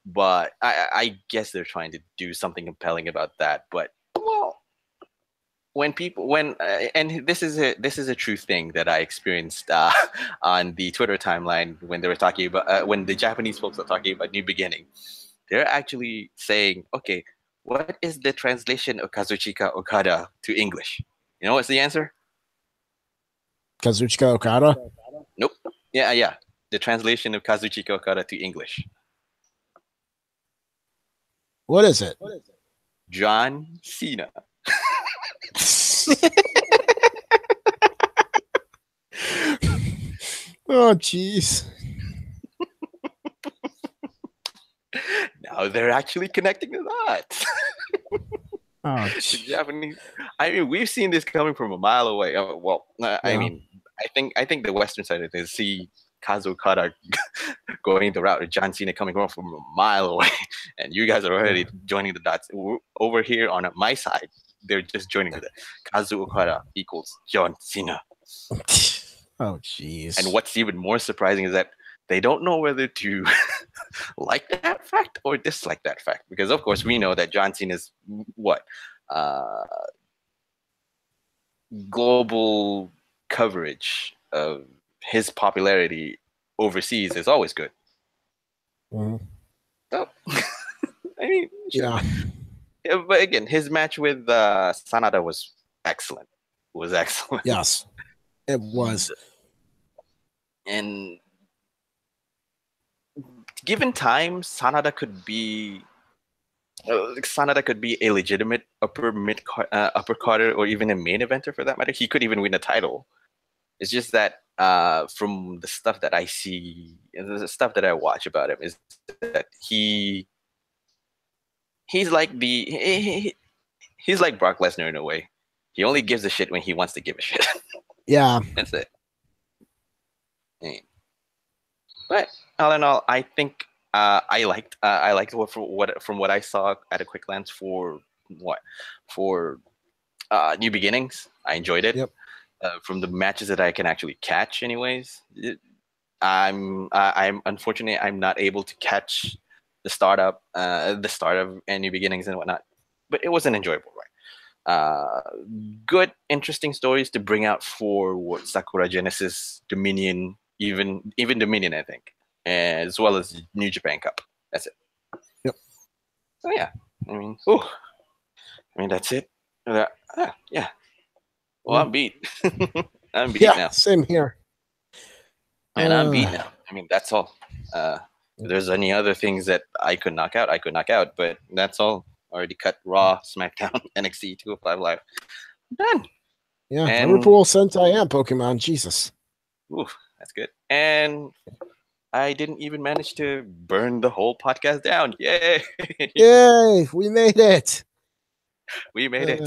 but I guess they're trying to do something compelling about that. But well, and this is a true thing that I experienced on the Twitter timeline when they were talking about when the Japanese folks are talking about New Beginning. They're actually saying, okay, what is the translation of Kazuchika Okada to English? You know what's the answer? Kazuchika Okada. Nope. Yeah. The translation of Kazuchika Okada to English. What is it? John Cena. Oh, jeez. Now they're actually connecting the dots. Oh, The Japanese. I mean, we've seen this coming from a mile away. I mean, I think the Western side of things see Kazu Okada going the route of John Cena coming from a mile away, and you guys are already joining the dots. Over here on my side, they're just joining the Kazu Okada equals John Cena. Oh, jeez. And what's even more surprising is that they don't know whether to like that fact or dislike that fact, because of course we know that John Cena is what global coverage of his popularity overseas is always good. Mhm. So, I mean, sure. Yeah. But again, his match with Sanada was excellent. Yes, it was. And given time, Sanada could be a legitimate upper carder or even a main eventer for that matter. He could even win a title. It's just that from the stuff that I see, the stuff that I watch about him, is that he's like he's like Brock Lesnar in a way. He only gives a shit when he wants to give a shit. Yeah. That's it. But all in all, I think I liked from what I saw at a quick glance for New Beginnings. I enjoyed it. Yep. From the matches that I can actually catch, anyways. I'm unfortunately I'm not able to catch the start of New Beginnings and whatnot, but it was an enjoyable ride. Good, interesting stories to bring out for what Sakura Genesis, Dominion, even Dominion, I think, as well as New Japan Cup. That's it. Yep. So yeah, I mean, that's it. Yeah. Well, I'm beat. I'm beat now. Same here. And I'm beat now. I mean, that's all. If there's any other things that I could knock out, but that's all. Already cut Raw, SmackDown, NXT 205 Live. Done. Yeah, and, Liverpool Sentai and Pokemon. Jesus. Oof, that's good. And I didn't even manage to burn the whole podcast down. Yay! Yay! We made it. We made it.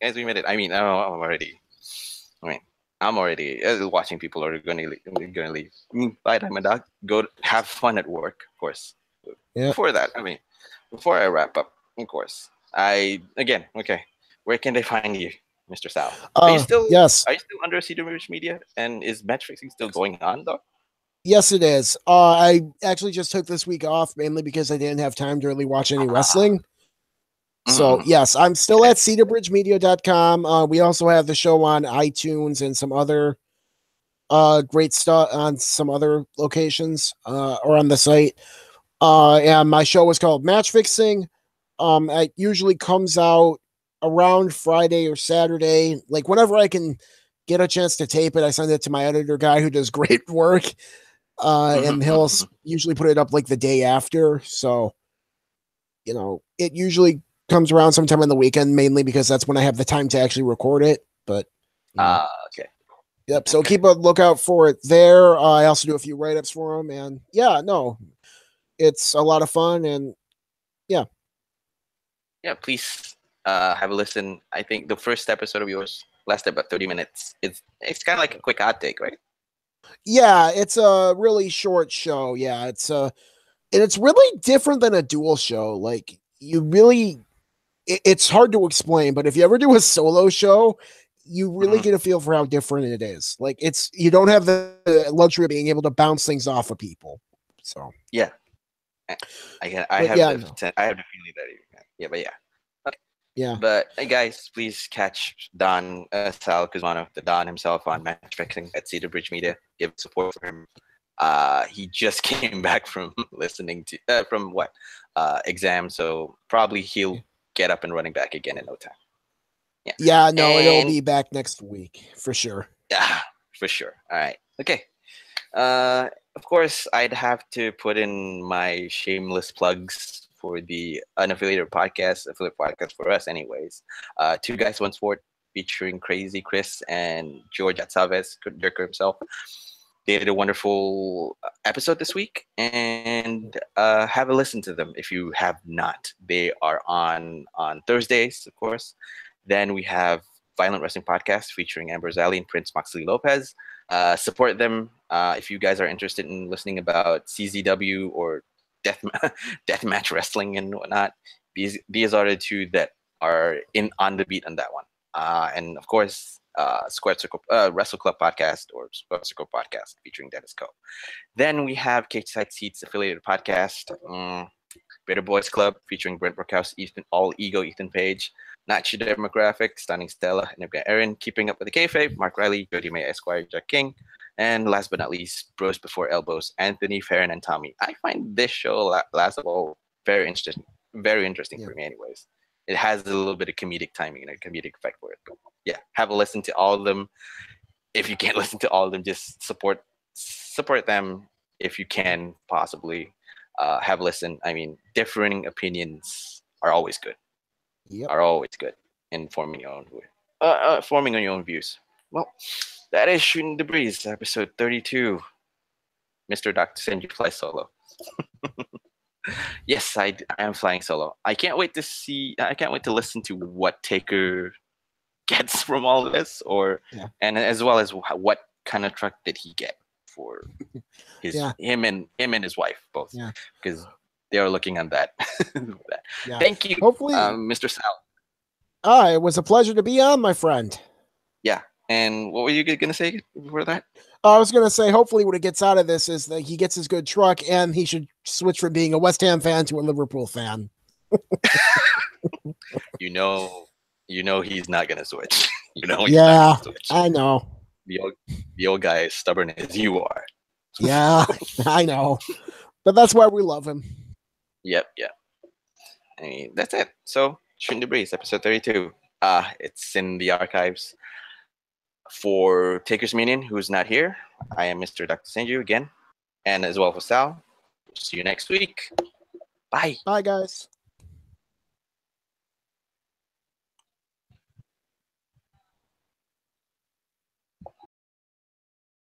Guys, we made it. I mean, I'm already. I mean, I'm already watching people are going to leave. Bye, Diamond Dog. Go have fun at work, of course. Yeah. Before that, I mean, before I wrap up, of course, okay. Where can they find you, Mr. Sal? Are you still Yes. Are you still under Cedar Ridge Media? And is match fixing still going on, though? Yes, it is. I actually just took this week off mainly because I didn't have time to really watch any wrestling. So, yes, I'm still at cedarbridgemedia.com. We also have the show on iTunes and some other great stuff on some other locations or on the site. And my show is called Match Fixing. It usually comes out around Friday or Saturday. Like whenever I can get a chance to tape it, I send it to my editor guy who does great work. And he'll usually put it up like the day after. So, it usually comes around sometime on the weekend, mainly because that's when I have the time to actually record it. But okay. Yep. So keep a lookout for it there. I also do a few write-ups for them, and it's a lot of fun. And yeah, please have a listen. I think the first episode of yours lasted about 30 minutes. It's kind of like a quick hot take, right? Yeah, it's a really short show. Yeah, and it's really different than a dual show. Like it's hard to explain, but if you ever do a solo show, you really get a feel for how different it is. Like you don't have the luxury of being able to bounce things off of people. So yeah, I have the feeling that but yeah. Okay. Yeah. But guys, please catch Don Sal Cusmano, the Don himself, on Match Fixing at Cedar Bridge Media. Give support for him. He just came back from listening to exam, so probably he'll get up and running back again in no time. Yeah, no, it'll be back next week for sure. Yeah, for sure. All right. Okay. Of course, I'd have to put in my shameless plugs for the unaffiliated podcast, affiliate podcast for us, anyways. Two Guys, One Sport, featuring Crazy Chris and George Atzaves, Dirker himself. They did a wonderful episode this week, and have a listen to them if you have not. They are on Thursdays, of course. Then we have Violent Wrestling Podcast featuring Amber Zali and Prince Moxley Lopez. Support them if you guys are interested in listening about CZW or deathmatch wrestling and whatnot. These are the two that are on the beat on that one. And of course, Square Circle Wrestle Club Podcast or Square Circle Podcast featuring Dennis Co. Then we have Cage Side Seats affiliated podcast, Better Boys Club featuring Brent Brookhouse, All Ego, Ethan Page, Not Your Demographic, Stunning Stella, Nibga Aaron, Keeping Up with the Kayfabe, Mark Riley, Jody May Esquire, Jack King, and last but not least, Bros Before Elbows, Anthony, Farron, and Tommy. I find this show, last of all, very interesting for me anyways. It has a little bit of comedic timing and a comedic effect for it. But yeah, have a listen to all of them. If you can't listen to all of them, just support them if you can possibly. Have a listen. I mean, differing opinions are always good. Yep. Are always good in forming your own forming on your own views. Well, that is Shooting the Breeze, episode 32. Mr. Dr. Senju fly solo. Yes, I am flying solo. I can't wait to listen to what Taker gets from all of this, and as well as what kind of truck did he get for him and his wife both, because they are looking on that. Thank you, hopefully, Mr. Sal. It was a pleasure to be on, my friend. Yeah, and what were you gonna say before that? I was gonna say, hopefully, what it gets out of this is that he gets his good truck, and he should switch from being a West Ham fan to a Liverpool fan. you know, he's not gonna switch. He's not gonna switch. I know. The old guy is stubborn as you are. Yeah, I know. But that's why we love him. Yep. I mean, that's it. So, Shooting the Breeze, episode 32. It's in the archives. For TakersMinion, who's not here, I am Mr. Dr. Senju again. And as well for Sal. See you next week. Bye. Bye, guys.